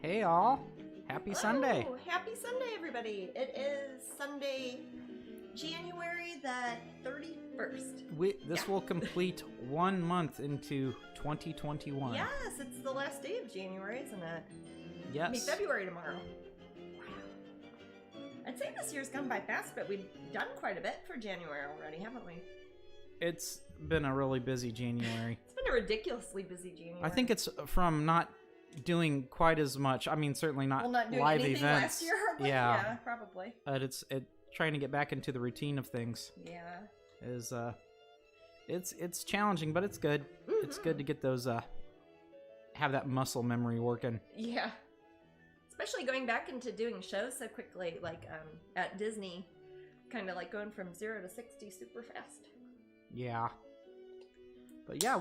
Hey all, happy Sunday. Happy Sunday, everybody. It is Sunday, January the 31st. This will complete 1 month into 2021. Yes, it's the last day of January, isn't it? Yes. It'll be February tomorrow. Wow. I'd say this year's gone by fast, but we've done quite a bit for January already, haven't we? It's been a really busy January. It's been a ridiculously busy January. I think it's from not doing quite as much. I mean, certainly not, not doing live anything events. Last year, hardly. Yeah, probably. But it's trying to get back into the routine of things. Yeah. It's challenging, but it's good. Mm-hmm. It's good to get those have that muscle memory working. Yeah. Especially going back into doing shows so quickly, like at Disney, kind of like going from 0 to 60 super fast. Yeah. But yeah,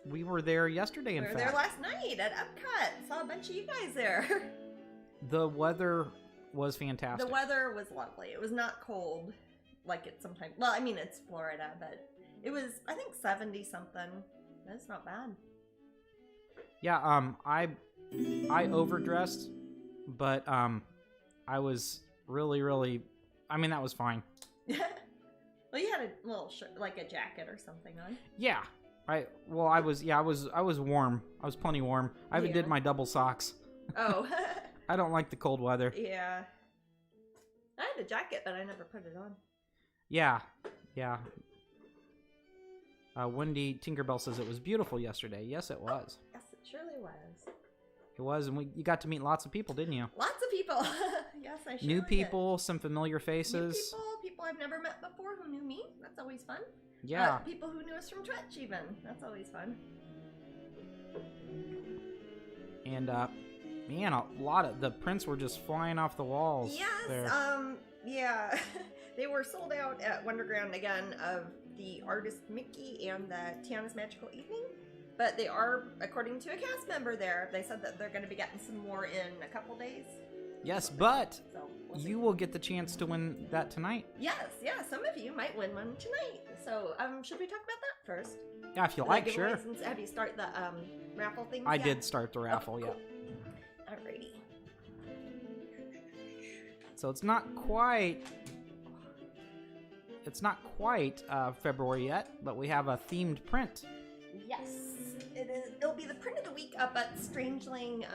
we were there yesterday, in fact. We were there last night at Epcot. Saw a bunch of you guys there. The weather was fantastic. The weather was lovely. It was not cold like it sometimes... Well, I mean, it's Florida, but it was, I think, 70-something. That's not bad. Yeah, I overdressed, but I was really... I mean, that was fine. Well, you had a little shirt, like a jacket or something on. Yeah. I was warm. I was plenty warm. I even did my double socks. Oh. I don't like the cold weather. Yeah. I had a jacket, but I never put it on. Yeah. Wendy Tinkerbell says it was beautiful yesterday. Yes, it was. Yes, it surely was. It was, and you got to meet lots of people, didn't you? Lots of people. Yes, I sure New did. people, some familiar faces. People I've never met before who knew me. That's always fun. Yeah. People who knew us from Twitch, even. That's always fun. And, man, a lot of the prints were just flying off the walls. Yes, there. Yeah. They were sold out at Wonderground again of the artist Mickey and the Tiana's Magical Evening. But they are, according to a cast member there, they said that they're going to be getting some more in a couple days. Yes, but so we'll you will get the chance to win that tonight. Yes, yeah, some of you might win one tonight. So, should we talk about that first? Yeah, if you like, sure. Have you started the raffle thing? I did start the raffle, cool. yeah. Alrighty. So it's not quite February yet, but we have a themed print. Yes, it is. It'll be the print of the week up at Strangeling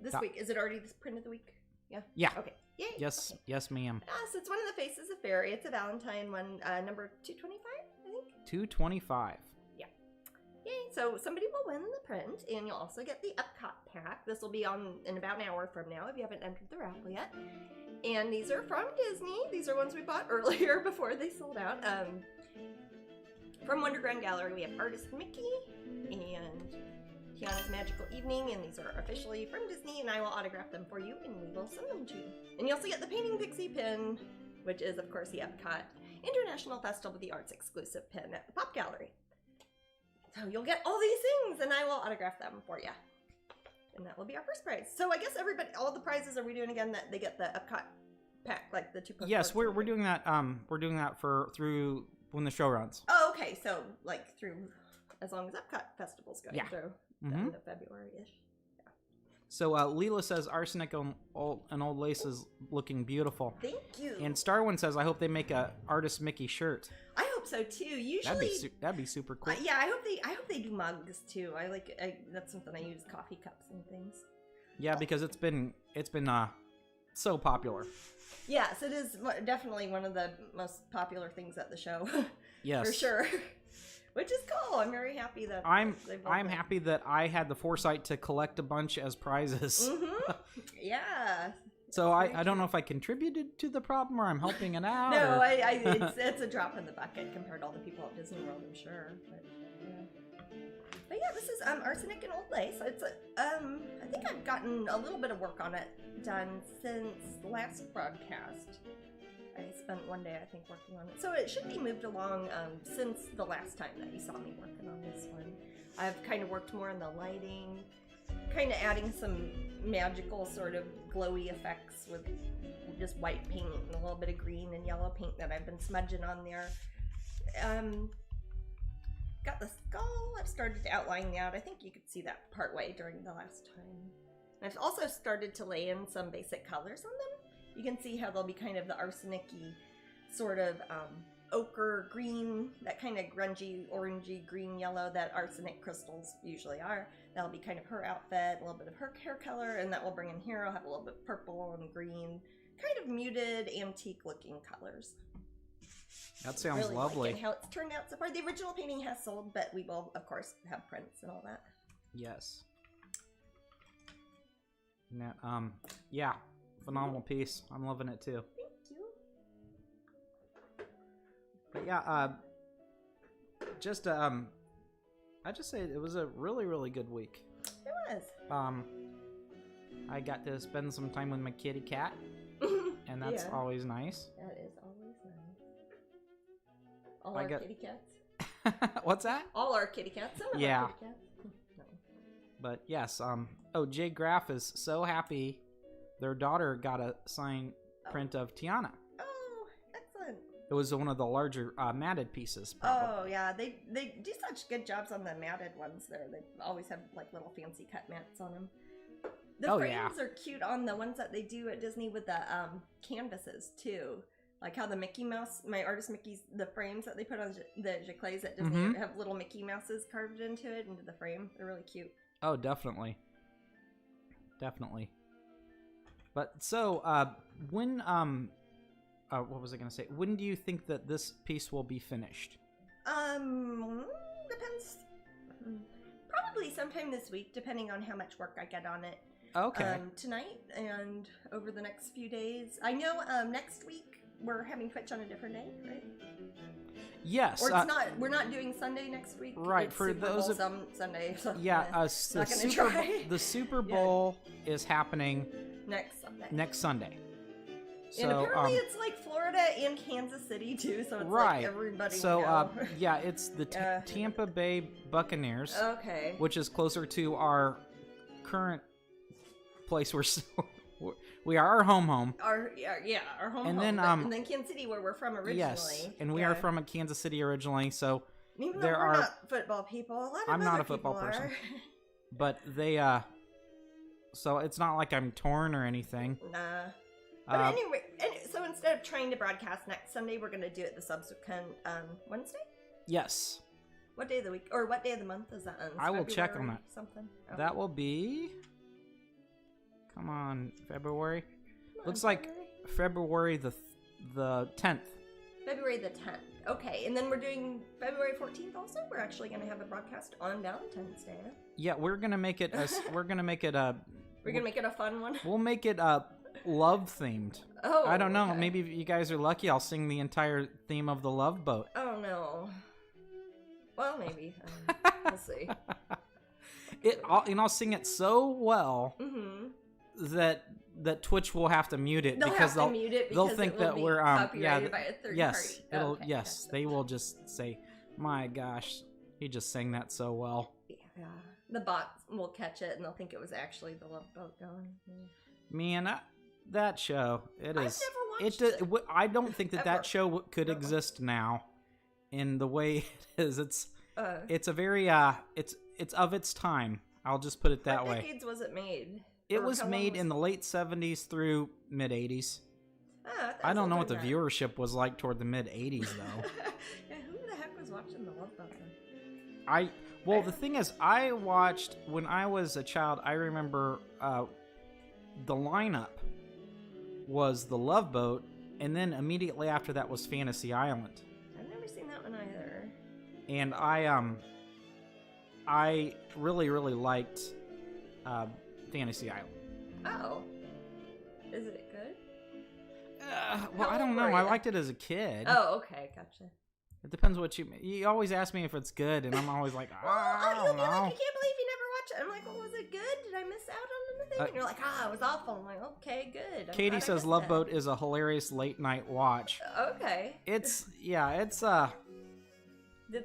this week. Is it already this print of the week? Yeah. Yeah. Okay. Yay. Yes. Okay. Yes, ma'am. Yes, it's one of the Faces of Fairy. It's a Valentine one, number 225, I think. 225. Yeah. Yay. So somebody will win the print, and you'll also get the Epcot pack. This will be on in about an hour from now if you haven't entered the raffle yet. And these are from Disney. These are ones we bought earlier before they sold out. From Wonderground Gallery, we have artist Mickey and Tiana's Magical Evening, and these are officially from Disney, and I will autograph them for you, and we will send them to you. And you also get the Painting Pixie pin, which is, of course, the Epcot International Festival of the Arts exclusive pin at the Pop Gallery. So you'll get all these things, and I will autograph them for you. And that will be our first prize. So I guess everybody, all the prizes, are we doing again that they get the Epcot pack, like the 2 postcards? Yes, we're doing that. We're doing that through when the show runs. Oh, okay. So like through as long as Epcot Festival's going through the end of February-ish. Yeah. So Leela says Arsenic and Old Lace is looking beautiful. Thank you. And Starwin says I hope they make a artist Mickey shirt. I hope so too. Usually that'd be super cool. Yeah, I hope they do mugs too. That's something I use, coffee cups and things. Yeah, because it's been so popular. Yes, it is definitely one of the most popular things at the show. Yes, for sure. Which is cool. I'm very happy that I'm happy that I had the foresight to collect a bunch as prizes. Mm-hmm. Yeah. So I don't know if I contributed to the problem or I'm helping it out. No, it's a drop in the bucket compared to all the people at Disney World, I'm sure. But yeah, this is Arsenic and Old Lace. It's I think I've gotten a little bit of work on it done since the last broadcast. I spent one day, I think, working on it. So it should be moved along since the last time that you saw me working on this one. I've kind of worked more on the lighting, kind of adding some magical sort of glowy effects with just white paint and a little bit of green and yellow paint that I've been smudging on there. Got the skull. I've started to outline that. I think you could see that part way during the last time. I've also started to lay in some basic colors on them. You can see how they'll be kind of the arsenic-y sort of ochre green, that kind of grungy, orangey, green, yellow that arsenic crystals usually are. That'll be kind of her outfit, a little bit of her hair color, and that will bring in here. I'll have a little bit of purple and green, kind of muted, antique-looking colors. That sounds really lovely. Like how it's turned out so far. The original painting has sold, but we will, of course, have prints and all that. Yes. Now, yeah, phenomenal piece. I'm loving it too. Thank you. But yeah, I just say it was a really, really good week. It was. I got to spend some time with my kitty cat, and that's always nice. That is always nice. All our kitty cats. What's that? All our kitty cats. Some of our kitty cats. No. But yes, Jay Graff is so happy. Their daughter got a signed print of Tiana. Oh, excellent. It was one of the larger matted pieces, probably. Oh, yeah. They do such good jobs on the matted ones there. They always have, like, little fancy cut mats on them. The frames are cute on the ones that they do at Disney with the canvases, too. Like how the Mickey Mouse, my artist Mickey's, the frames that they put on the Jacquets at Disney have little Mickey Mouses carved into the frame. They're really cute. Oh, definitely. Definitely. But so, when, what was I going to say? When do you think that this piece will be finished? Depends. Probably sometime this week, depending on how much work I get on it. Okay. Tonight and over the next few days. I know, next week we're having Twitch on a different day, right? Yes. Or it's not. We're not doing Sunday next week. Right. It's For Super those Bowl of Sunday. So yeah, the Super Bowl is happening next Sunday. Next Sunday. So, and apparently it's like Florida and Kansas City too, so it's right. like everybody. So yeah, it's the Tampa Bay Buccaneers. Okay. Which is closer to our current place we are our home. Our home. And then then and then Kansas City, where we're from originally. Yes, and we are from Kansas City originally, so even though we're not football people, a lot of I'm other not a football person, but they so it's not like I'm torn or anything. Nah. But anyway, so instead of trying to broadcast next Sunday, we're gonna do it the subsequent Wednesday. Yes. What day of the week or what day of the month is that on? I will check on that. Something. Oh. That will be. Come on, February. Looks February? like February the 10th. February the 10th. Okay, and then we're doing February 14th also. We're actually going to have a broadcast on Valentine's Day. Yeah, we're gonna make it. We're gonna make it a. We're gonna make it a fun one. We'll make it love themed. Oh. I don't know. Okay. Maybe if you guys are lucky, I'll sing the entire theme of the Love Boat. Oh no. Well, maybe. We'll see. I'll sing it so well. That Twitch will have to mute it because they'll think that we're by a third yes party. it'll Okay, yes gotcha. they will just say, my gosh, he just sang that so well. Yeah, the bots will catch it and they'll think it was actually the Love Boat going. Man, that show I've never watched it. I don't think that show could exist now in the way it is. It's a very it's of its time. I'll just put it that way. What decades was it made? It was made in the late 70s through mid 80s. I don't know what the viewership was like toward the mid 80s though. Yeah, who the heck was watching the Love Boat then? Well, the thing is, I watched when I was a child. I remember the lineup was the Love Boat, and then immediately after that was Fantasy Island. I've never seen that one either. And I really, really liked Fantasy Island. Oh. Is it good? Well, I don't know. I liked it as a kid. Oh, okay. Gotcha. It depends what you always ask me if it's good, and I'm always like, I don't know. Like, I can't believe you never watched it. I'm like, well, was it good? Did I miss out on anything? And you're like, it was awful. I'm like, okay, good. Katie says Love Boat is a hilarious late night watch. Okay. It's Did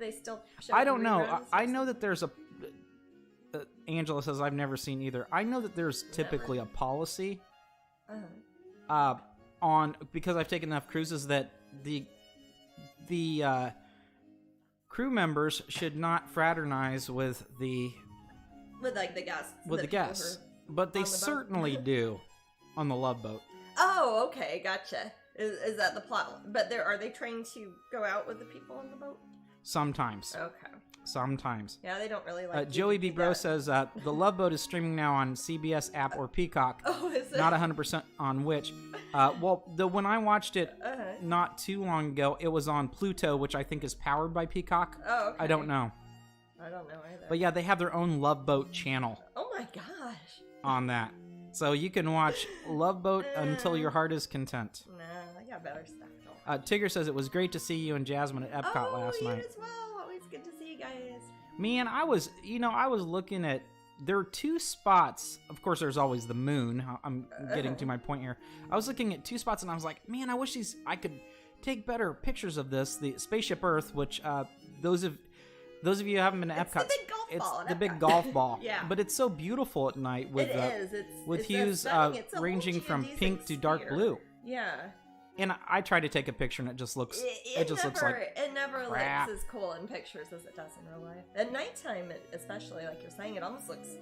they still show I don't know. I know that there's a Angela says I've never seen either. I know that there's typically a policy on, because I've taken enough cruises, that the crew members should not fraternize with the like the guests. with the guests. But they on the boat? certainly do on the Love Boat. Oh, okay, gotcha. Is that the plot? But are they trained to go out with the people on the boat? Sometimes. Okay. Sometimes. Yeah, they don't really like Joey B. Bro says the Love Boat is streaming now on CBS app or Peacock. Oh, is it? Not 100% on which. When I watched it not too long ago, it was on Pluto, which I think is powered by Peacock. Oh, okay. I don't know. I don't know either. But yeah, they have their own Love Boat channel. Oh my gosh. On that. So you can watch Love Boat until your heart is content. Nah, I got better stuff going. Tigger says it was great to see you and Jasmine at Epcot last night. Oh, you as well. Always good to see you guys. Man, I was looking at, there are two spots. Of course, there's always the moon. I'm getting to my point here. I was looking at two spots and I was like, man, I wish I could take better pictures of this. The Spaceship Earth, which those of you who haven't been to Epcot, it's the big golf ball. Yeah. But it's so beautiful at night with it's hues ranging from pink to dark blue. Yeah. And I tried to take a picture and it just looks looks like it never crap. looks as cool in pictures as it does in real life. At nighttime, especially, like you're saying, it almost looks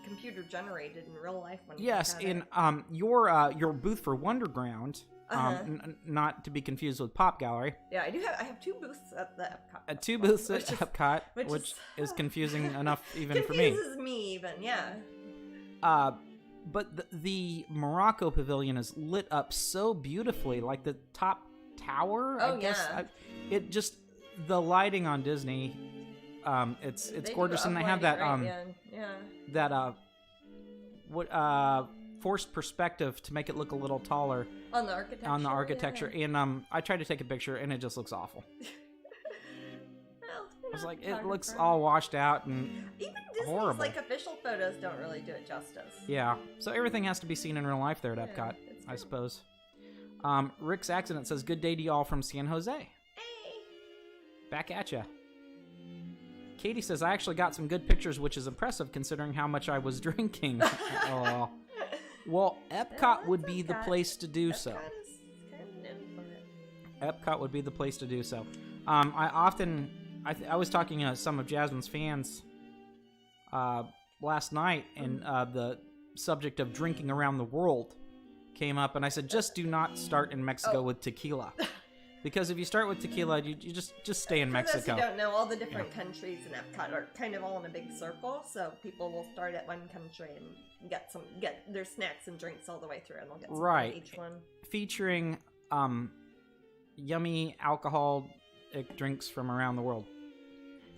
computer generated in real life. When yes, you look in your booth for Wonderground, not to be confused with Pop Gallery. Yeah, I have two booths at the Epcot. Two booths at Epcot, which is confusing enough even for me. Confuses me even, yeah. But the Morocco Pavilion is lit up so beautifully, like the top tower. Oh, I guess. yeah. The lighting on Disney, it's gorgeous, and they have that forced perspective to make it look a little taller on the architecture. Yeah. And I tried to take a picture, and it just looks awful. Well, I was like, it looks all washed out and even Disney's horrible. Like official photos don't really do it justice. Yeah, so everything has to be seen in real life there at Epcot, I suppose. Rick's Accident says, good day to you all from San Jose. Hey. Back at ya. Katie says, I actually got some good pictures, which is impressive considering how much I was drinking. Oh. Well, Epcot would be the place to do so. Epcot would be the place to do so. I was talking to some of Jasmine's fans last night, and the subject of drinking around the world came up, and I said, just do not start in Mexico with tequila. Because if you start with tequila, you just stay in Mexico. For those who don't know, all the different countries in Epcot are kind of all in a big circle, so people will start at one country and get their snacks and drinks all the way through, and they'll get some from each one. Featuring yummy alcohol drinks from around the world.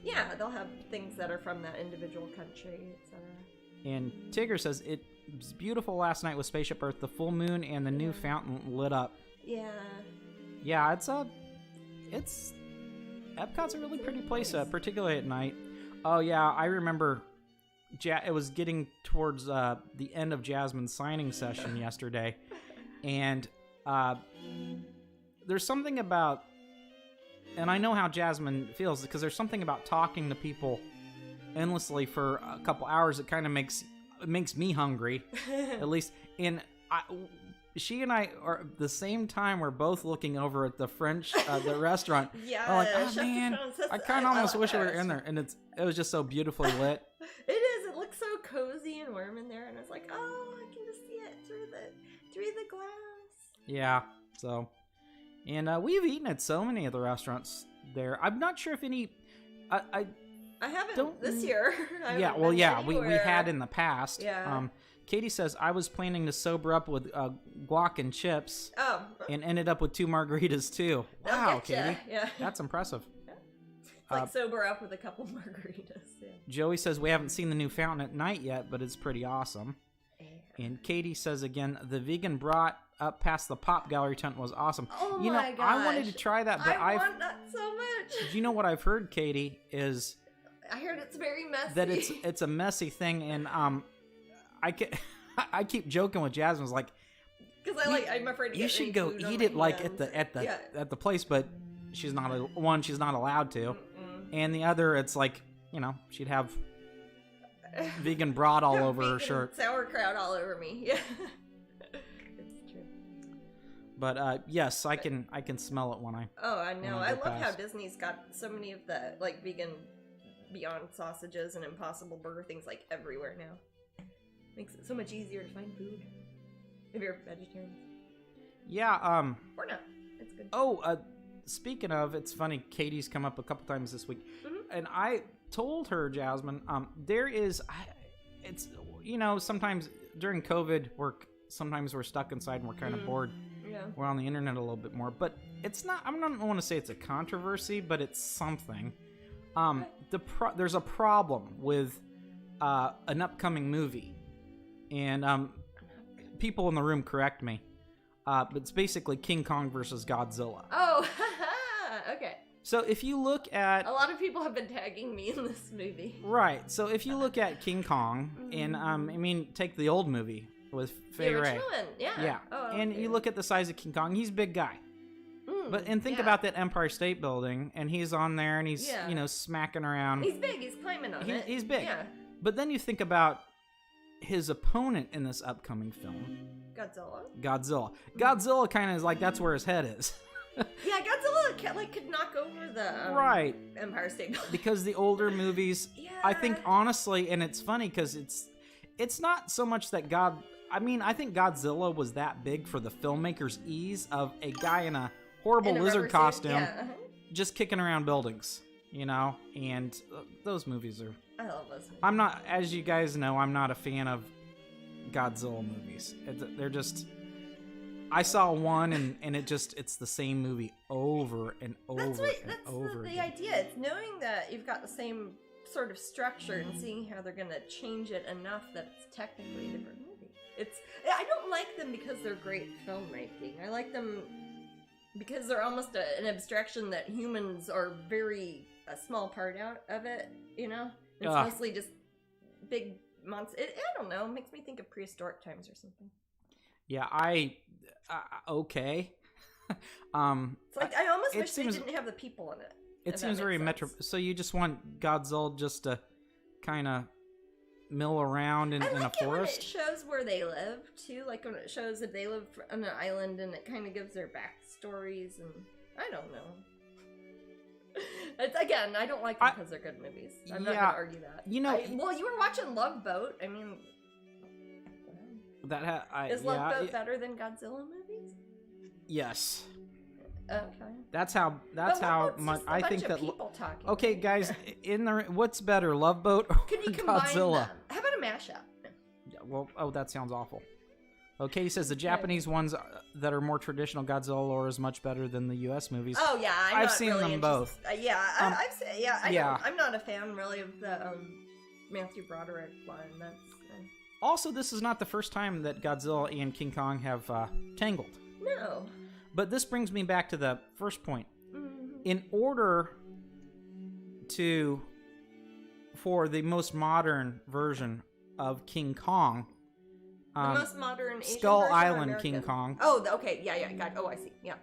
Yeah, they'll have things that are from that individual country, etc. And Tigger says, it was beautiful last night with Spaceship Earth, the full moon and the new fountain lit up. Yeah. Yeah, it's Epcot's a really pretty place, particularly at night. Oh yeah, I remember. It was getting towards the end of Jasmine's signing session yesterday, and there's something about, and I know how Jasmine feels because there's something about talking to people endlessly for a couple hours that kind of makes me hungry, at least. And she and I are at the same time. We're both looking over at the French, the restaurant. Yeah, I'm like, oh man, I kind of almost wish we were in there. And it was just so beautifully lit. It is. It looks so cozy and warm in there, and it's like, oh, I can just see it through the glass. Yeah. So, and we've eaten at so many of the restaurants there. I'm not sure if any. I haven't this year. Yeah. Well, yeah, we had in the past. Yeah. Katie says, I was planning to sober up with guac and chips and ended up with 2 margaritas, too. Wow, Katie. Yeah. That's impressive. Yeah. It's like sober up with a couple margaritas. Yeah. Joey says, we haven't seen the new fountain at night yet, but it's pretty awesome. Yeah. And Katie says again, the vegan brat up past the Pop Gallery tent was awesome. Oh my gosh. I wanted to try that, but I want that so much. You know what I've heard, Katie, is... I heard it's very messy. That it's a messy thing, and... I keep joking with Jasmine, like, because I'm afraid to get you should go eat it like at the place, but she's not allowed to, and the other, it's like, she'd have vegan broth all over her shirt, sauerkraut all over me. Yeah, it's true. But yes, I can smell it when I. Oh, I know. I love how Disney's got so many of the vegan Beyond sausages and Impossible Burger things everywhere now. Makes it so much easier to find food if you're vegetarian. Yeah. Or not. It's good. Oh, speaking of, it's funny. Katie's come up a couple times this week, and I told her, Jasmine, there is, it's, you know, sometimes during COVID, sometimes we're stuck inside and we're kind of bored. Yeah. We're on the internet a little bit more, but it's not. I don't want to say it's a controversy, but it's something. There's a problem with an upcoming movie, and people in the room correct me. But it's basically King Kong versus Godzilla. Oh, okay. So if you look at... A lot of people have been tagging me in this movie. Right. So if you look at King Kong, and I mean, take the old movie with Fay Wray. The original one, yeah. Yeah. Oh, and okay. you look at the size of King Kong, he's a big guy. And think about that Empire State Building, and he's on there, and he's, you know, smacking around. He's big. He's climbing on it. He's big. Yeah. But then you think about his opponent in this upcoming film. Godzilla kind of is like, that's where his head is. Yeah, Godzilla could knock over the right Empire State Building. Because the older movies, I think honestly, and it's funny because it's not so much that I think Godzilla was that big for the filmmaker's ease of a guy in a horrible lizard costume just kicking around buildings, you know, and those movies are... I love those movies. I'm not, as you guys know, I'm not a fan of Godzilla movies. They're just... I saw one, and it's the same movie over and over over the again. idea. It's knowing that you've got the same sort of structure and seeing how they're going to change it enough that it's technically a different movie. I don't like them because they're great filmmaking. I like them because they're almost an abstraction that humans are a small part out of it, you know? It's mostly just big monsters. I don't know. It makes me think of prehistoric times or something. Yeah, okay. It's like, I almost wish they didn't have the people in it. It seems very so you just want Godzilla just to kind of mill around in a forest? When it shows where they live, too. Like when it shows that they live on an island and it kind of gives their backstories, and I don't know. Again, I don't like them because they're good movies. I'm not going to argue that. You know... well, you were watching Love Boat. I mean... Is Love Boat better than Godzilla movies? Yes. Okay. That's how much I think that. Okay, guys, what's better, Love Boat or Could you combine Godzilla? Them? How about a mashup? Yeah, well, that sounds awful. Okay, he says the Japanese ones that are more traditional Godzilla lore is much better than the U.S. movies. Oh yeah, I've seen them both. I'm not a fan really of the Matthew Broderick one. Also, this is not the first time that Godzilla and King Kong have tangled. No. But this brings me back to the first point. Mm-hmm. In order for the most modern version of King Kong, the most modern Asian Skull version Island King Kong. Oh, okay, yeah, got. Oh, I see. Yeah.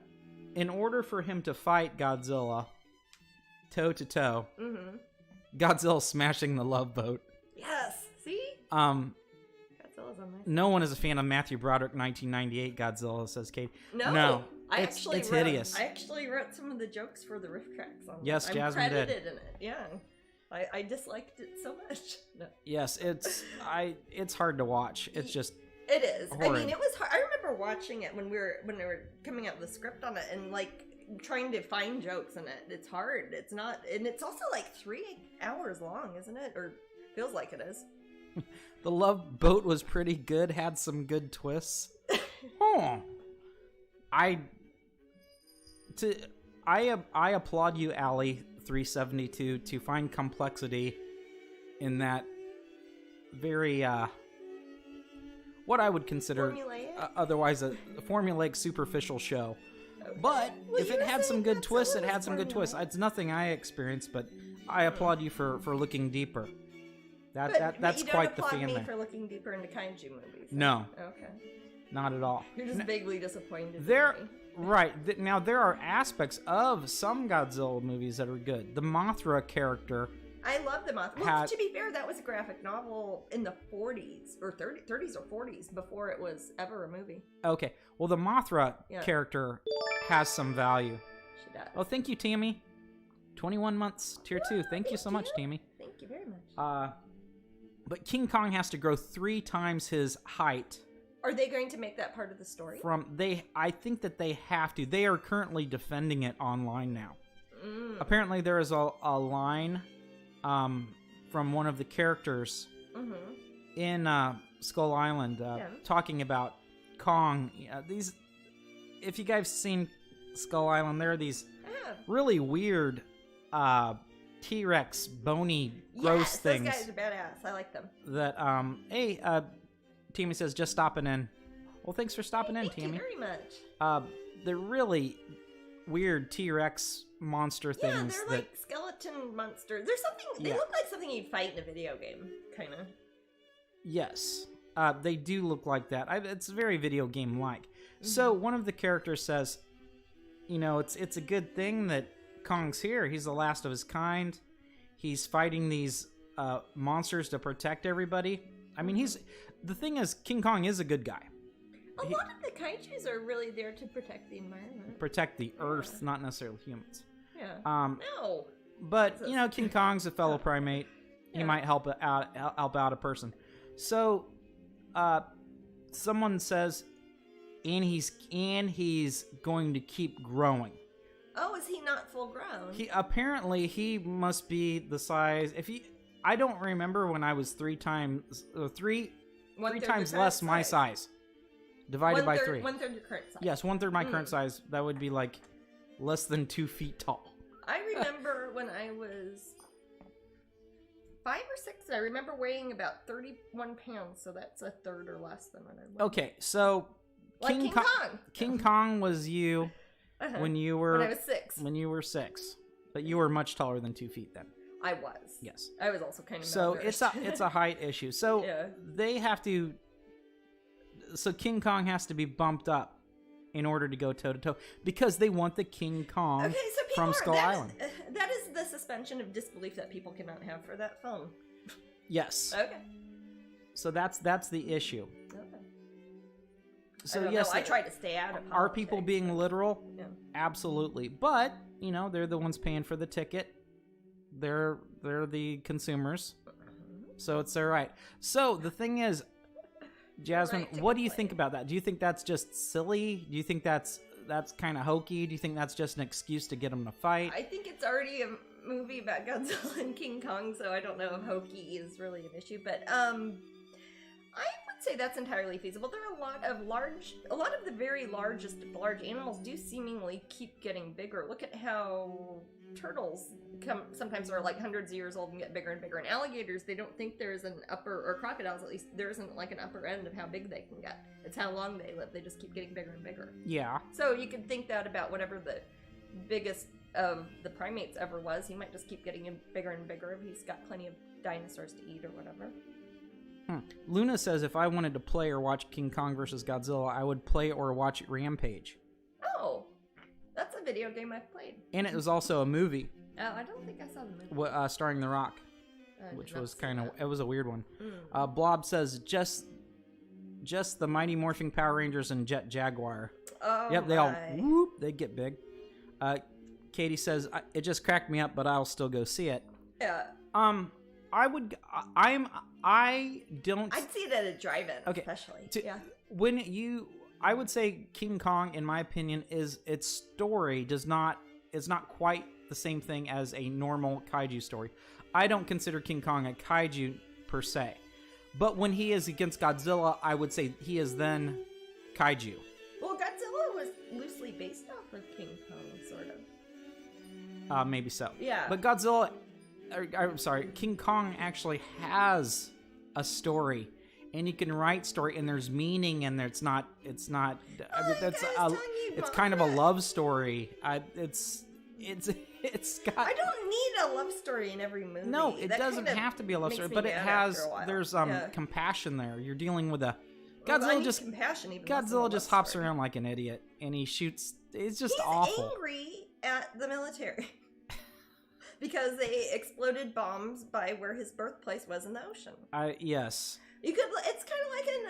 In order for him to fight Godzilla, toe to toe, Godzilla's smashing the Love Boat. Yes. See. No one is a fan of Matthew Broderick 1998 Godzilla, says Kate. No. It's hideous. I actually wrote some of the jokes for the riff tracks on Yes, I'm Jasmine credited did. in it. Yeah. I disliked it so much. No. Yes, it's hard to watch. It's just it is. horrid. I mean, it was hard. I remember watching it when we were coming out with the script on it and like trying to find jokes in it. It's hard. It's not, and it's also like 3 hours long, isn't it? Or feels like it is. The Love Boat was pretty good, had some good twists. I applaud you, Allie 372, to find complexity in that very what I would consider otherwise a formulaic superficial show. Okay. But if it had some good twists, it had some good twists. It's nothing I experienced, but I applaud you for looking deeper. That's quite the fan me there. For looking deeper into kaiju movies. No. Okay. Not at all. You're just vaguely disappointed. Right. Now, there are aspects of some Godzilla movies that are good. The Mothra character... I love the Mothra. Well, to be fair, that was a graphic novel in the 40s, or 30s or 40s, before it was ever a movie. Okay. Well, the Mothra character has some value. She does. Oh, thank you, Tammy. 21 months, tier 2. Thank you so much, Tammy. Thank you very much. But King Kong has to grow 3 times his height. Are they going to make that part of the story? I think that they have to. They are currently defending it online now. Apparently, there is a line from one of the characters in Skull Island talking about Kong. These, if you guys seen Skull Island, there are these really weird T-Rex bony gross things. Those guys are badass. I like them. That hey, Tammy says just stopping in. Well, thanks for stopping in, Tammy. Thank you very much. They're really weird T-Rex monster things. Yeah, they're like skeleton monsters. There's something. They look like something you'd fight in a video game, kind of. Yes, they do look like that. It's very video game-like. So one of the characters says, you know, it's a good thing that Kong's here. He's the last of his kind. He's fighting these monsters to protect everybody. I mean, the thing is, King Kong is a good guy. A lot of the kaijus are really there to protect the environment. Protect the Earth, not necessarily humans. Yeah. No. But you know, King Kong's a fellow primate. He might help out a person. So, someone says, and he's going to keep growing. Oh, is he not full grown? He must be the size. I don't remember when I was three times less my size. Divided by 3. 1/3 your current size. Yes, 1/3 my current size. That would be like less than 2 feet tall. I remember when I was 5 or 6, I remember weighing about 31 pounds, so that's a third or less than what I weigh. Okay, so like King Kong. King Kong was you when you were... When I was 6. When you were 6. But you were much taller than 2 feet then. I was. Yes. I was also kind of So it's a height issue. So they have to... So King Kong has to be bumped up in order to go toe-to-toe. Because they want the King Kong from Skull Island. That is the suspension of disbelief that people cannot have for that film. Yes. Okay. So that's the issue. Okay. So I try to stay out of politics. Are people being literal? Yeah. Absolutely. But, you know, they're the ones paying for the ticket. They're the consumers. So it's their right. So the thing is, Jasmine, what do you think about that? Do you think that's just silly? Do you think that's kind of hokey? Do you think that's just an excuse to get them to fight? I think it's already a movie about Godzilla and King Kong, so I don't know if hokey is really an issue. But I would say that's entirely feasible. There are a lot of the very largest of the large animals do seemingly keep getting bigger. Look at how turtles sometimes are like hundreds of years old and get bigger and bigger. And alligators, they don't think there's an upper, or crocodiles at least, there isn't like an upper end of how big they can get. It's how long they live. They just keep getting bigger and bigger. Yeah. So you could think that about whatever the biggest of the primates ever was. He might just keep getting bigger and bigger if he's got plenty of dinosaurs to eat or whatever. Luna says if I wanted to play or watch King Kong vs. Godzilla, I would play or watch Rampage. Oh, that's a video game I've played. And it was also a movie. Oh, I don't think I saw the movie. Starring The Rock, which was it was a weird one. Blob says just the Mighty Morphing Power Rangers and Jet Jaguar. Oh, yep, they all whoop, they get big. Katie says it just cracked me up, but I'll still go see it. Yeah. I don't. I'd see it at a drive-in, okay, especially. I would say King Kong, in my opinion, its story is not quite the same thing as a normal kaiju story. I don't consider King Kong a kaiju per se, but when he is against Godzilla, I would say he is then kaiju. Well, Godzilla was loosely based off of King Kong, sort of. Maybe so. Yeah. But King Kong actually has a story, and you can write story, and there's meaning, and it's not. It's kind of a love story. It's got. I don't need a love story in every movie. No, it doesn't have to be a love story, but it has. There's compassion there. You're dealing with a. Godzilla just hops around like an idiot, and he shoots. It's just awful. He's angry at the military. Because they exploded bombs by where his birthplace was in the ocean. Yes. You could. It's kind of like in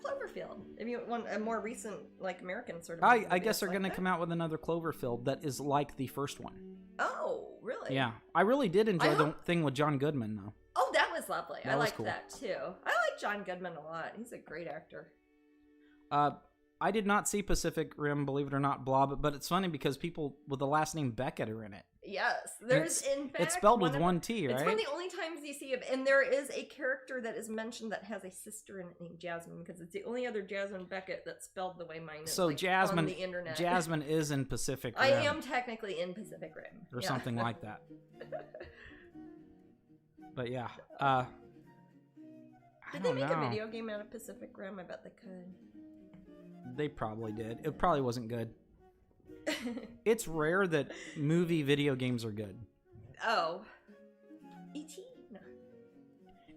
Cloverfield. If you want a more recent, like American sort of. I guess they're going to come out with another Cloverfield that is like the first one. Oh, really? Yeah, I really did enjoy the thing with John Goodman, though. Oh, that was lovely. That I was liked cool. that too. I like John Goodman a lot. He's a great actor. I did not see Pacific Rim, believe it or not, Blob, but it's funny because people with the last name Becket are in it. Yes, there's in fact it's spelled with one T, right? It's one of the only times you see him, and there is a character that is mentioned that has a sister in it named Jasmine, because it's the only other Jasmine Becket that's spelled the way mine is. So like, Jasmine, on the internet. Jasmine is in Pacific Rim. I am technically in Pacific Rim, or something like that. But yeah, did they make a video game out of Pacific Rim? I bet they could. They probably did. It probably wasn't good. It's rare that movie video games are good. Oh. E.T.? No.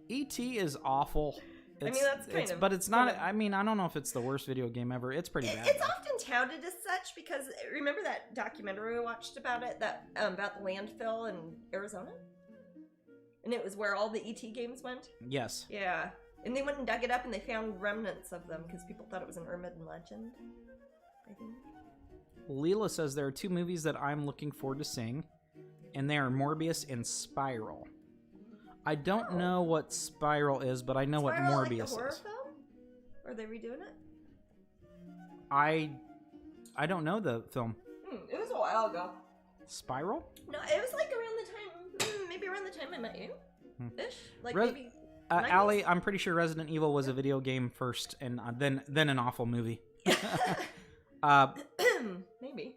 E.T. is awful. I mean, that's kind of... But it's not... I mean, I don't know if it's the worst video game ever. It's pretty bad. It's often touted as such because... Remember that documentary we watched about it? That about the landfill in Arizona? And it was where all the E.T. games went? Yes. Yeah. And they went and dug it up and they found remnants of them because people thought it was an urban legend, I think. Leela says there are 2 movies that I'm looking forward to seeing, and they are Morbius and Spiral. I don't know what Spiral is, but I know what Spiral, Morbius like the horror is. film? Are they redoing it? I don't know the film. It was a while ago. Spiral? No, it was like around the time, maybe around the time I met you, ish. Like maybe. Allie, I'm pretty sure Resident Evil was a video game first, and then an awful movie. Maybe.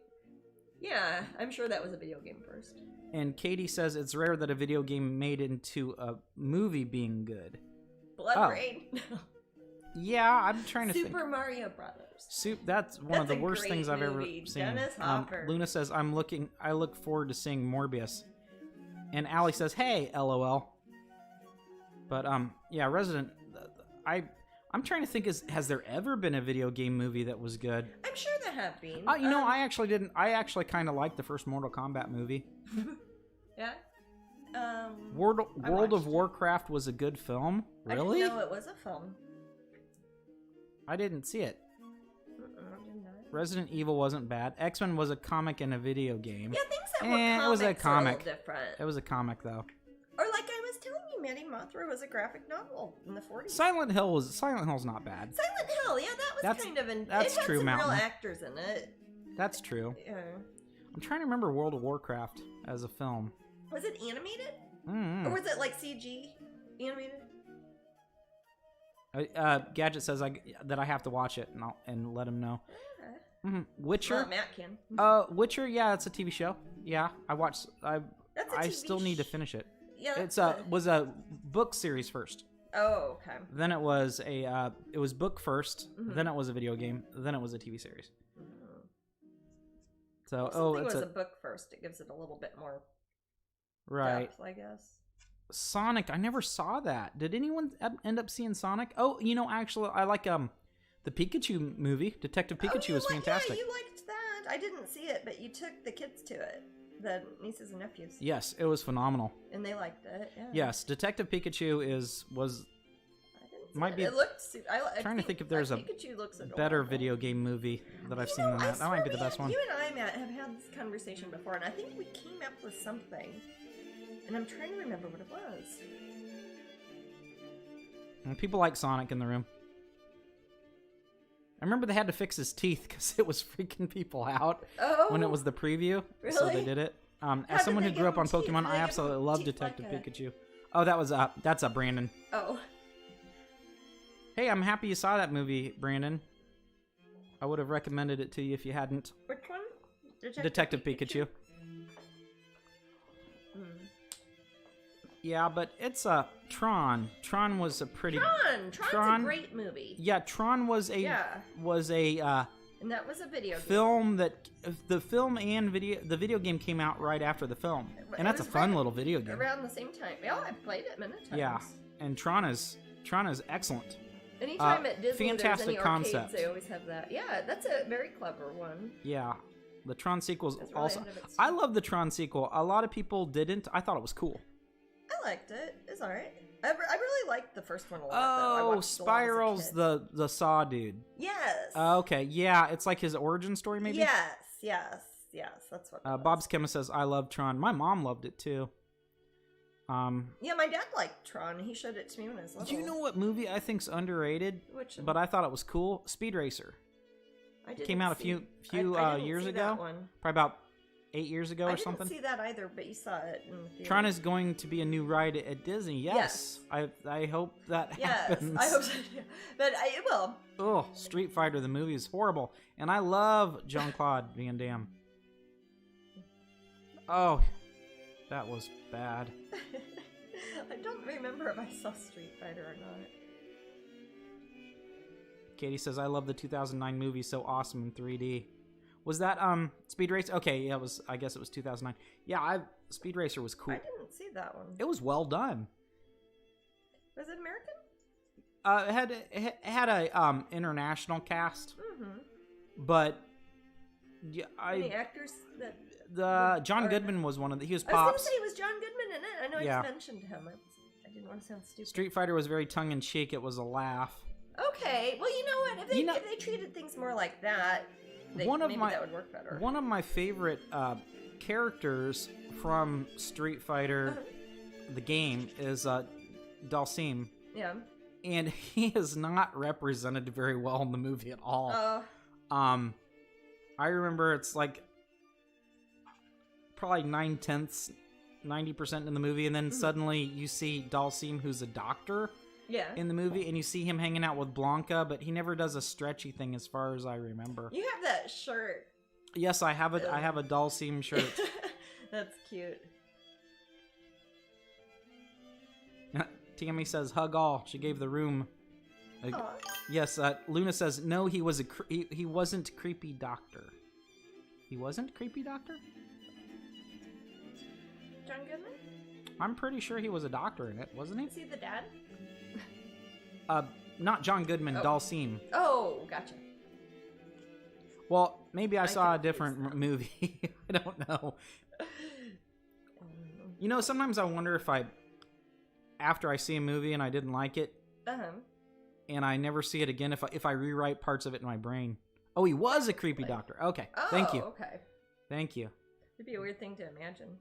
Yeah, I'm sure that was a video game first. And Katie says it's rare that a video game made into a movie being good. Blood Rain. Yeah, I'm trying to think. Super Mario Brothers. That's one of the worst things I've ever movie. seen. Dennis Hopper. Luna says I look forward to seeing Morbius. And Allie says, hey, LOL. But yeah, Resident. I'm trying to think. Has there ever been a video game movie that was good? I'm sure there have been. You know, I actually didn't. I actually kind of liked the first Mortal Kombat movie. Yeah. World of Warcraft was a good film. Really? I didn't know it was a film. I didn't see it. Didn't know. Resident Evil wasn't bad. X-Men was a comic and a video game. Yeah, things that were comics it was a comic. Are a little different. It was a comic though. Or like I was telling you, Maddie Mothra was a graphic novel in the 40s. Silent Hill's not bad. Silent Hill, yeah, that was kind of an. That's it had true, some Mountain. real actors in it. That's true. Yeah. I'm trying to remember World of Warcraft as a film. Was it animated? Mm-hmm. Or was it like CG animated? Gadget says that I have to watch it and let him know. Okay. Mm-hmm. Witcher. Well, Matt can. Witcher. Yeah, it's a TV show. Yeah, I watched. That's a I TV still need to finish it. Yeah. It's was a book series first. Oh, okay. Then it was it was book 1st. Mm-hmm. Then it was a video game. Then it was a TV series. Mm-hmm. So something was a book first. It gives it a little bit more depth, I guess. Sonic. I never saw that. Did anyone end up seeing Sonic? Oh, you know, actually, I like the Pikachu movie. Detective Pikachu was fantastic. Yeah, you liked that. I didn't see it, but you took the kids to it. The nieces and nephews. Yes, it was phenomenal. And they liked it. Yeah. Yes, Detective Pikachu was. Might be. It looked. Trying to think if there's a Pikachu looks better video game movie that I've seen than that. That might be the best one. You and I, Matt, have had this conversation before, and I think we came up with something, and I'm trying to remember what it was. And people like Sonic in the room. I remember they had to fix his teeth because it was freaking people out when it was the preview. Really? So they did it. As someone who grew up on Pokemon, I absolutely love Detective Pikachu. Oh, that's Brandon. Oh. Hey, I'm happy you saw that movie, Brandon. I would have recommended it to you if you hadn't. Which one? Detective Pikachu. Yeah, but it's Tron. Tron was a pretty. Tron's a great movie. Yeah, Tron was a and that was a video film that the film and the video game came out right after the film, and that's a fun little video game. Around the same time. Yeah, I've played it many times. Yeah, and Tron is excellent. Anytime at Disney fantastic there's any concept. arcades, they always have that. Yeah, that's a very clever one. Yeah, the Tron sequels really also. I love the Tron sequel. A lot of people didn't. I thought it was cool. I liked it. It's all right. I really liked the first one a lot. Oh, Spiral's the Saw dude. Yes. Okay, yeah, it's like his origin story, maybe. Yes. That's what. Bob's Chemist says, "I love Tron." My mom loved it too. Yeah, my dad liked Tron. He showed it to me when I was little. Do you know what movie I think's underrated? Which one? But I thought it was cool. Speed Racer. I didn't Came out a see- few I didn't years see ago. that one. Probably about 8 years ago or I something. didn't see that either, but you saw it in the theater. Tron is going to be a new ride at Disney. Yes. I hope that happens. Yes, I hope so too. But it will. Oh, Street Fighter the movie is horrible, and I love Jean-Claude Van Damme. Oh, that was bad. I don't remember if I saw Street Fighter or not. Katie says I love the 2009 movie, so awesome in 3D. Was that Speed Racer? Okay, yeah, it was. I guess it was 2009. Yeah, Speed Racer was cool. I didn't see that one. It was well done. Was it American? It had a international cast, Mm-hmm. but yeah, Any actors that... John Goodman was one of the. He was I was going to Pops. say, was John Goodman in it? I know Yeah. I mentioned him. I didn't want to sound stupid. Street Fighter was very tongue in cheek. It was a laugh. Okay, well, you know what? If they treated things more like that, maybe that would work better. One of my favorite characters from Street Fighter, the game, is Dalsim. Yeah. And he is not represented very well in the movie at all. I remember it's like probably 9/10, 90% in the movie, and then suddenly you see Dalsim, who's a doctor, in the movie, and you see him hanging out with Blanca, but he never does a stretchy thing, as far as I remember. You have that shirt. Yes, I have a Dalsim shirt. That's cute. Tammy says, "Hug all." She gave the room. Yes, Luna says, "No, he was he wasn't creepy doctor. He wasn't creepy doctor." John Goodman? I'm pretty sure he was a doctor in it, wasn't he? Is he the dad? Not John Goodman, Dalsim. Oh, gotcha. Well, maybe I saw a different movie. I don't know. You know, sometimes I wonder if after I see a movie and I didn't like it, and I never see it again, if I rewrite parts of it in my brain. Oh, he was a creepy doctor. Okay, thank you. Okay. Thank you. It'd be a weird thing to imagine.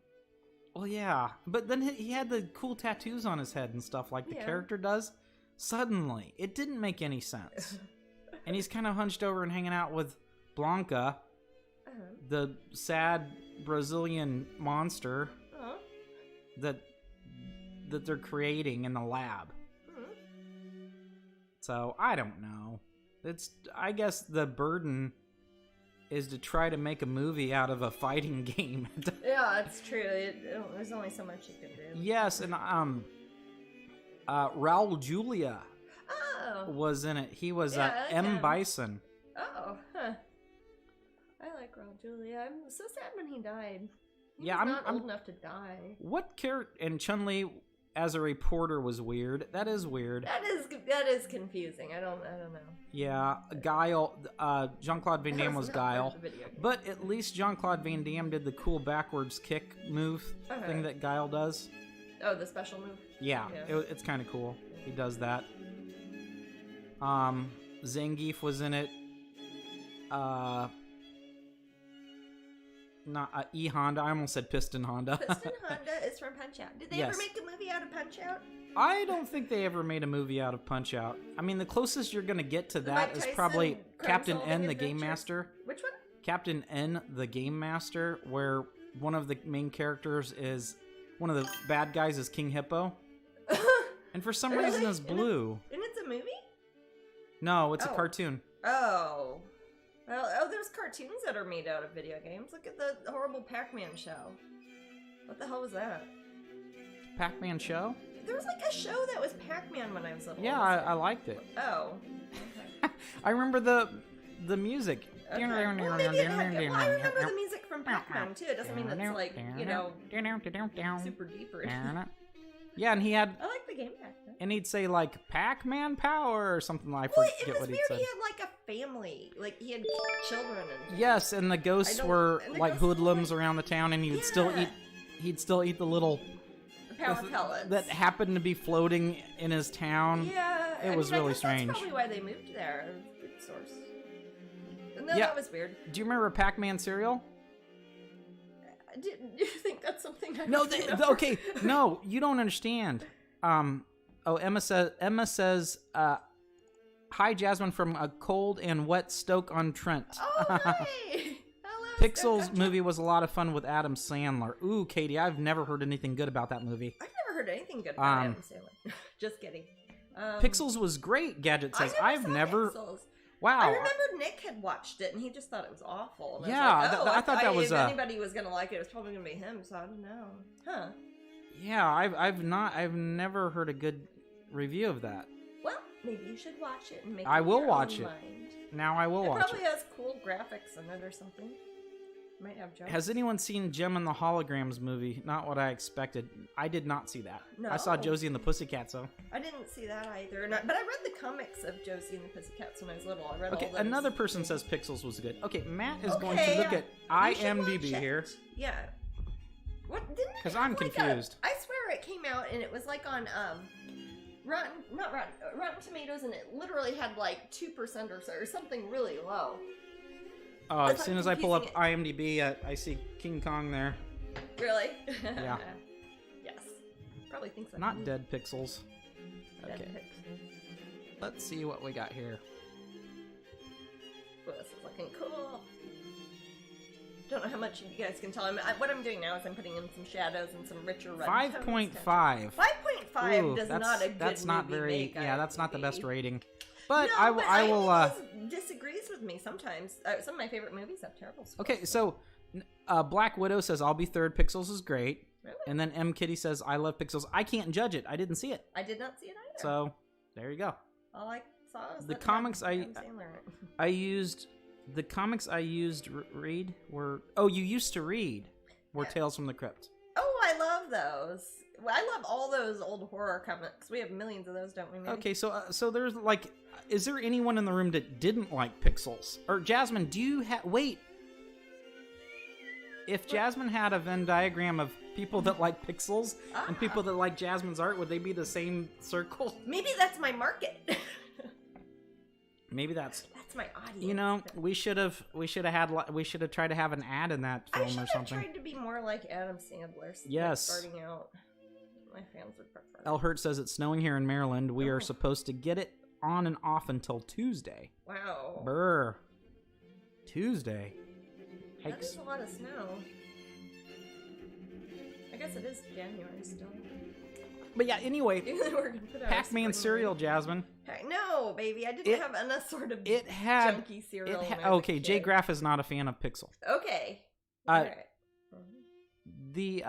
Well, yeah, but then he had the cool tattoos on his head and stuff like the character does. Suddenly, it didn't make any sense. And he's kind of hunched over and hanging out with Blanca, the sad Brazilian monster that they're creating in the lab. So, I don't know. I guess the burden is to try to make a movie out of a fighting game. Yeah, that's true. There's only so much you can do. Yes, and Raul Julia was in it. He was M. Bison. Oh, huh. I like Raul Julia. I'm so sad when he died. He Yeah, was not old enough to die. What character? And Chun-Li as a reporter was weird. That is weird. That is confusing. I don't know. Yeah, Guile. Jean-Claude Van Damme was Guile, but at least Jean-Claude Van Damme did the cool backwards kick move thing that Guile does. Oh, the special move. Yeah. It's kind of cool. He does that. Zangief was in it. Not E Honda. I almost said Piston Honda. Piston Honda is from Punch Out. Did they ever make a movie out of Punch Out? I don't think they ever made a movie out of Punch Out. I mean, the closest you're gonna get to that is probably Captain N, the Game Master. Which one? Captain N, the Game Master, where one of the main characters is one of the bad guys is King Hippo, and for some reason is blue. And it's a movie? No, it's a cartoon. Oh. Well, there's cartoons that are made out of video games. Look at the horrible Pac-Man show. What the hell was that? Pac-Man show? There was like a show that was Pac-Man when I was little. Yeah, I liked it. Oh. Okay. I remember the music. Okay. Well, maybe I remember the music from Pac-Man too. It doesn't mean it's like, super deeper. Yeah, and he had... I like the game Pac-Man. And he'd say, like, Pac-Man power or something. I Well, forget what he weird. said. He had, like, a family. Like, he had children and things. Yes, and the ghosts were, like, hoodlums around the town, and he'd still eat the little... Power pellets. That happened to be floating in his town. Yeah. It was really strange. That's probably why they moved there. Good source. No, that was weird. Do you remember Pac-Man cereal? Didn't you think that's something I No, would remember? okay, no, you don't understand. Emma says, hi, Jasmine from a cold and wet Stoke-on-Trent. Oh, hi! Hello, Pixels movie was a lot of fun with Adam Sandler. Ooh, Katie, I've never heard anything good about that movie. I've never heard anything good about Adam Sandler. Just kidding. Pixels was great, Gadget says. I've never... Pixels. Wow. I remember Nick had watched it, and he just thought it was awful. And Yeah, I was like, I thought that was... If anybody was going to like it, it was probably going to be him, so I don't know. Huh. Yeah, I've never heard a good review of that. Well, maybe you should watch it and make I up will your watch own it. mind. Now I will watch It probably it. has cool graphics in it or something. Might have jokes. Has anyone seen Gem and the Holograms movie? Not what I expected. I did not see that. No. I saw Josie and the Pussycats, though. I didn't see that either. But I read the comics of Josie and the Pussycats when I was little. I read Okay, all those. another person says Pixels was good. Okay, Matt is going Okay, to look at you should watch IMDb it. here. Yeah. What didn't it? 'Cause have I'm like confused. I swear it came out and it was like on Rotten Tomatoes, and it literally had like 2% or so, or something really low. As soon as I pull up IMDb, I see King Kong there. Really? Yeah. Yes. Probably thinks I'm Not dead pixels. dead Okay, pics. let's see what we got here. Oh, this is looking cool. Don't know how much you guys can tell. What I'm doing now is I'm putting in some shadows and some richer red tones. 5.5. 5.5 Ooh, does not a good that's not movie very. make Yeah, that's not the IMDb. best rating. But No, I will. IMDb disagrees with me sometimes. Some of my favorite movies have terrible scores. Okay, so Black Widow says I'll be third. Pixels is great. Really? And then M Kitty says I love Pixels. I can't judge it. I didn't see it. I did not see it either. So there you go. All I saw was The that it comics had Adam Sandler in it. I used the comics I used read were you used to read were Yeah. Tales from the Crypt. Oh, I love those. Well, I love all those old horror comics. We have millions of those, don't we? Mandy? Okay, so there's like, is there anyone in the room that didn't like Pixels? Or Jasmine, do you have? Wait, if Jasmine had a Venn diagram of people that like Pixels and people that like Jasmine's art, would they be the same circle? Maybe that's my market. Maybe that's. That's my audience. You know, we should have tried to have an ad in that I film should or have something. tried to be more like Adam Sandler. Yes. Starting out, my fans would prefer. El Hurt says it's snowing here in Maryland. We Oh. are supposed to get it on and off until Tuesday. Wow. Brr. Tuesday. That Hikes. is a lot of snow. I guess it is January still. But yeah, anyway, Even though we're gonna put out a Pac-Man spring cereal, movie. Jasmine. No, baby, I didn't have enough sort of It had. junky cereal. when I was a Okay, Jay kid. Graff is not a fan of Pixel. Okay. Uh, Alright. The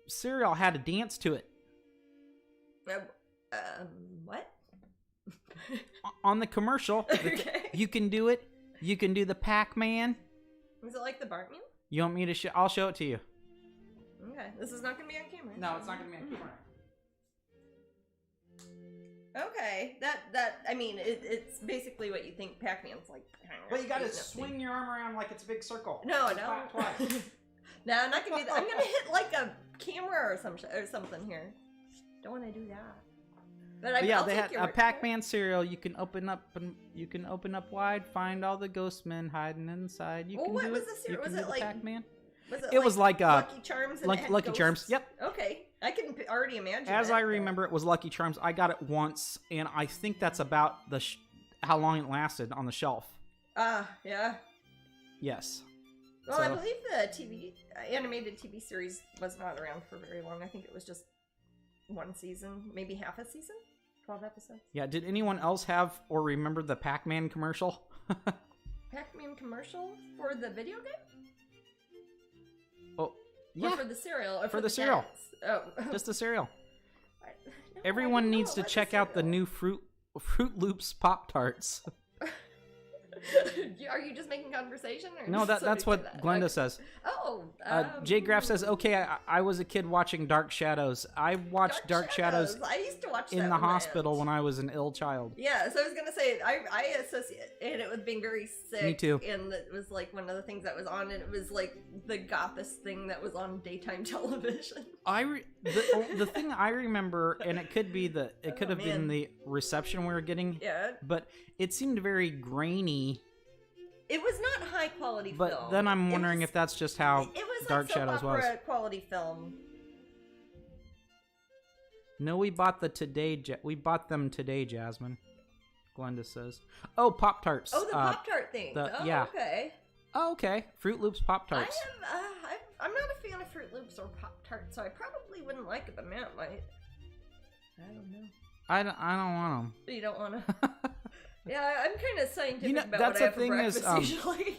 cereal had a dance to it. What? On the commercial, Okay. you can do it. You can do the Pac-Man. Was it like the Bartman? You want me to I'll show it to you. Okay, this is not gonna be on camera. No, it's not going to be on camera. Okay, I mean, it's basically what you think Pac-Man's like. Well, you got to eating up swing your arm around like it's a big circle. No, no. Clap twice. No, I'm not gonna do that. I'm gonna hit like a camera or something here. Don't want to do that. But Yeah, I'll they take had your a word for it. Pac-Man cereal. You can open up wide, find all the ghost men hiding inside. You Well, can what do was it. the You cereal? can Was do it the like Pac-Man. Was It was like Lucky Charms? And it had Lucky Charms. ghosts? Yep. Okay, I can already imagine. As it, I but- remember, it was Lucky Charms. I got it once, and I think that's about how long it lasted on the shelf. Yeah. Yes. Well, So- I believe the animated TV series was not around for very long. I think it was just one season, maybe half a season, 12 episodes. Yeah. Did anyone else have or remember the Pac-Man commercial? Pac-Man commercial for the video game? Oh, yeah. Or for the cereal? Or For the cereal. cats? Oh. Just the cereal. No, Everyone I didn't needs know to about check out the cereal. new Fruit Loops Pop Tarts. Are you just making conversation? Or No, that's somebody what said that? Glenda Okay. says. Oh. Jay Graff says, okay, I was a kid watching Dark Shadows. I watched Dark Shadows I used to watch in that the when I hospital was- when I was an ill child. Yeah, so I was gonna say I associated it with being very sick. Me too. And it was like one of the things that was on, and it was like the gothest thing that was on daytime television. The thing I remember, and it could be it could have been man. the reception we were getting, Yeah. but it seemed very grainy It was not high quality But film. then I'm wondering if that's just how it was Dark like soap Shadows was. opera quality film. No, we bought them today, Jasmine. Glenda says. Oh, Pop-Tarts. Oh, the Pop-Tart thing. Yeah. Okay. Oh, okay. Fruit Loops Pop-Tarts. I'm not a fan of Fruit Loops or Pop-Tarts, so I probably wouldn't like it, but Matt might. I don't know. I don't want them. You don't want to? Yeah, I'm kind of scientific about that's what I have the for thing is, breakfast usually.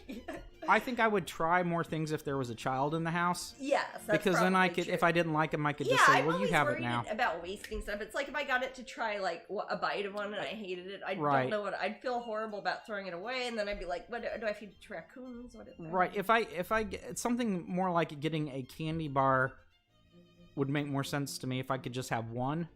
I think I would try more things if there was a child in the house. Yes, that's because then I could, true. if I didn't like them, I could just say, "Well, you have it now." About wasting stuff. It's like if I got it to try like a bite of one and I hated it, I Right. don't know what I'd feel horrible about throwing it away, and then I'd be like, "What do I feed it to raccoons?" Right. If I get something more like getting a candy bar would make more sense to me if I could just have one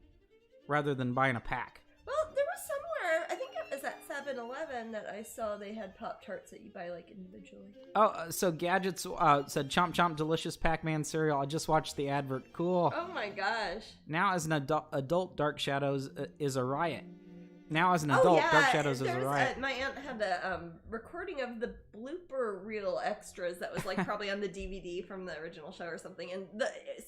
rather than buying a pack. Well, there was somewhere, I think it was at 7-Eleven that I saw they had Pop-Tarts that you buy like individually. Oh, so Gadgets said, "Chomp Chomp Delicious Pac-Man cereal. I just watched the advert. Cool." Oh my gosh. Now as an adult, Dark Shadows is a riot. Now as an adult, Dark Shadows is a riot. My aunt had a recording of the blooper reel extras that was like probably on the DVD from the original show or something, and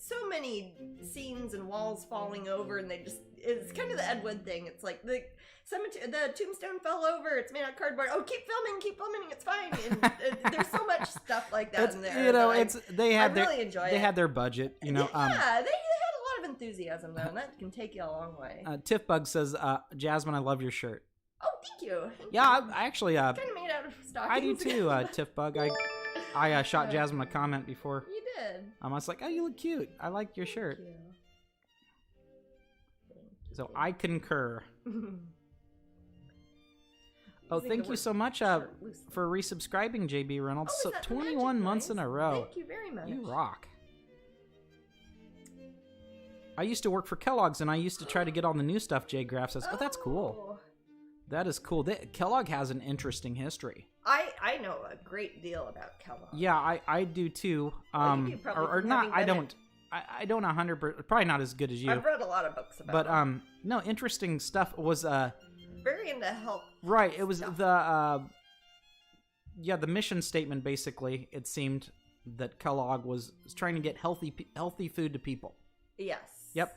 so many scenes and walls falling over, and it's kind of the Ed Wood thing. It's like the tombstone fell over, it's made out of cardboard. Oh, keep filming, it's fine. And there's so much stuff like that in there. You know, I really enjoy it. They had their budget, you know. Yeah, they had a lot of enthusiasm though, and that can take you a long way. Tiffbug says, "Jasmine, I love your shirt." Oh, thank you. Yeah, I actually kind of made out of stockings. I do too, Tiffbug. I shot Jasmine a comment before. You did. I was like, "Oh, you look cute. I like your shirt." Thank you. So I concur. Oh, thank you so much for resubscribing, JB Reynolds. Oh, so 21 months in a row. Thank you very much. You rock. I used to work for Kellogg's, and I used to try to get all the new stuff. Jay Graff says, "Oh, that's cool. That is cool." Kellogg has an interesting history. I know a great deal about Kellogg. Yeah, I do too. You do probably or not. I don't 100%. Probably not as good as you. I've read a lot of books about. But no, interesting stuff was very into health. Right. It was the mission statement basically. It seemed that Kellogg was trying to get healthy food to people. Yes. Yep.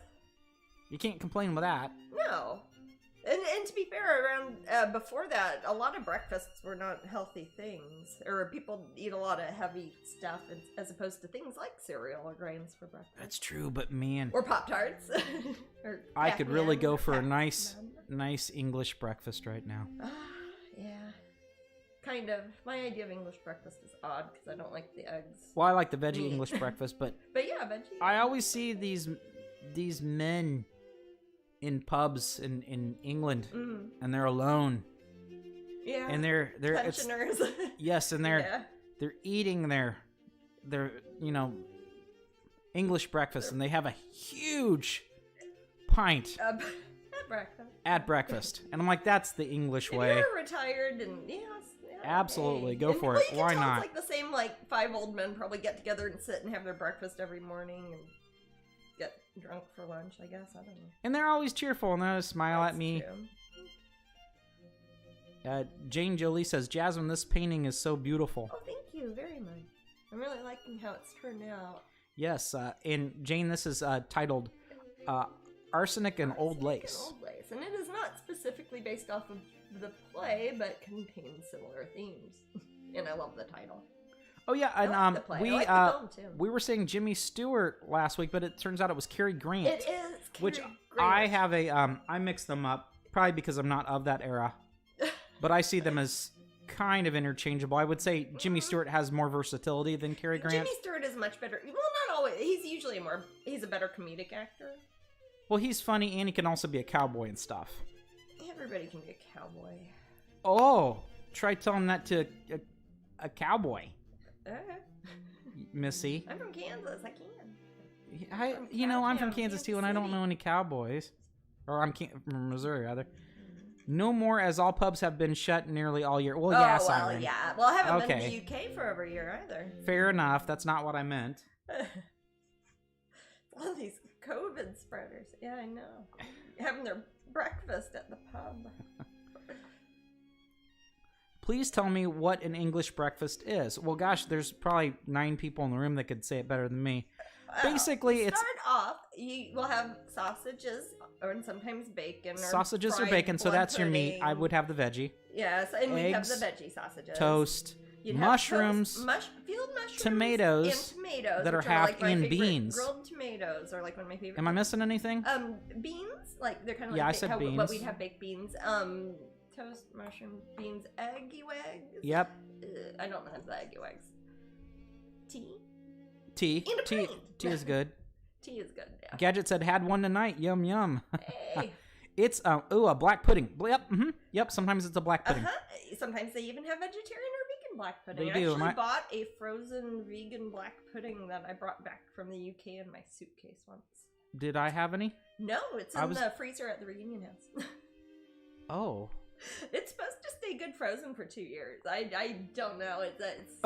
You can't complain with that. No. And to be fair, around before that, a lot of breakfasts were not healthy things, or people eat a lot of heavy stuff as opposed to things like cereal or grains for breakfast. That's true, but man, or Pop-Tarts. Or I could really go for a nice English breakfast right now. Yeah, kind of. My idea of English breakfast is odd because I don't like the eggs. Well, I like the veggie English breakfast, but yeah, veggie. I always see these men in pubs in England, and they're alone. Yeah, and they're pensioners. Yes, and they're eating their English breakfast, and they have a huge pint at breakfast, and I'm like, that's the English way. You're retired, and absolutely, go for it. Why not? It's like the same, like 5 old men probably get together and sit and have their breakfast every morning and get drunk for lunch, I guess. I don't know. And they're always cheerful, and they smile at me. True. Jane Jolie says, "Jasmine, this painting is so beautiful." Oh, thank you very much. I'm really liking how it's turned out. Yes, and Jane, this is titled Arsenic and Old Lace. And it is not specifically based off of the play, but contains similar themes. And I love the title. Oh yeah, and I like the play. I like the film too. We were saying Jimmy Stewart last week, but it turns out it was Cary Grant. It is which Grant. I have I mix them up probably because I'm not of that era, but I see them as kind of interchangeable. I would say Jimmy Stewart has more versatility than Cary Grant. Jimmy Stewart is much better. Well, not always. He's usually he's a better comedic actor. Well, he's funny, and he can also be a cowboy and stuff. Everybody can be a cowboy. Oh, try telling that to a cowboy. Missy. I'm from Kansas. I can. I'm from Kansas too, and I don't know any cowboys. Or I'm from Missouri, rather. No more, as all pubs have been shut nearly all year. Well, yeah, Siren. Yeah. Well, I haven't been to the UK for over a year either. Fair enough. That's not what I meant. All these COVID spreaders. Yeah, I know. Having their breakfast at the pub. Please tell me what an English breakfast is. Well, gosh, there's probably 9 people in the room that could say it better than me. Basically, it's... Start off, you will have sausages or sometimes bacon. Sausages or bacon, so that's your meat. I would have the veggie. Yes, and we have Eggs, the veggie sausages. Toast, mushrooms, field mushrooms, tomatoes, and tomatoes that are which half like in beans. Grilled tomatoes are like one of my favorite. Am I missing anything? Beans, like they're kind of Yeah, like I said beans. But we'd have baked beans. Toast, mushroom, beans, eggy wags. Yep. I don't have the eggy wags. Tea. Tea. And a pint. Tea is good. Tea is good. Yeah. Gadget said had one tonight. Yum yum. Hey. It's a black pudding. Yep. Yep. Sometimes it's a black pudding. Sometimes they even have vegetarian or vegan black pudding. They I do. actually bought a frozen vegan black pudding that I brought back from the UK in my suitcase once. Did I have any? No, it's in the freezer at the reunion house. Oh. It's supposed to stay good frozen for 2 years. I don't know.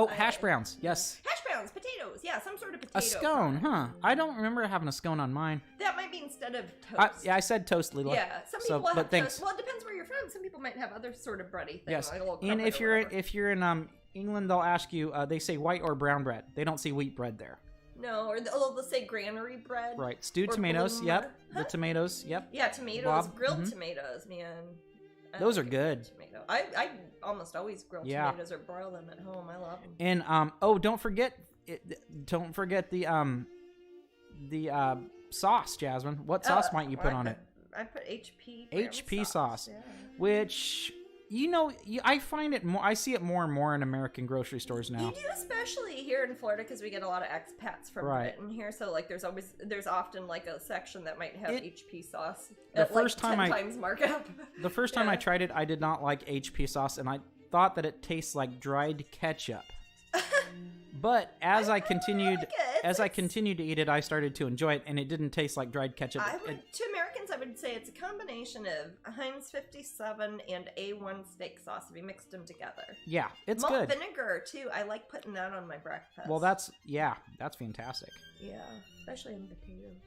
Hash browns. Yes. Hash browns, potatoes. Yeah, some sort of potato. A scone, huh? I don't remember having a scone on mine. That might be instead of toast. I said toast, Leela. Yeah, some people have toast. Well, it depends where you're from. Some people might have other sort of bready things. Yes, like a little and if crumpet you're in England, they'll ask you. They say white or brown bread. They don't see wheat bread there. No, or they'll say granary bread. Right, stewed tomatoes. bloomer. Yep, the tomatoes. Yep. Yeah, tomatoes, grilled tomatoes, man. Those are good. Tomato. I almost always grill tomatoes or broil them at home. I love them. And don't forget the sauce, Jasmine. What sauce might you put on it? I put HP. HP sauce, yeah. which I find it more. I see it more and more in American grocery stores now. You do, especially here in Florida, because we get a lot of expats from Britain here. So like, there's often like a section that might have HP sauce. The first time times markup. The first time I tried it, I did not like HP sauce, and I thought that it tastes like dried ketchup. But as I continued to eat it, I started to enjoy it, and it didn't taste like dried ketchup. To Americans, I would say it's a combination of Heinz 57 and A1 steak sauce. If you mixed them together, yeah, it's malt good. vinegar too. I like putting that on my breakfast. Well, that's fantastic. Yeah, especially in potatoes.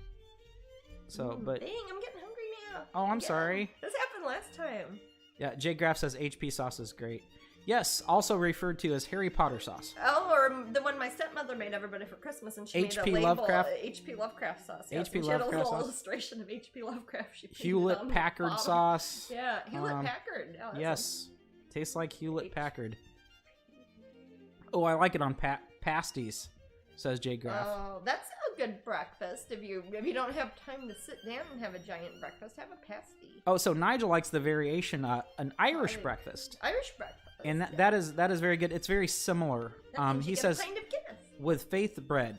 So, but dang, I'm getting hungry now. Oh, I'm sorry. This happened last time. Yeah, Jay Graff says HP sauce is great. Yes, also referred to as Harry Potter sauce. Oh, or the one my stepmother made everybody for Christmas, and she made a label, Lovecraft. HP Lovecraft sauce. Yes, HP she had a Lovecraft little sauce. illustration of HP Lovecraft. She Hewlett Packard sauce. Yeah, Hewlett Packard. Oh, yes, tastes like Hewlett Packard. Oh, I like it on pasties, says Jay Graff. Oh, that's a good breakfast. If you don't have time to sit down and have a giant breakfast, have a pasty. Oh, so Nigel likes the variation, an Irish breakfast. Irish breakfast. And that is very good. It's very similar. He says kind of Guinness. With faith bread.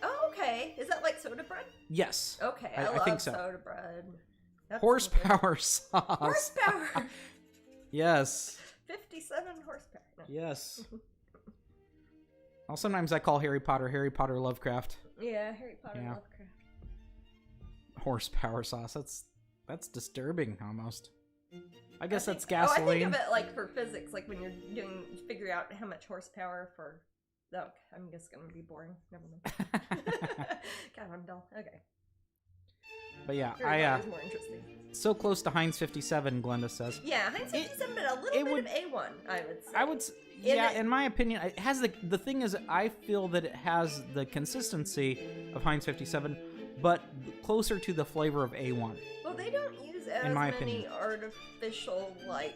Oh, okay. Is that like soda bread? Yes. Okay, I think so. Soda bread. That's horsepower sauce. Horsepower. Yes. 57 horsepower. No. Yes. Well, sometimes I call Harry Potter Lovecraft. Yeah, Harry Potter Lovecraft. Horsepower sauce. That's disturbing almost. I guess that's gasoline. I think of it like for physics, like when you're figure out how much horsepower for. Oh, I'm just gonna be boring. Never mind. God, I'm dull. Okay. But yeah, Harry more interesting. So close to Heinz 57, Glenda says. Yeah, Heinz 57, but a little bit of A1, I would say. Yeah, in my opinion, it has the thing is, I feel that it has the consistency of Heinz 57, but closer to the flavor of A1. Well, they don't use as many artificial, like,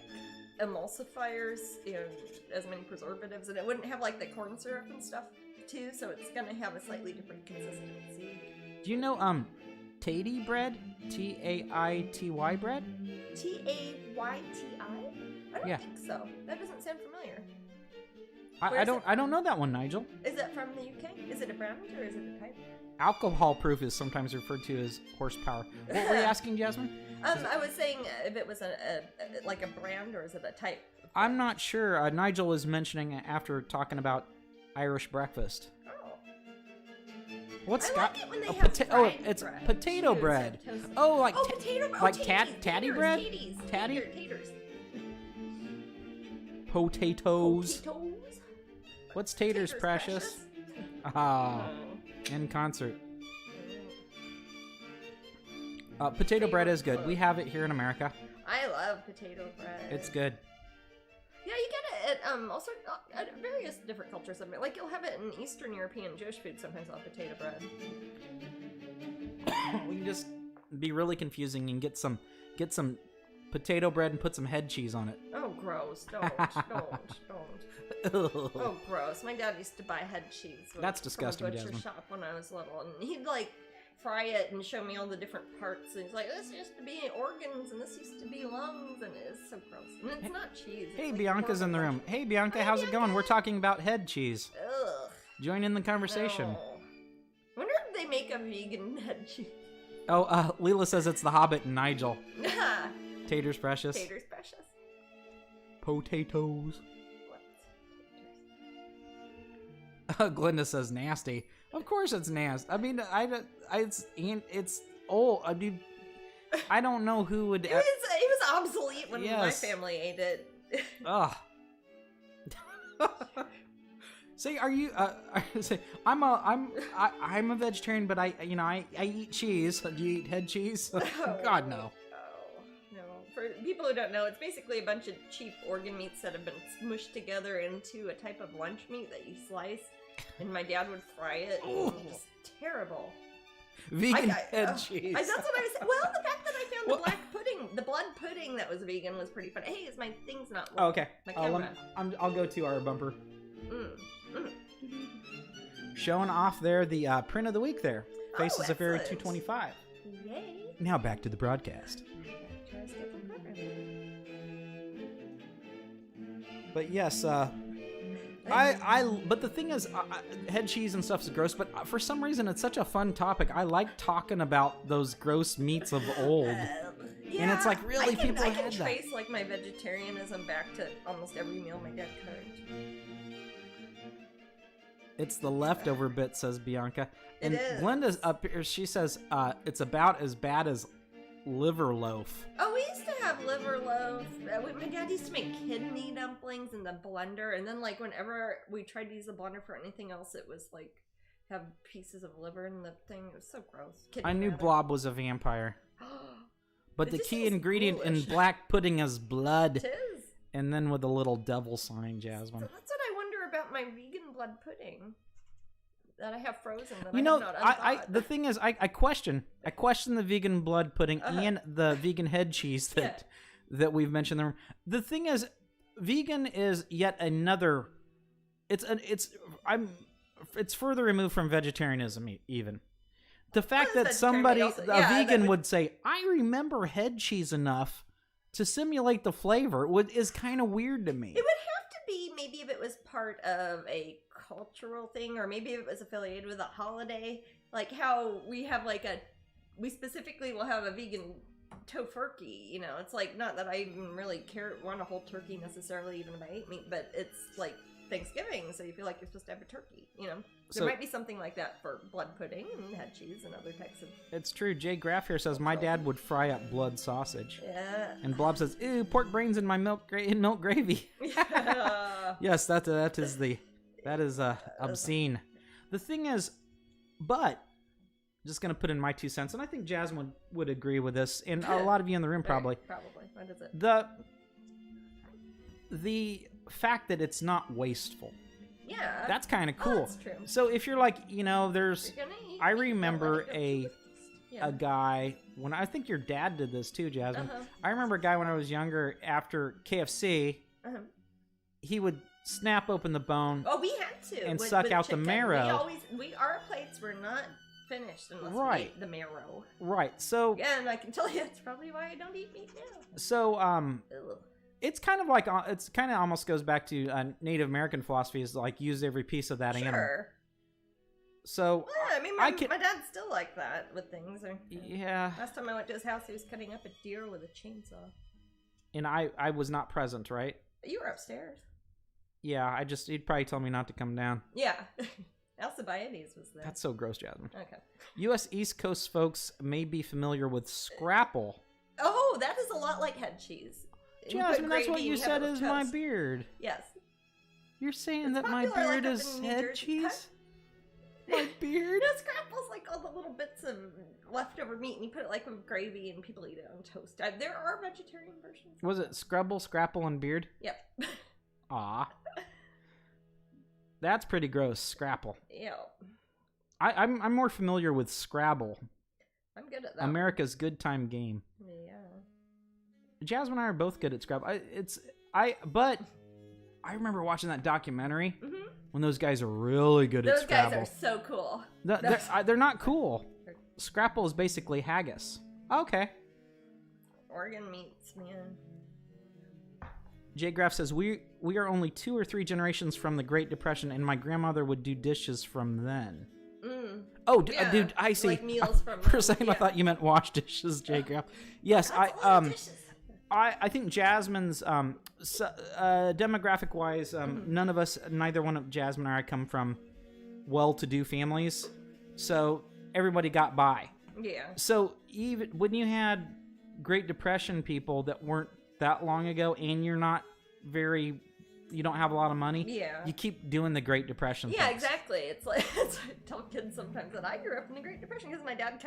emulsifiers and as many preservatives, and it wouldn't have, like, the corn syrup and stuff, too, so it's going to have a slightly different consistency. Do you know, Taity bread? Taity bread? Tayti? I don't think so. That doesn't sound familiar. I don't know that one, Nigel. Is it from the UK? Is it a brand or is it a type? Alcohol proof is sometimes referred to as horsepower. What were you asking, Jasmine? I was saying if it was like a brand or is it a type? I'm not sure. Nigel was mentioning after talking about Irish breakfast. What's like it when they have it's bread. Potato bread. Oh, like potato bread. Like tatty bread? Tatty? Taters. Potatoes. What's taters, precious? Ah, in concert. Potato bread is good. We have it here in America. I love potato bread. It's good. Yeah, you get But also various different cultures of it. Like you'll have it in Eastern European Jewish food. Sometimes they'll have potato bread. We can just be really confusing and get some potato bread and put some head cheese on it. Oh, gross! Don't. Oh, gross! My dad used to buy head cheese. That's disgusting, from a butcher Jasmine. shop when I was little, and he'd like fry it and show me all the different parts. And he's like, "This used to be organs, and this used to be lungs," and it's so gross. And it's not cheese. It's Hey, like Bianca's in the room. Hey, Bianca, how's it going? We're talking about head cheese. Ugh. Join in the conversation. No. Wonder if they make a vegan head cheese. Oh, Leela says it's the Hobbit and Nigel. Tater's precious. Tater's precious. Potatoes. What? Glenda says nasty. Of course it's nasty. I mean, it's old. I mean, I don't know who would. It was obsolete when my family ate it. Ugh. Say, are you? Say, I'm a vegetarian, but I eat cheese. Do you eat head cheese? God no. For people who don't know, it's basically a bunch of cheap organ meats that have been smushed together into a type of lunch meat that you slice, and my dad would fry it. And it was just terrible. Vegan head cheese. That's what I said. Well, the fact that I found the blood pudding that was vegan was pretty fun. Hey, is my thing's not working? Oh, okay. My camera. I'll go to our bumper. Mm. Showing off there the print of the week there. Faces of Fairy excellent. 225. Yay. Now back to the broadcast. But yes, but the thing is, head cheese and stuff is gross, but for some reason it's such a fun topic. I like talking about those gross meats of old. And it's like, really, people had that. I can trace like my vegetarianism back to almost every meal my dad cooked. It's the leftover bit, says Bianca. And it is. Glenda's up here, she says it's about as bad as liver loaf. Oh, we used to have liver loaf. My dad used to make kidney dumplings in the blender, and then like whenever we tried to use the blender for anything else, it was like have pieces of liver in the thing. It was so gross. I knew Blob was a vampire. But the key ingredient in black pudding is blood. It is. And then with a little devil sign, Jasmine. So that's what I wonder about my vegan blood pudding that I have frozen. That The thing is, I question the vegan blood pudding and the vegan head cheese that we've mentioned there. The thing is, vegan is yet another. It's further removed from vegetarianism even. The fact that a vegan would say, "I remember head cheese enough to simulate the flavor," is kind of weird to me. It would have to be maybe if it was part of a cultural thing, or maybe if it was affiliated with a holiday, like how we have we specifically will have a vegan tofurkey. You know, it's like, not that I even really want a whole turkey necessarily, even if I ate meat, but it's like Thanksgiving, so you feel like you're supposed to have a turkey, you know? There might be something like that for blood pudding and head cheese and other types of... It's true. Jay Graff here says, my dad would fry up blood sausage. Yeah. And Blob says, ew, pork brains in my milk gravy. Yeah. Yes, that is obscene. The thing is, but, just going to put in my 2 cents, and I think Jasmine would agree with this, and a lot of you in the room probably. Probably. What is it? The fact that it's not wasteful. Yeah. That's kind of cool. That's true. So if you're like, I remember a guy, when I think your dad did this too, Jasmine. I remember a guy when I was younger, after KFC, he would snap open the bone. Oh, we had to. And suck out the marrow. Our plates were not finished unless we ate the marrow. Right. So. Yeah, and I can tell you that's probably why I don't eat meat now. So, Ugh. it's kind of like, it's kind of almost goes back to Native American philosophy, is like use every piece of that animal. So, yeah, I mean, my dad's still like that with things. Yeah. Last time I went to his house, he was cutting up a deer with a chainsaw. And I was not present, right? You were upstairs. Yeah, he'd probably tell me not to come down. Yeah. Alcibiades was there. That's so gross, Jasmine. Okay. U.S. East Coast folks may be familiar with scrapple. Oh, that is a lot like head cheese. Jasmine, that's what you said is my beard. Yes. You're saying that my beard is head cheese? My beard? No, scrapple's like all the little bits of leftover meat, and you put it like with gravy, and people eat it on toast. There are vegetarian versions. Was it Scrabble, Scrapple, and beard? Yep. Aw. That's pretty gross, Scrapple. Yeah. I'm more familiar with Scrabble. I'm good at that. America's good time game. Yeah. Jasmine and I are both good at Scrabble. But I remember watching that documentary when those guys are really good at Scrabble. Those guys are so cool. They're not cool. Scrapple is basically haggis. Okay. Organ meats, man. Jay Graff says, we are only 2 or 3 generations from the Great Depression, and my grandmother would do dishes from then. Oh, Yeah, dude, I see. like meals from For a them, second, I yeah. thought you meant wash dishes, Jay Graff. Yes, That's a lot of dishes. I think Jasmine's demographic wise, none of us, neither one of Jasmine or I come from well-to-do families, so everybody got by. Yeah. So even when you had Great Depression people that weren't that long ago, and you don't have a lot of money, Yeah. you keep doing the Great Depression. Yeah, things. exactly. It's like I tell kids sometimes that I grew up in the Great Depression because my dad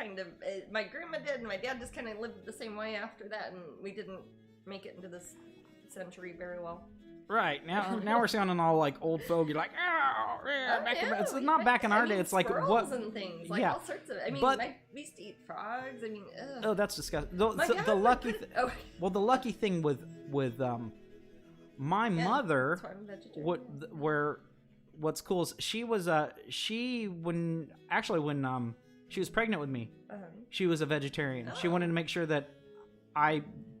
my grandma did, and my dad just kind of lived the same way after that, and we didn't make it into this century very well. Right now we're sounding all like old fogey, like it's not back in our day. It's like what and things, like all sorts of. I mean, but, we used to eat frogs. I mean, ugh. Oh, that's disgusting. The lucky thing with my mother, what's cool is she was when she was pregnant with me, she was a vegetarian. She wanted to make sure that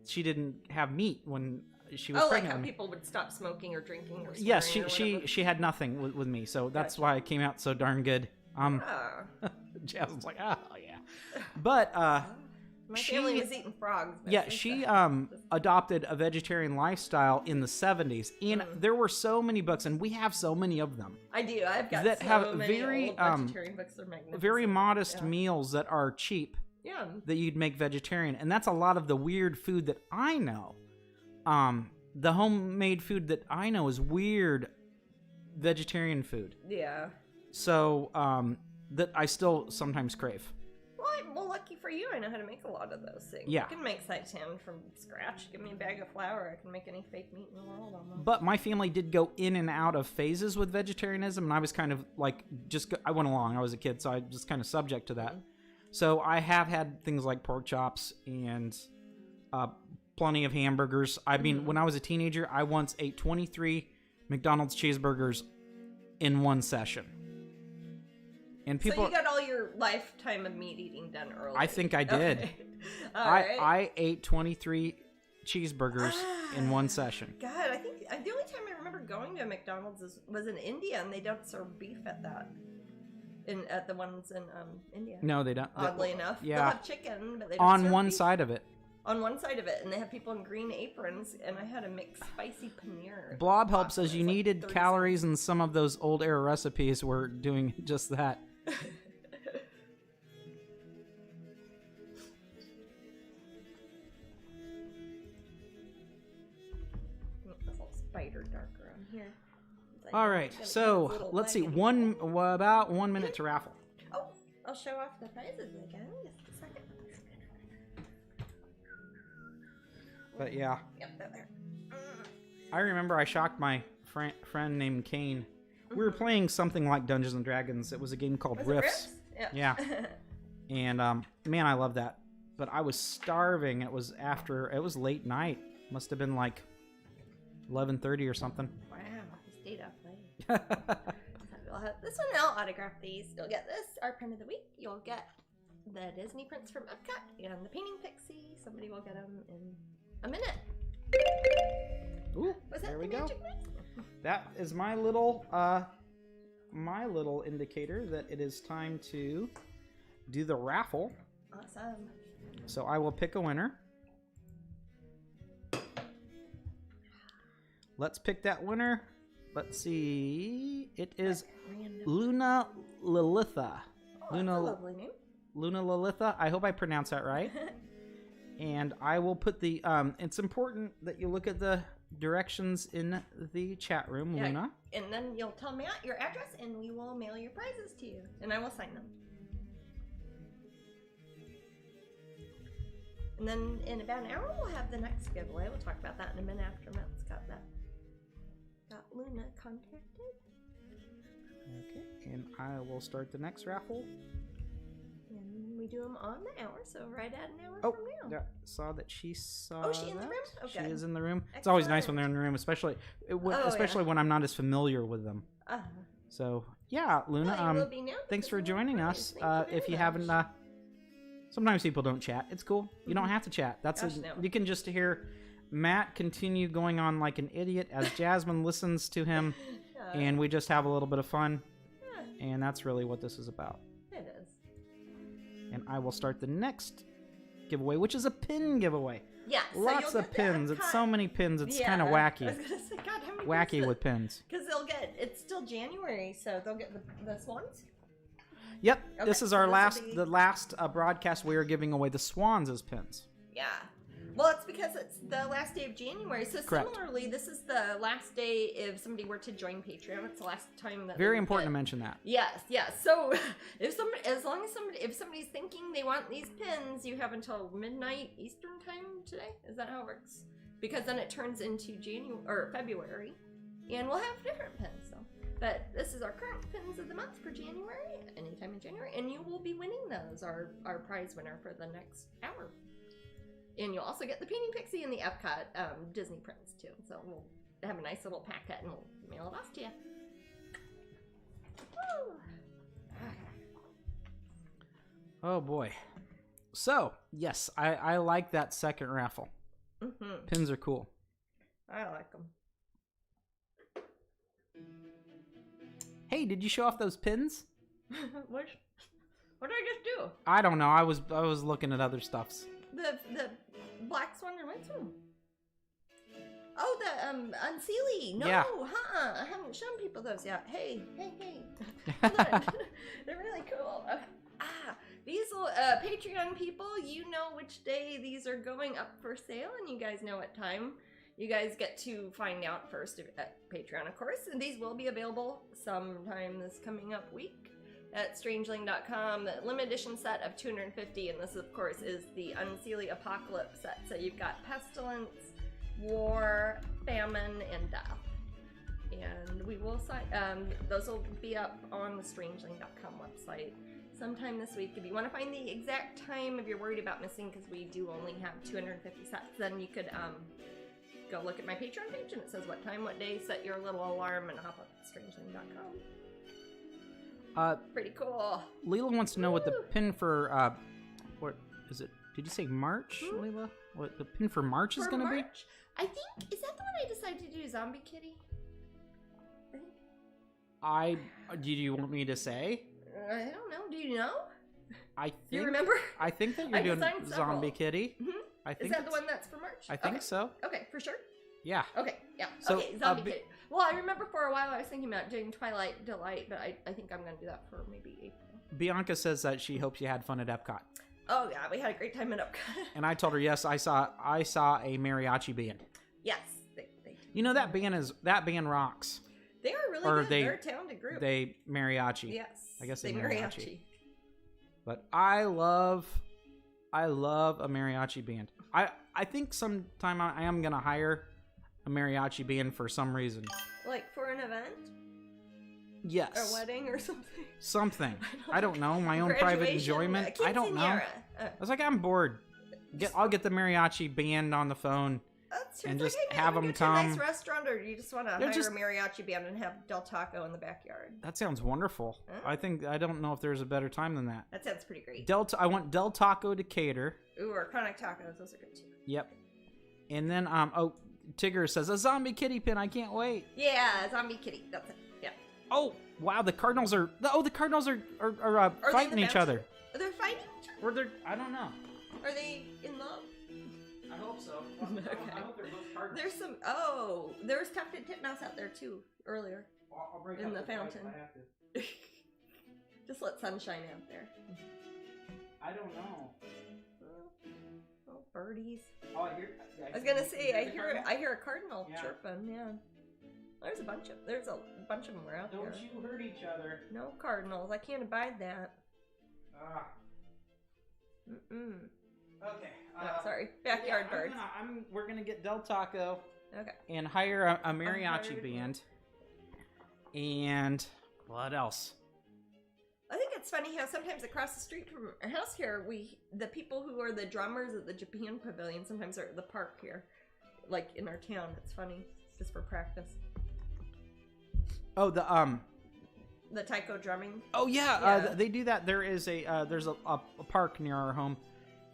she didn't have meat when she was pregnant. Like how with me. people would stop smoking or drinking or yes, she she had nothing with me, so that's why it came out so darn good. Jasmine's like, oh yeah, but my family was eating frogs. Yeah, she adopted a vegetarian lifestyle in the 70s, and there were so many books, and we have so many of them. I do. I've got that so have many very old vegetarian books. They're magnificent. very modest meals that are cheap. Yeah. That you'd make vegetarian, and that's a lot of the weird food that I know. The homemade food that I know is weird vegetarian food. Yeah. So that I still sometimes crave. Well, lucky for you, I know how to make a lot of those things. Yeah. I can make seitan from scratch. Give me a bag of flour. I can make any fake meat in the world almost. But my family did go in and out of phases with vegetarianism, and I was kind of like, I went along. I was a kid, so I was kind of subject to that. So I have had things like pork chops and plenty of hamburgers. I mean, when I was a teenager, I once ate 23 McDonald's cheeseburgers in one session. And people, so you got all your lifetime of meat eating done early. I think I did. Okay. Right. I ate 23 cheeseburgers in one session. God, I think the only time I remember going to a McDonald's was in India, and they don't serve beef at that. At the ones in India. No, they don't. Oddly enough, yeah. they'll have chicken, but they don't on serve one beef. side of it. On one side of it, and they have people in green aprons, and I had a mixed spicy paneer. Blob help says you like needed 30 calories, and some of those old era recipes were doing just that. This little spider darker on here. All right, so let's see. About 1 minute to raffle. Oh, I'll show off the prizes again. Just a second. But yeah, Yep, there. I remember I shocked my friend named Kane. We were playing something like Dungeons and Dragons. It was a game called Riffs. Yeah. And man, I love that. But I was starving. It was late night. Must have been like 11:30 or something. Wow, you stayed up late. This one, I'll autograph these. You'll get this, our print of the week. You'll get the Disney prints from Epcot and the Painting Pixie. Somebody will get them in a minute. Ooh, Was that there we the go. magic mix? That is my little indicator that it is time to do the raffle. Awesome. So I will pick a winner. Let's pick that winner. Let's see. It is Luna Lilitha. Oh, that's a lovely name. Luna Lilitha. I hope I pronounced that right. And I will put the it's important that you look at the directions in the chat room, Yeah, Luna. And then you'll tell me your address, and we will mail your prizes to you, and I will sign them. And then in about an hour, we'll have the next giveaway. We'll talk about that in a minute after Matt's got Luna contacted. Okay, and I will start the next raffle. And we do them on the hour, so right at an hour Oh, from now. yeah, saw that she saw. Oh, is she in the that. room? Oh, She good. is in the room. It's always nice when they're in the room, especially when I'm not as familiar with them. So yeah, Luna. Well, you will be now thanks for because of the joining prize. us. Thank you If you very haven't, much. sometimes people don't chat. It's cool. You don't have to chat. That's Gosh, no. You can just hear Matt continue going on like an idiot as Jasmine listens to him, and we just have a little bit of fun. And that's really what this is about. It is. And I will start the next giveaway, which is a pin giveaway. Yeah, so Lots you'll of get pins. It's so many pins. It's kind of wacky. I was gonna say, God, how many Wacky with pins. Because it's still January, so they'll get the swans. Yep. Okay, This is so our this will be- the last broadcast. We are giving away the swans as pins. Yeah. Well, it's because it's the last day of January. So Correct. similarly, this is the last day if somebody were to join Patreon. It's the last time that Very important to mention that. Yes, yes. So if somebody's thinking they want these pins, you have until midnight Eastern time today. Is that how it works? Because then it turns into January or February, and we'll have different pins. So, but this is our current pins of the month for January. Anytime in January, and you will be winning those. Our prize winner for the next hour. And you'll also get the Painting Pixie and the Epcot Disney prints too. So we'll have a nice little packet and we'll mail it off to you. Woo. Oh boy. So yes, I like that second raffle. Mm-hmm. Pins are cool. I like them. Hey, did you show off those pins? what did I just do? I don't know. I was looking at other stuffs. The black swan and white swan. Oh, the unsealy. No, Yeah. I haven't shown people those yet. Hey. Hold on. They're really cool. These will Patreon people. You know which day these are going up for sale, and you guys know what time. You guys get to find out first at Patreon, of course, and these will be available sometime this coming up week at Strangeling.com. The limited edition set of 250, and this, of course, is the Unseelie Apocalypse set. So you've got pestilence, war, famine, and death. And we will those will be up on the Strangeling.com website sometime this week. If you want to find the exact time, if you're worried about missing, because we do only have 250 sets, then you could go look at my Patreon page, and it says what time, what day, set your little alarm, and hop up at Strangeling.com. Pretty cool. Leela wants to know what the pin for what is it? Did you say March, Leela? What the pin for March is going to be? I think, is that the one I decided to do, Zombie Kitty? Do you want me to say? I don't know. Do you know? I think You remember? I think that you're doing designed several. Zombie Kitty. Mm-hmm. I think Is that the one that's for March? I think so. Okay, for sure. Yeah. Okay, yeah. So, okay, Zombie Kitty. Well, I remember for a while I was thinking about doing Twilight Delight, but I think I'm going to do that for maybe April. Bianca says that she hopes you had fun at Epcot. Oh yeah, we had a great time at Epcot. And I told her, yes, I saw a mariachi band. Yes, you know that band rocks. They are really good. They're a talented group. They mariachi. Yes. I guess they mariachi. But I love a mariachi band. I think sometime I am gonna hire a mariachi band for some reason. Like for an event? Yes. Or a wedding or something? Something. I don't know. My own private enjoyment. I don't know. I was like, I'm bored. I'll get the mariachi band on the phone. And just have them come. To a nice restaurant, or you just want to hire a mariachi band and have Del Taco in the backyard? That sounds wonderful. Huh? I don't know if there's a better time than that. That sounds pretty great. I want Del Taco to cater. Ooh, or Chronic Tacos, those are good too. Yep. And then Tigger says a zombie kitty pin. I can't wait. Yeah, zombie kitty. That's it. Yeah. Oh wow, the Cardinals are fighting each other. They're fighting each other. Or they're I don't know. Are they in love? I hope so. Okay. I hope they're both Cardinals. There's some. There was Tufted Titmouse out there too earlier. I'll break in up the fountain. I have to. Just let sunshine out there. I don't know. Oh, birdies. Oh, I hear. I was gonna say I hear a cardinal chirping. Yeah. There's a bunch of them were out there. Don't you hurt each other. No cardinals. I can't abide that. Okay. Oh, sorry. Backyard birds. We're gonna get Del Taco. Okay. And hire a mariachi band. And what else? I think it's funny how sometimes across the street from our house here, the people who are the drummers at the Japan Pavilion sometimes are at the park here, like in our town. It's funny, just for practice. Oh, the taiko drumming. Oh yeah, Yeah. they do that. There's a park near our home,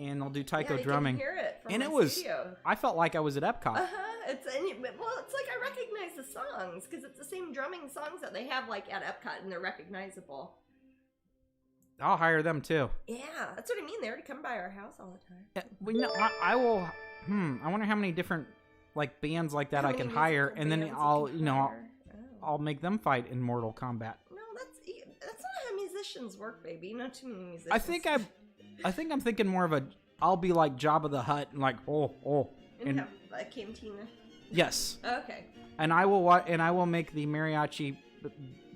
and they'll do taiko Yeah, you drumming. can hear it from And my it was, studio. I felt like I was at Epcot. It's like I recognize the songs because it's the same drumming songs that they have like at Epcot, and they're recognizable. I'll hire them too. Yeah, that's what I mean. They already come by our house all the time. Yeah, well, you know, I will. I wonder how many different like bands like that How I many can hire, musical and then bands you I'll can you know hire. I'll make them fight in Mortal Kombat. No, that's not how musicians work, baby. Not too many musicians. I think I'm thinking more of a. I'll be like Jabba the Hutt and like and have a cantina. yes, Okay. and I will make the mariachi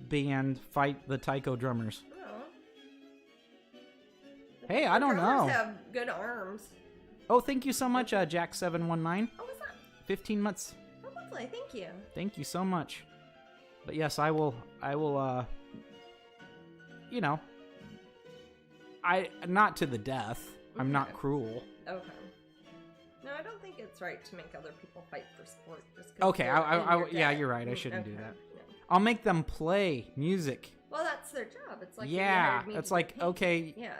band fight the taiko drummers. Oh. Hey, I don't Drummers know. have good arms. Oh, thank you so much, Jack719. Oh, what's that? 15 months. Oh, lovely. Thank you. Thank you so much. But yes, I will you know, not to the death. I'm not Okay. cruel. Okay. No, I don't think it's right to make other people fight for sport. Just 'cause Okay, they're in your yeah, debt. you're right. I shouldn't do Okay, that. no. I'll make them play music. Well, that's their job. It's like Yeah, it's like, okay, Yeah.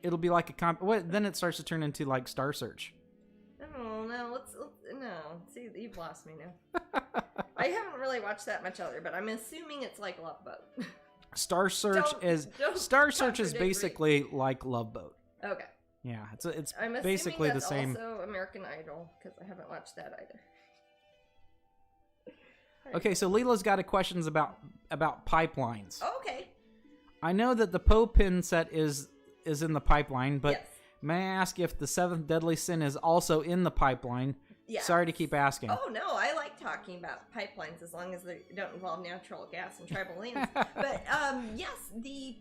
it'll be like a then it starts to turn into like Star Search. Oh no, let's no. See, you've lost me now. I haven't really watched that much other, but I'm assuming it's like Love Boat. Star Search Don't Star Search is contradict me. basically like Love Boat. Okay. Yeah, it's I'm assuming basically the that's same. also American Idol because I haven't watched that either. Okay, so Leela's got a questions about pipelines. Oh, okay. I know that the Poe pin set is in the pipeline, but Yes. may I ask if the seventh deadly sin is also in the pipeline? Yeah. Sorry to keep asking. Oh no, I like talking about pipelines as long as they don't involve natural gas and tribal lands. But yes, the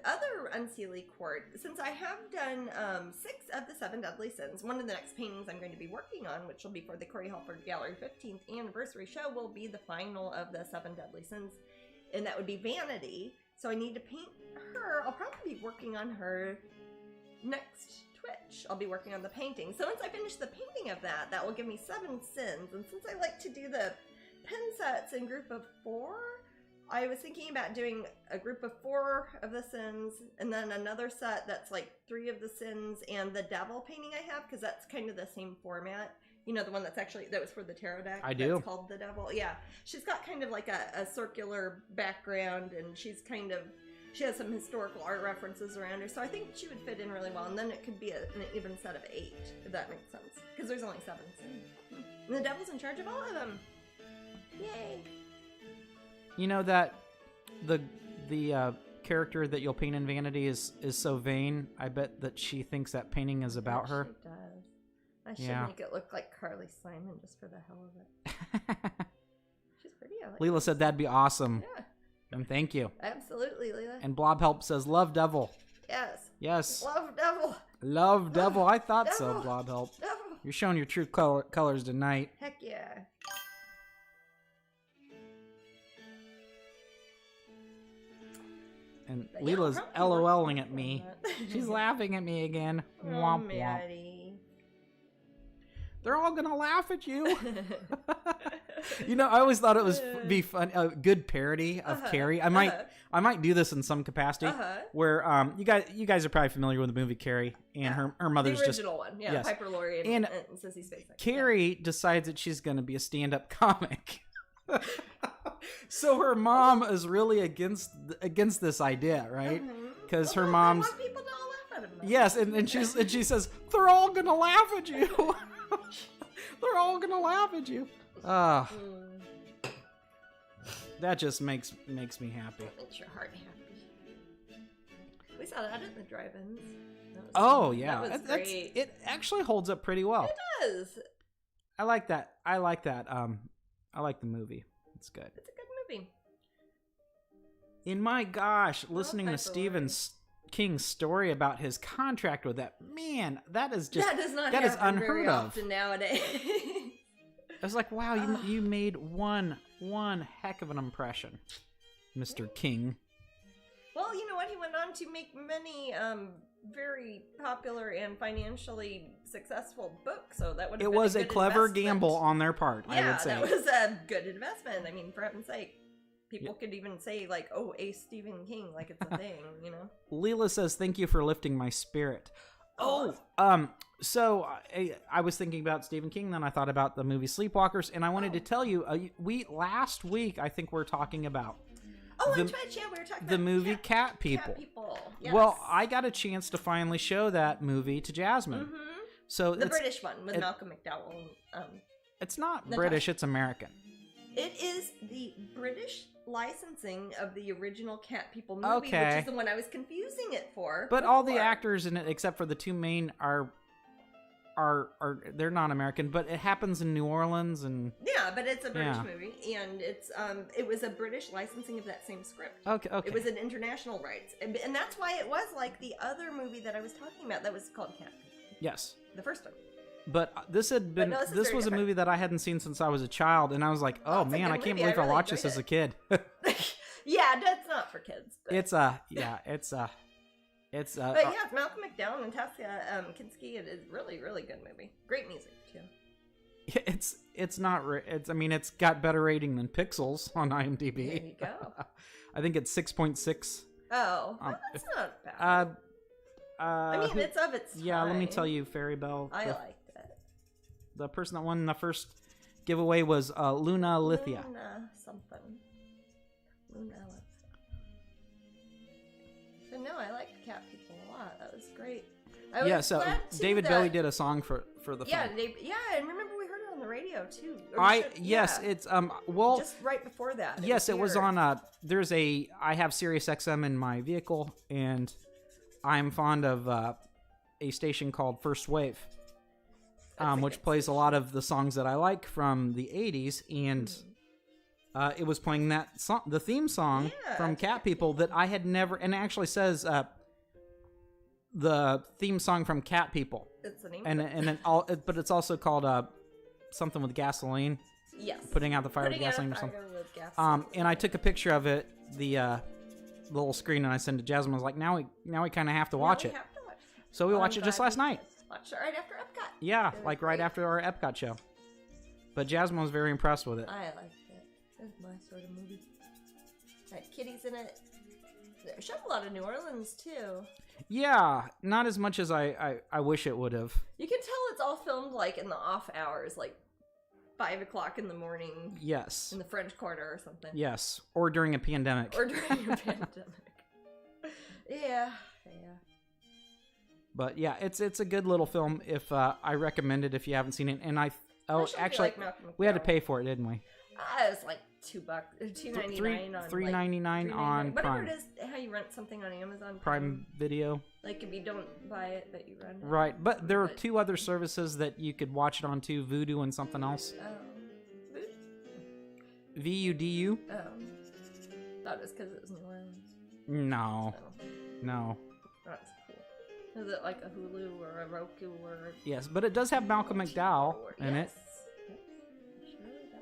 other unseelie quart, since I have done 6 of the 7 deadly sins, one of the next paintings I'm going to be working on, which will be for the Corey Halford Gallery 15th anniversary show, will be the final of the 7 deadly sins, and that would be Vanity. So I need to paint her. I'll probably be working on her next Twitch. I'll be working on the painting. So once I finish the painting of that, that will give me 7 sins. And since I like to do the pen sets in group of 4, I was thinking about doing a group of 4 of the sins, and then another set that's like 3 of the sins and the devil painting I have, because that's kind of the same format. You know, the one that was for the tarot deck? I do. That's called the devil. Yeah. She's got kind of like a circular background, and she has some historical art references around her, so I think she would fit in really well, and then it could be an even set of 8, if that makes sense, because there's only 7 sins. And the devil's in charge of all of them. Yay! You know that the character that you'll paint in Vanity is so vain. I bet that she thinks that painting is about her. She does. I should Yeah. make it look like Carly Simon just for the hell of it. She's pretty. I like Leela her. said that'd be awesome. Yeah, And thank you. absolutely, Leela. And Blob Help says love devil. Yes. Yes. Love devil. Love devil. I thought so, Devil. Blob Help. Devil. You're showing your true colors tonight. Heck yeah. And But yeah, Leela's I'll probably LOLing work at me. on that. She's laughing at me again. Oh, Womp womp. Maddie. They're all gonna laugh at you. You know, I always thought it was be fun, a good parody of Carrie. I might do this in some capacity, where you guys are probably familiar with the movie Carrie, and her mother's the just original one, yeah, yes. Piper Laurie And and Sissy Spacek. Carrie decides that she's gonna be a stand-up comic. So her mom is really against this idea, right? Because her mom's I want people to all laugh at him. yes, and she says they're all gonna laugh at you. They're all gonna laugh at you. That just makes me happy. Makes your heart happy. We saw that at the drive-ins. Oh yeah, that was great. It actually holds up pretty well. It does. I like that. I like the movie. It's good. It's a good movie. In my gosh, listening to Piper Stephen Laurie. King's story about his contract with that man, that is just That does not that is happen unheard very of. often nowadays. I was like, wow, you made one heck of an impression, Mr. King. Well, you know what? He went on to make many very popular and financially successful books, so that would have been was a good clever investment. gamble on their part, I would say. Yeah, that was a good investment. I mean, for heaven's sake. People could even say, like, oh, a Stephen King, like it's a thing, you know? Leela says, thank you for lifting my spirit. So I was thinking about Stephen King, then I thought about the movie Sleepwalkers, and I wanted to tell you, last week, I think we're talking about on Twitch, yeah, we were talking the about movie Cat People. Yes. Well, I got a chance to finally show that movie to Jasmine. Mm-hmm. So the British one with Malcolm McDowell. It's not British, it's American. It is the British licensing of the original Cat People movie, which is the one I was confusing it for. But all the actors in it, except for the two main, are they're not American, but it happens in New Orleans and yeah, but it's a British movie, and it was a British licensing of that same script. Okay. It was an international rights, and that's why it was like the other movie that I was talking about that was called Cat People. Yes, the first one. But this had been this was a movie that I hadn't seen since I was a child, and I was like, oh man, I can't believe I watched this as a kid. Yeah, that's not for kids. But... It's But yeah, it's Malcolm McDowell and Tassia Kinski. It is really, really good movie. Great music too. It's got better rating than Pixels on IMDb. There you go. I think it's 6.6. Oh, that's not bad. I mean, it's of its time. Yeah, let me tell you, Fairy Bell. I liked it. The person that won the first giveaway was Luna Lithia. Luna something. Luna Lithia. But no, I liked Cat People a lot. That was great. So David Bowie did a song for the film. And remember we heard it on the radio too. It's just right before that. Yes, it was on I have Sirius XM in my vehicle, and I'm fond of a station called First Wave. Which plays a lot of the songs that I like from the 80s, and it was playing that song, the theme song from Cat People that I had never, and it actually says the theme song from Cat People. It's the name. But it's also called something with gasoline. Yes. Putting out the fire with gasoline or something. And I took a picture of it, the little screen, and I sent it to Jasmine. I was like, now we kind of have to watch it. So we watched it just last night. Watched it right after Epcot. Yeah, like right after our Epcot show. But Jasmine was very impressed with it. I liked it. It was my sort of movie. It had kitties in it. It showed a lot of New Orleans, too. Yeah, not as much as I wish it would have. You can tell it's all filmed, like, in the off hours, like 5 o'clock in the morning. Yes. In the French Quarter or something. Yes, or during a pandemic. Yeah. But yeah, it's a good little film. If I recommend it if you haven't seen it. And actually, we had to pay for it, didn't we? It was like $2, $2.99 on $3.99 on Prime. Whatever it is, how you rent something on Amazon Prime Video. Like if you don't buy it, but you rent it. Right, but there are two other services that you could watch it on too: Vudu and something else. VUDU. Oh, thought it was because it was New Orleans. No. That's cool. Is it like a Hulu or a Roku or? Yes, but it does have Malcolm McDowell in it. Sure it does.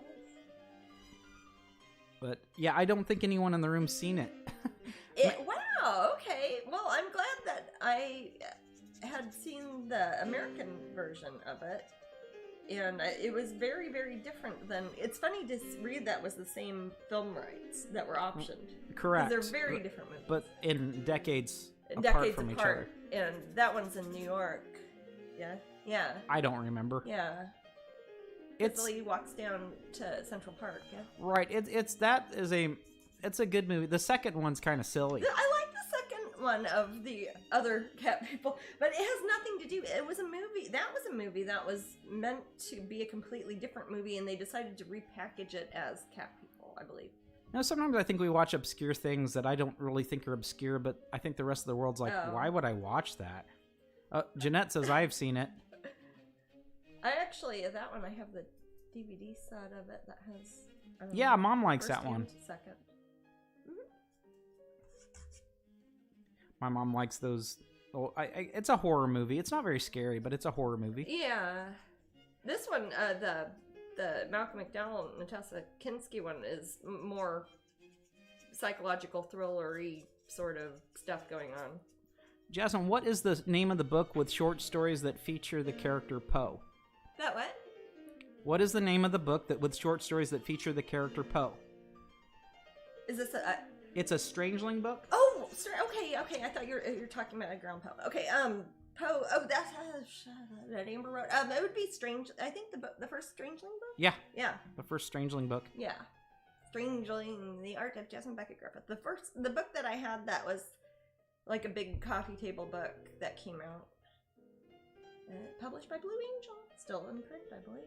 But yeah, I don't think anyone in the room's seen it. Wow. Okay. Well, I'm glad that I had seen the American version of it, and it was very, very different than. It's funny to read that was the same film rights that were optioned. Correct. They're very different movies. But in decades apart from each other. And that one's in New York. Yeah. I don't remember. Yeah. The lady walks down to Central Park. Yeah. Right. It's a good movie. The second one's kind of silly. I like the second one of the other Cat People, but it has nothing to do. It was a movie. That was a movie that was meant to be a completely different movie, and they decided to repackage it as Cat People, I believe. Sometimes I think we watch obscure things that I don't really think are obscure, but I think the rest of the world's like, why would I watch that? Jeanette says I've seen it. I actually, that one, I have the DVD set of it that has... yeah, Mom likes that one. Second. My mom likes those. It's a horror movie. It's not very scary, but it's a horror movie. Yeah. This one, the the Malcolm McDowell and Natasha Kinski one is more psychological thrillery sort of stuff going on. Jasmine, what is the name of the book with short stories that feature the character Poe? That what? What is the name of the book that with short stories that feature the character Poe? Is this a... It's a Strangeling book? Oh, sorry. Okay. I thought you're talking about Edgar Allan Poe. Okay, Poe. Oh, that's that Amber wrote. It would be Strange. I think the first Strangeling book. Yeah. Yeah. The first Strangeling book. Yeah. Strangeling, the art of Jasmine Becket Griffith. The book that I had that was like a big coffee table book that came out. Published by Blue Angel. Still in print, I believe.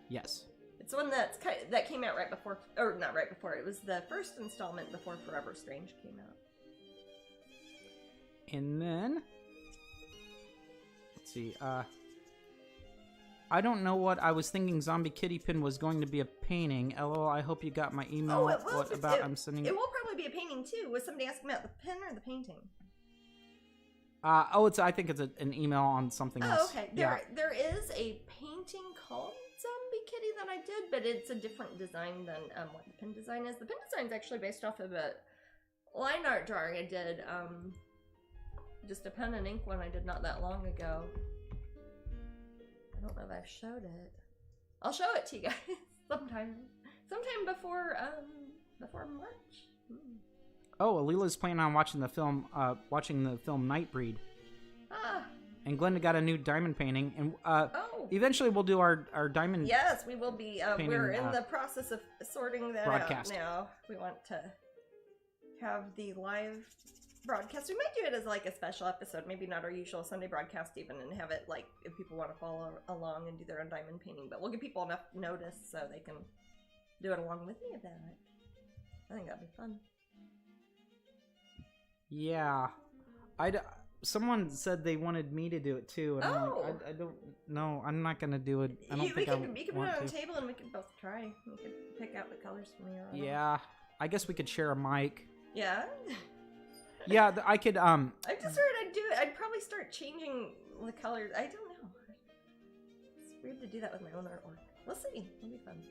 Yes. It's one that came out right before, or not right before. It was the first installment before Forever Strange came out. And then, let's see. I don't know what I was thinking. Zombie Kitty Pin was going to be a painting. LOL. I hope you got my email. Oh, it will. What about I'm sending? It will probably be a painting too. Was somebody asking about the pin or the painting? I think it's an email on something else. Oh, okay. There is a painting called Zombie Kitty that I did, but it's a different design than what the pin design is. The pin design is actually based off of a line art drawing I did, just a pen and ink one I did not that long ago. I don't know if I've showed it. I'll show it to you guys sometime before March. Oh, Alila's planning on watching the film Nightbreed. Ah. And Glenda got a new diamond painting, and eventually we'll do our diamond. Yes, we will be. Painting, we're in the process of sorting that broadcast out now. We want to have the live broadcast. We might do it as like a special episode, maybe not our usual Sunday broadcast even, and have it like if people want to follow along and do their own diamond painting. But we'll give people enough notice so they can do it along with me about it. I think that'd be fun. Yeah, someone said they wanted me to do it too, and I'm like, I don't know. I'm not gonna do it. I don't think we I could put want it on to. the table and we could both try. We could pick out the colors from here. Yeah, I guess we could share a mic. Yeah. Yeah, I could. I just heard I'd do it. I'd probably start changing the colors. I don't know. It's weird to do that with my own artwork. We'll see. It'll be fun.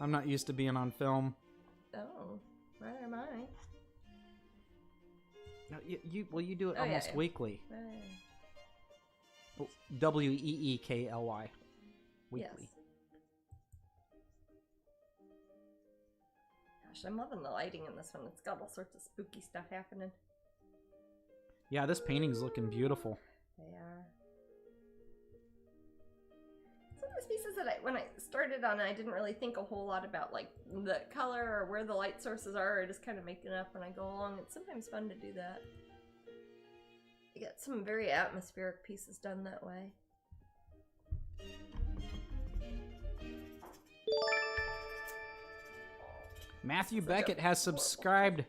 I'm not used to being on film. Oh, neither am I. No, you do it almost weekly. Weekly. Weekly. Yes. Gosh, I'm loving the lighting in this one. It's got all sorts of spooky stuff happening. Yeah, this painting's looking beautiful. They are. Some of those pieces that when I started on it, I didn't really think a whole lot about like the color or where the light sources are. I just kind of make it up when I go along. It's sometimes fun to do that. You get some very atmospheric pieces done that way. Matthew Beckett has subscribed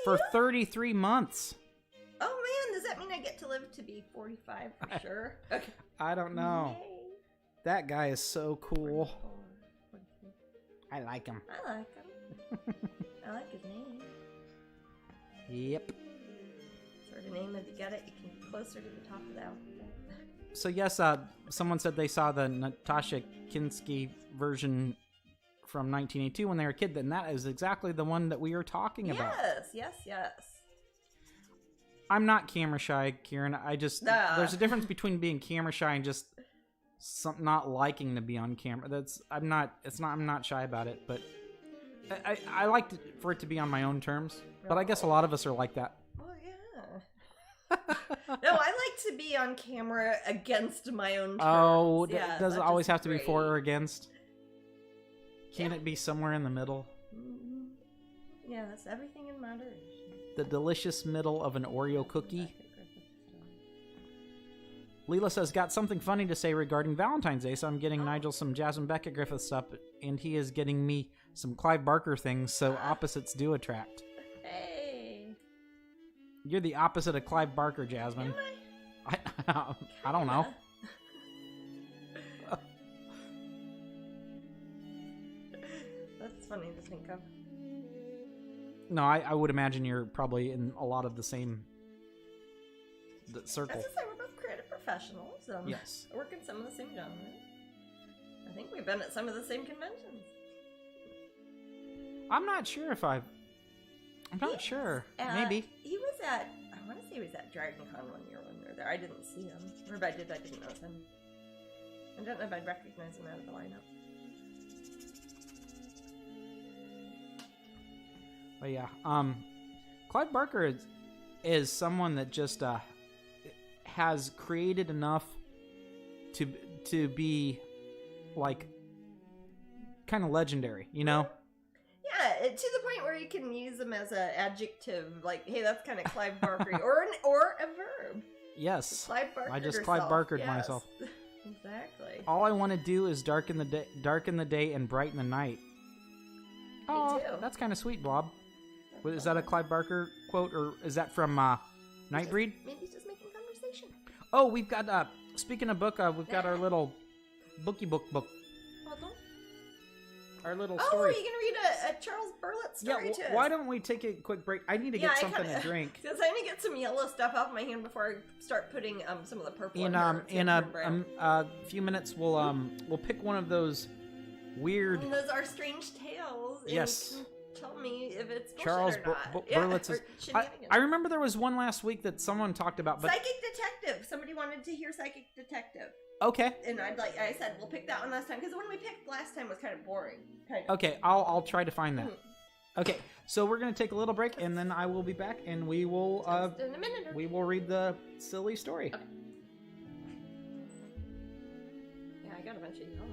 for 33 months. Oh man, does that mean I get to live to be 45 for sure? Okay. I don't know. Yay. That guy is so cool. 44. I like him. I like him. I like his name. Yep. Sort of name, if you get it, you can get closer to the top of the alphabet. So yes, someone said they saw the Natasha Kinski version from 1982 when they were a kid, and that is exactly the one that we were talking about. Yes. I'm not camera shy, Kieran. I just there's a difference between being camera shy and just not liking to be on camera. I'm not shy about it, but I like for it to be on my own terms. But I guess a lot of us are like that. Well, yeah. No, I like to be on camera against my own terms. Oh, yeah, does it always have to be for or against? Can't it be somewhere in the middle? Mm-hmm. Yeah, that's everything in moderation. The delicious middle of an Oreo cookie. Leela says, got something funny to say regarding Valentine's Day, so I'm getting Nigel some Jasmine Becket Griffith stuff, and he is getting me some Clive Barker things, so opposites do attract. Hey. You're the opposite of Clive Barker, Jasmine. Am I? I don't know. That's funny to think of. No, I would imagine you're probably in a lot of the same circle. As I say, we're both illustrated professionals. Yes. Work in some of the same genres. I think we've been at some of the same conventions. I'm not sure if I'm not sure. Maybe. He was at, I want to say he was at Dragon Con one year when we were there. I didn't see him. Or if I did, I didn't notice him. I don't know if I'd recognize him out of the lineup. But yeah, Clive Barker is someone that just has created enough to be like kind of legendary, you know? Yeah, to the point where you can use them as an adjective, like, hey, that's kind of Clive Barker, or a verb. Yes, Clive Barker. I just Clive Barkered yes. myself. Exactly. All I want to do is darken the day and brighten the night. Oh, that's kind of sweet, Bob. Is that a Clive Barker quote, or is that from Nightbreed? Maybe he's just making conversation. Oh, we've got, speaking of book, we've got our little bookie book. Our little story. Oh, are you going to read a Charles Burlett story to us? Why don't we take a quick break? I need to get something to drink. Because I need to get some yellow stuff off my hand before I start putting some of the purple in a few minutes, we'll pick one of those weird... And those are strange tales. Yes. Tell me if it's Charles Burlett's. I remember there was one last week that someone talked about. But Psychic Detective. Somebody wanted to hear Psychic Detective. Okay. And I said, we'll pick that one last time because the one we picked last time was kind of boring. Okay, I'll try to find that. Okay, so we're gonna take a little break, and then I will be back, and we will in a minute we will read the silly story. Okay. Yeah, I got a bunch of yellow.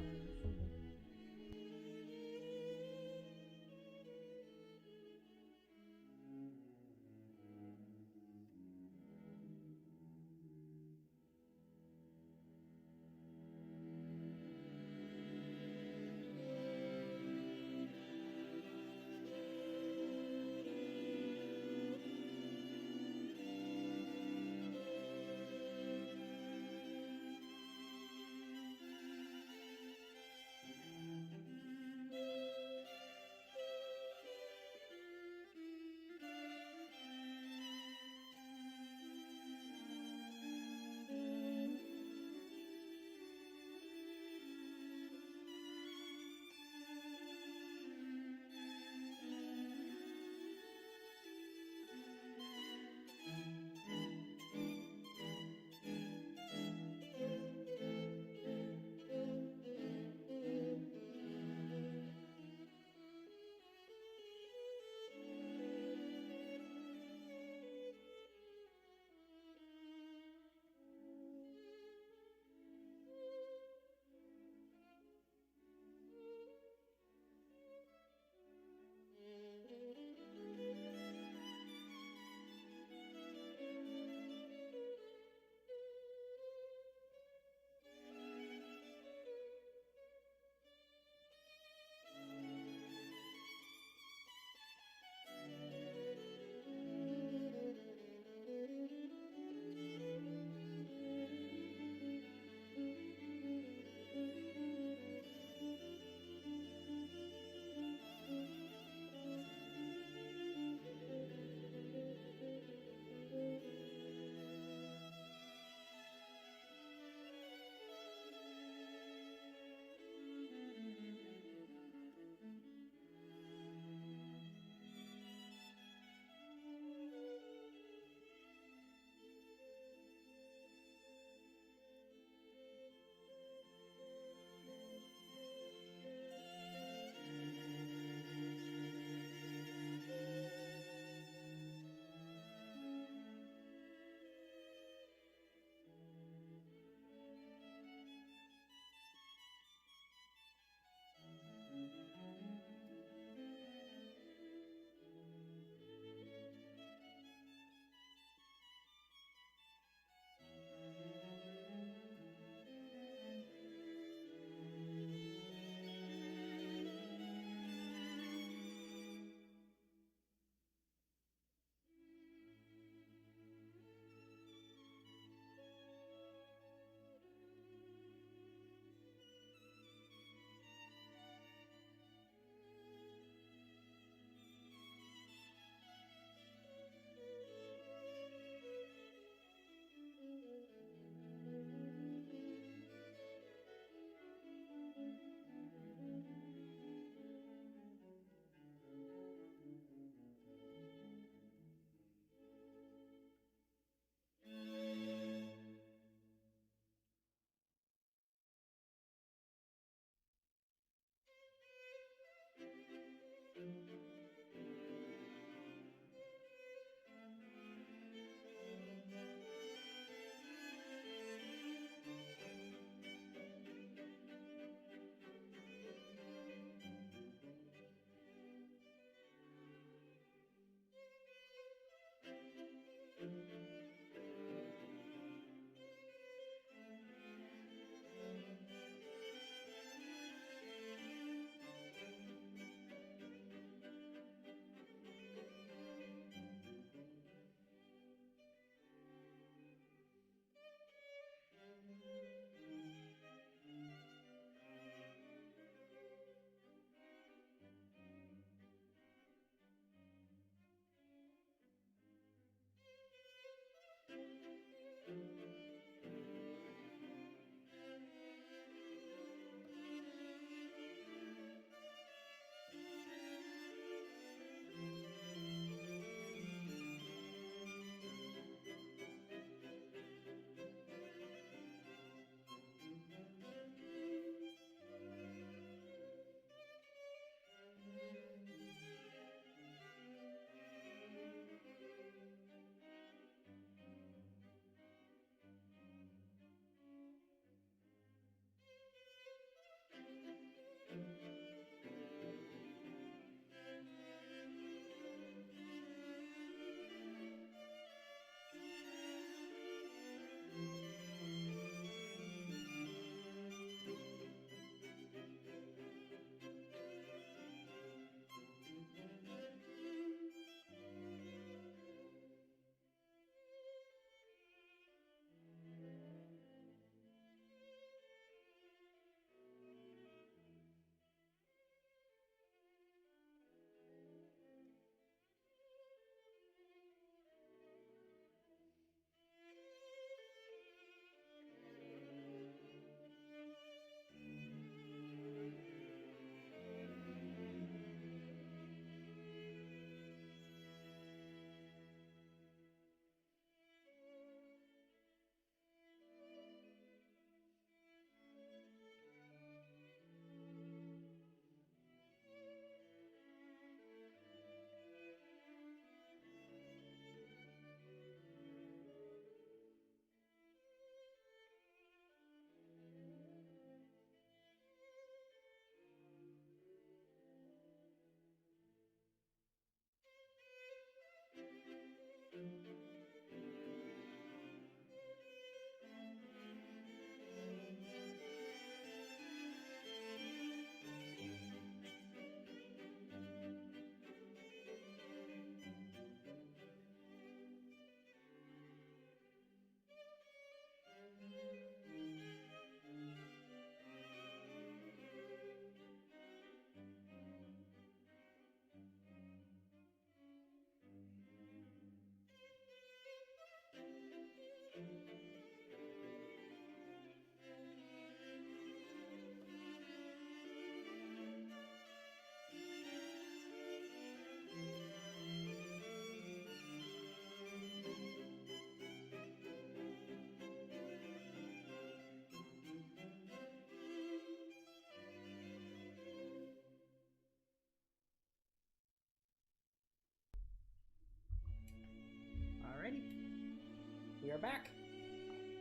We are back.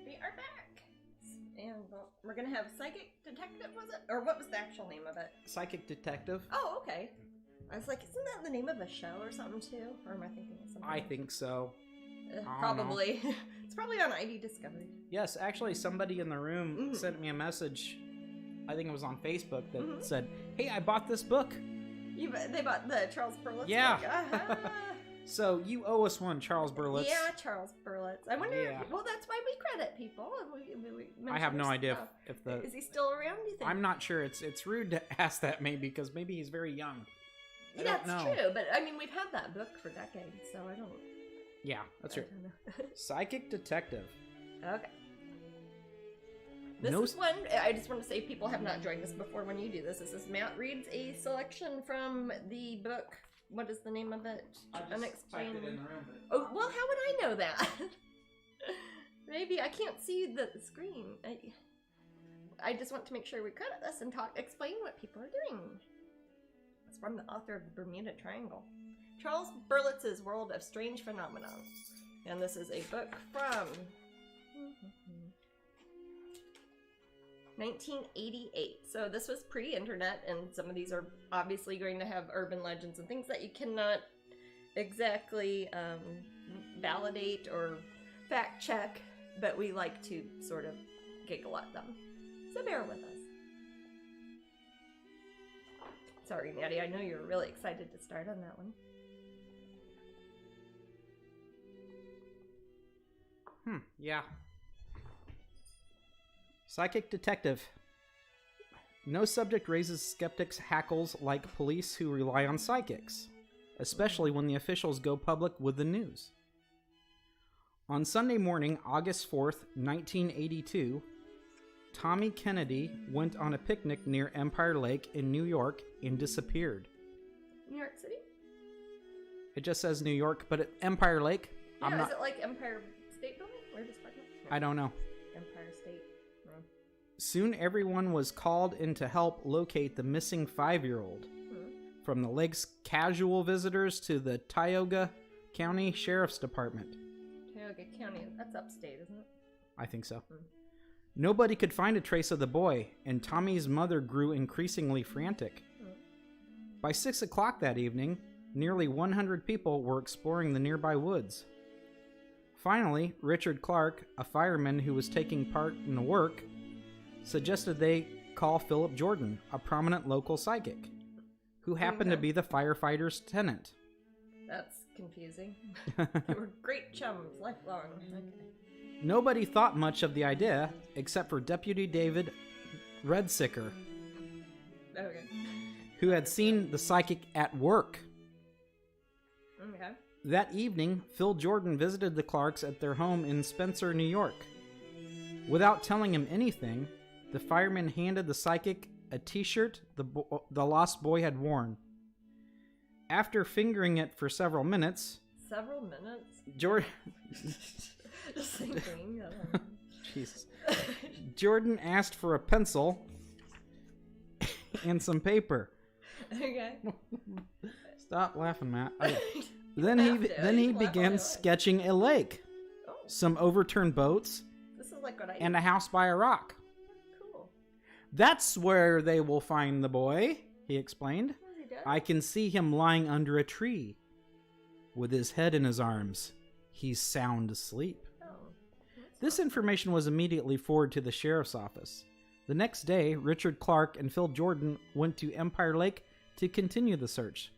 We are back. And we're going to have Psychic Detective, was it? Or what was the actual name of it? Psychic Detective. Oh, okay. I was like, isn't that the name of a show or something too? Or am I thinking of something? I think so. Probably. It's probably on ID Discovery. Yes, actually, somebody in the room sent me a message. I think it was on Facebook that said, "Hey, I bought this book." They bought the Charles Berlitz Yeah. book. So you owe us one, Charles Berlitz. Yeah, Charles Berlitz. I wonder. Yeah. Well, that's why we credit people. We I have no idea if the. Is he still around? Do you think? I'm not sure. It's rude to ask that maybe because maybe he's very young. I don't know. That's true, but I mean we've had that book for decades, so I don't. Yeah, that's I right. don't know. Psychic Detective. Okay. This is one, I just want to say, if people have not joined us before when you do this, this is Matt reads a selection from the book. What is the name of it? Unexplained. Oh, well, how would I know that? Maybe I can't see the screen. I just want to make sure we credit this and explain what people are doing. It's from the author of Bermuda Triangle. Charles Berlitz's World of Strange Phenomena. And this is a book from 1988. So this was pre-internet, and some of these are obviously going to have urban legends and things that you cannot exactly validate or fact check, but we like to sort of giggle at them. So bear with us. Sorry, Natty, I know you're really excited to start on that one. Yeah. Psychic Detective. No subject raises skeptics' hackles like police who rely on psychics, especially when the officials go public with the news. On Sunday morning, August 4th, 1982, Tommy Kennedy went on a picnic near Empire Lake in New York and disappeared. New York City? It just says New York, but at Empire Lake, Yeah, is it like Empire State Building? Or just no. I don't know. Empire State. No. Soon everyone was called in to help locate the missing 5-year-old. From the lake's casual visitors to the Tioga County Sheriff's Department. Tioga County, that's upstate, isn't it? I think so. Nobody could find a trace of the boy, and Tommy's mother grew increasingly frantic. By 6 o'clock that evening, nearly 100 people were exploring the nearby woods. Finally, Richard Clark, a fireman who was taking part in the work, suggested they call Philip Jordan, a prominent local psychic, who happened to be the firefighter's tenant. That's confusing. They were great chums, lifelong. Okay. Nobody thought much of the idea, except for Deputy David Redsicker, Okay. who had seen the psychic at work. Okay. That evening, Phil Jordan visited the Clarks at their home in Spencer, New York. Without telling him anything, the fireman handed the psychic a t-shirt the lost boy had worn. After fingering it for several minutes... Several minutes? Jordan... Just thinking. Jesus. Jordan asked for a pencil and some paper. Okay. Stop laughing, Matt. Okay. Then he began sketching a lake, some overturned boats, This is like what I and a house by a rock. Cool. That's where they will find the boy, he explained. I can see him lying under a tree, with his head in his arms. He's sound asleep. This information was immediately forwarded to the sheriff's office. The next day, Richard Clark and Phil Jordan went to Empire Lake to continue the search.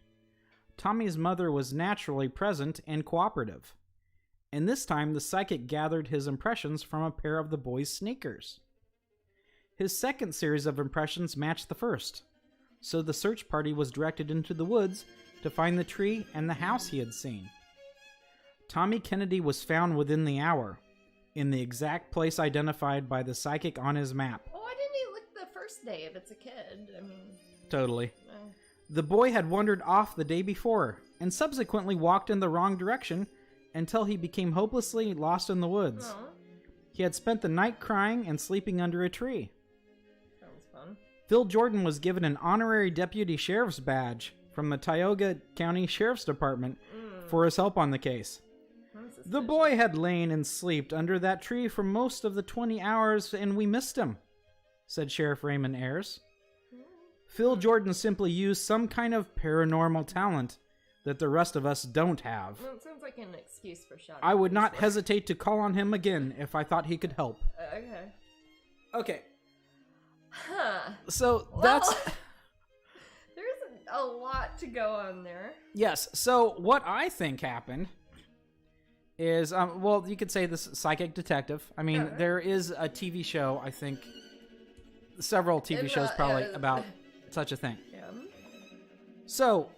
Tommy's mother was naturally present and cooperative, and this time the psychic gathered his impressions from a pair of the boy's sneakers. His second series of impressions matched the first, so the search party was directed into the woods to find the tree and the house he had seen. Tommy Kennedy was found within the hour, in the exact place identified by the psychic on his map. Oh, why didn't he look the first day if it's a kid? I mean... Totally. The boy had wandered off the day before, and subsequently walked in the wrong direction until he became hopelessly lost in the woods. He had spent the night crying and sleeping under a tree. Sounds fun. Phil Jordan was given an honorary deputy sheriff's badge from the Tioga County Sheriff's Department for his help on the case. This suspicious. The boy had lain and slept under that tree for most of the 20 hours, and we missed him, said Sheriff Raymond Ayers. Phil Jordan simply used some kind of paranormal talent that the rest of us don't have. Well, it sounds like an excuse for shouting. I would not hesitate to call on him again if I thought he could help. Okay. Okay. Huh. So Well, that's... There's a lot to go on there. Yes, so what I think happened is, well, you could say this psychic detective. I mean, there is a TV show, I think, several TV shows probably about such a thing. Yeah. So,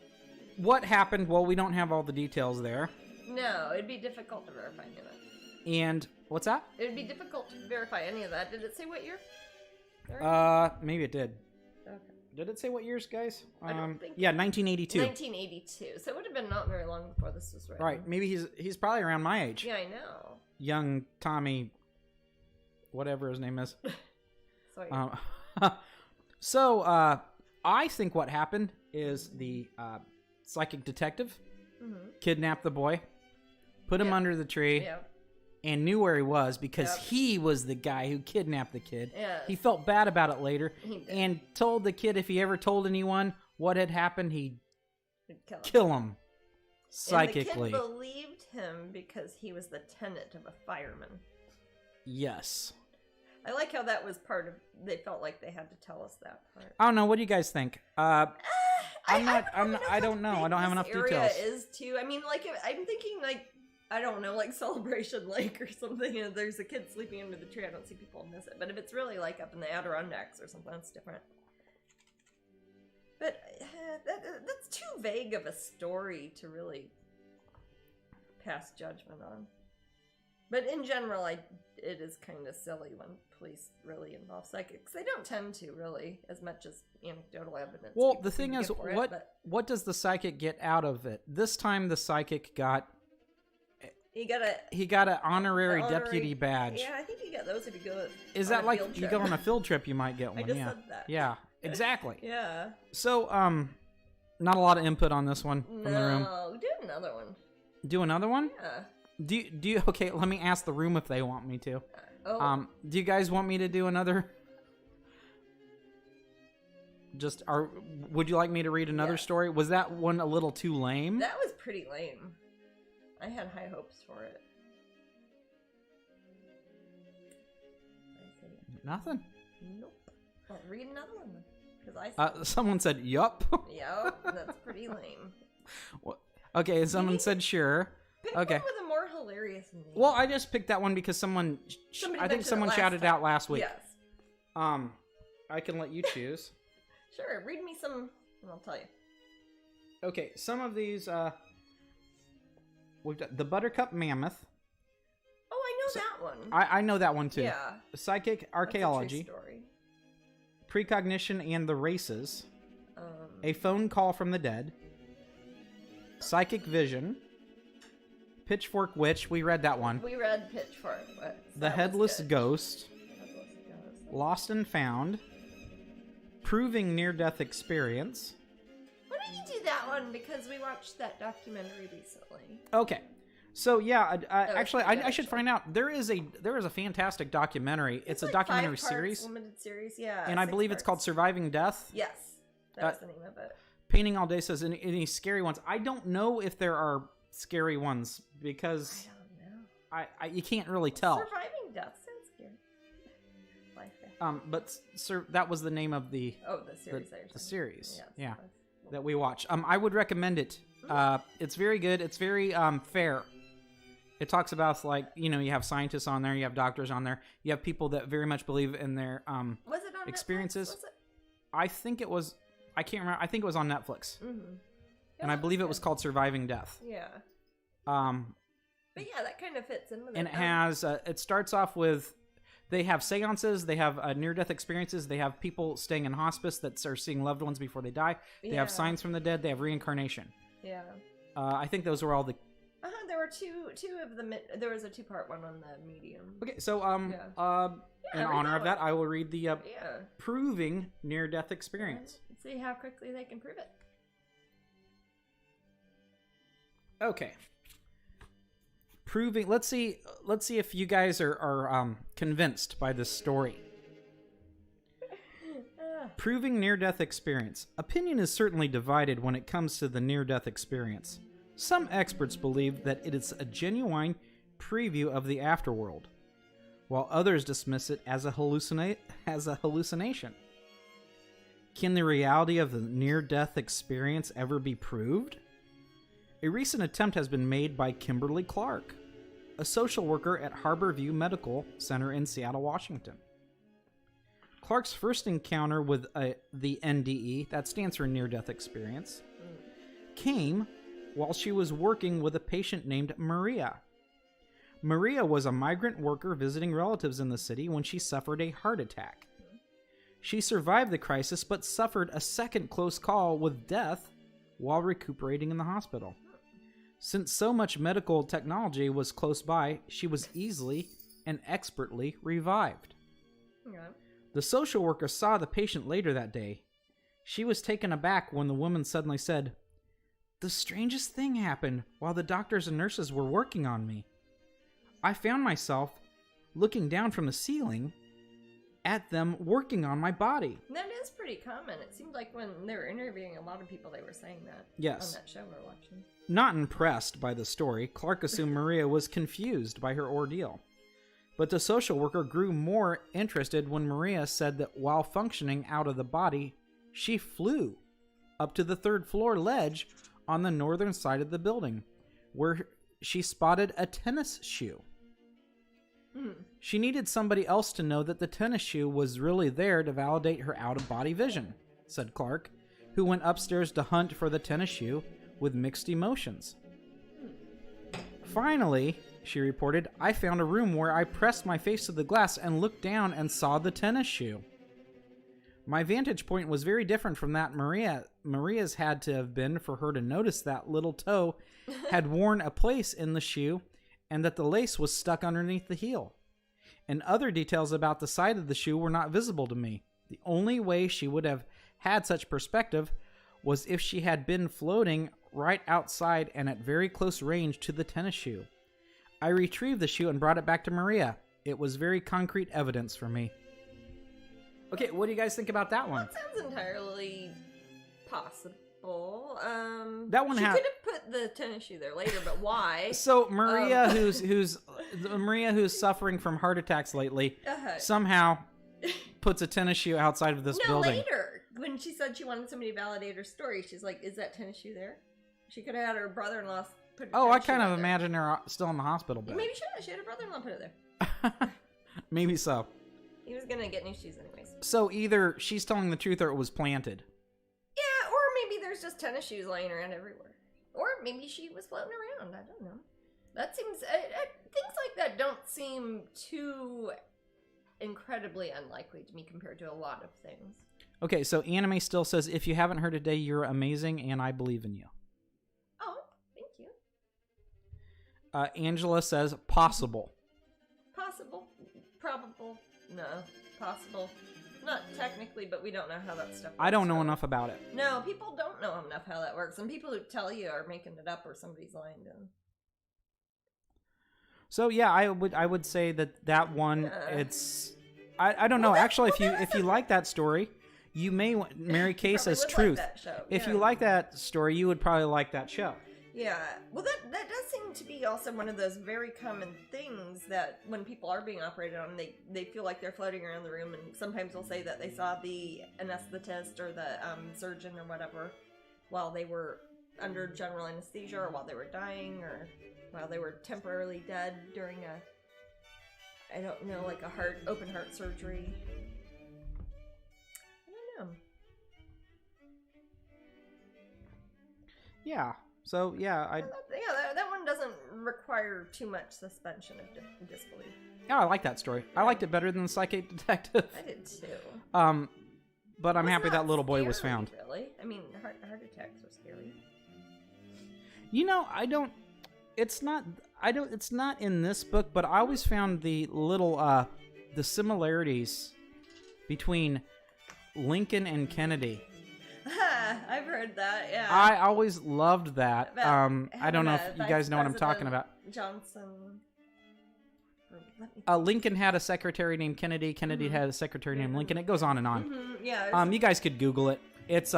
what happened? Well, we don't have all the details there. No, it'd be difficult to verify any of that. And, what's that? It'd be difficult to verify any of that. Did it say what year? Maybe it did. Okay. Did it say what years, guys? I don't think. Yeah, 1982. 1982. So it would have been not very long before this was written. Right, maybe he's probably around my age. Yeah, I know. Young Tommy, whatever his name is. So I think what happened is the psychic detective kidnapped the boy, put him under the tree, and knew where he was because he was the guy who kidnapped the kid. He felt bad about it later and told the kid if he ever told anyone what had happened, he'd kill him psychically. And the kid believed him because he was the tenant of a fireman. Yes. I like how that was part of. They felt like they had to tell us that part. I don't know. What do you guys think? I don't know. I don't have enough details. Area is too. I mean, like I'm thinking, like I don't know, like Celebration Lake or something. And there's a kid sleeping under the tree. I don't see people miss it. But if it's really like up in the Adirondacks or something, that's different. But that's too vague of a story to really pass judgment on. But in general, it is kind of silly when police really involve psychics. They don't tend to, really, as much as anecdotal evidence. Well, the thing is, what does the psychic get out of it? This time the psychic got... He got an honorary deputy badge. Yeah, I think you get those if you go Is that like you go on a field trip, you might get one. I just said that. Yeah, exactly. Yeah. So, not a lot of input on this one from the room. No, do another one. Do another one? Yeah. Do you okay, let me ask the room if they want me to. Do you guys want me to do another? Would you like me to read another story? Was that one a little too lame? That was pretty lame. I had high hopes for it. Nothing. Nope. Well, read another one then. Because someone said yup. Yup, that's pretty lame. Okay, someone said sure. Pick one with a more hilarious name. Well, I just picked that one because someone shouted out last week. Yes. I can let you choose. Sure, read me some and I'll tell you. Okay, some of these, we've got the Buttercup Mammoth. Oh, I know that one. I know that one too. Yeah. Psychic Archaeology. That's a true story. Precognition and the Races. A Phone Call from the Dead. Psychic Vision. Pitchfork Witch. We read that one. We read Pitchfork Witch. The Headless Ghost. Lost and Found. Proving Near-Death Experience. Why don't you do that one? Because we watched that documentary recently. Okay. So yeah, I should find out. There is a fantastic documentary. It's a like documentary 5 parts, series. Limited series, yeah. And I believe it's called Surviving Death. Yes, that's the name of it. Painting All Day says any scary ones. I don't know if there are scary ones because I don't know. You can't really tell. Surviving Death sounds scary. But sir, that was the name of the series. The series. Yeah. That we watch. I would recommend it. It's very good. It's very fair. It talks about you have scientists on there, you have doctors on there, you have people that very much believe in their was it on experiences. Netflix? Was it? I think it was. I can't remember. I think it was on Netflix. Mm-hmm. And I believe it was called Surviving Death. Yeah. But yeah, that kind of fits in with it. And it has. It starts off with. They have seances. They have near-death experiences. They have people staying in hospice that are seeing loved ones before they die. They have signs from the dead. They have reincarnation. Yeah. I think those were all the. There were two of them. There was a 2-part one on the medium. Okay, so in honor of that, I will read the Proving Near-Death Experience. Let's see how quickly they can prove it. proving. Let's see if you guys are convinced by this story. Proving near-death experience. Opinion is certainly divided when it comes to the near-death experience. Some experts believe that it is a genuine preview of the afterworld, while others dismiss it as a hallucination. Can the reality of the near-death experience ever be proved? A recent attempt has been made by Kimberly Clark, a social worker at Harborview Medical Center in Seattle, Washington. Clark's first encounter with the NDE, that stands for near-death experience, came while she was working with a patient named Maria. Maria was a migrant worker visiting relatives in the city when she suffered a heart attack. She survived the crisis but suffered a second close call with death while recuperating in the hospital. Since so much medical technology was close by, she was easily and expertly revived. Yeah. The social worker saw the patient later that day. She was taken aback when the woman suddenly said, "The strangest thing happened while the doctors and nurses were working on me. I found myself looking down from the ceiling at them working on my body." That is pretty common. It seemed like when they were interviewing a lot of people, they were saying that. Yes. On that show we're watching. Not impressed by the story, Clark assumed Maria was confused by her ordeal. But the social worker grew more interested when Maria said that while functioning out of the body, she flew up to the third-floor ledge on the northern side of the building, where she spotted a tennis shoe. She needed somebody else to know that the tennis shoe was really there to validate her out-of-body vision, said Clark, who went upstairs to hunt for the tennis shoe with mixed emotions. Finally, she reported, "I found a room where I pressed my face to the glass and looked down and saw the tennis shoe. My vantage point was very different from that Maria's had to have been for her to notice that little toe had worn a place in the shoe and that the lace was stuck underneath the heel. And other details about the side of the shoe were not visible to me. The only way she would have had such perspective was if she had been floating right outside and at very close range to the tennis shoe. I retrieved the shoe and brought it back to Maria. It was very concrete evidence for me." Okay, what do you guys think about that one? That sounds entirely possible. That one she could have put the tennis shoe there later, but why? So Maria, who's suffering from heart attacks lately, somehow puts a tennis shoe outside of this building. Later, when she said she wanted somebody to validate her story, she's like, "Is that tennis shoe there?" She could have had her brother-in-law put. I kind of imagine her still in the hospital bed. Maybe she had her brother-in-law put it there. Maybe so. He was gonna get new shoes anyways. So either she's telling the truth or it was planted. Yeah, or maybe there's just tennis shoes laying around everywhere. Or maybe she was floating around. I don't know. That seems... things like that don't seem too incredibly unlikely to me compared to a lot of things. Okay, so Anime still says, "If you haven't heard today, you're amazing and I believe in you." Oh, thank you. Angela says, "Possible." Possible. Probable. No. Possible. Not technically, but we don't know how that stuff works. I don't know enough about it. No, people don't know enough how that works. And people who tell you are making it up or somebody's lying to them. So yeah, I would say that one, it's... I don't know. Actually, if you like that story, you may... Mary Kay says truth. Like that show. If you like that story, you would probably like that show. Yeah, well, that does seem to be also one of those very common things that when people are being operated on, they feel like they're floating around the room, and sometimes they'll say that they saw the anesthetist or the surgeon or whatever while they were under general anesthesia, or while they were dying, or while they were temporarily dead during a, I don't know, like a open heart surgery. I don't know. Yeah. So, yeah, that one doesn't require too much suspension of disbelief. Yeah, I like that story. I liked it better than the Psychic Detective. I did too. But I'm happy that little boy was found. Really? I mean, heart attacks are scary. You know, it's not in this book, but I always found the little, the similarities between Lincoln and Kennedy. I've heard that, yeah. I always loved that. About I don't know if you guys know what I'm talking President about. Johnson. Lincoln had a secretary named Kennedy. Kennedy had a secretary named Lincoln. It goes on and on. Yeah. You guys could Google it. It's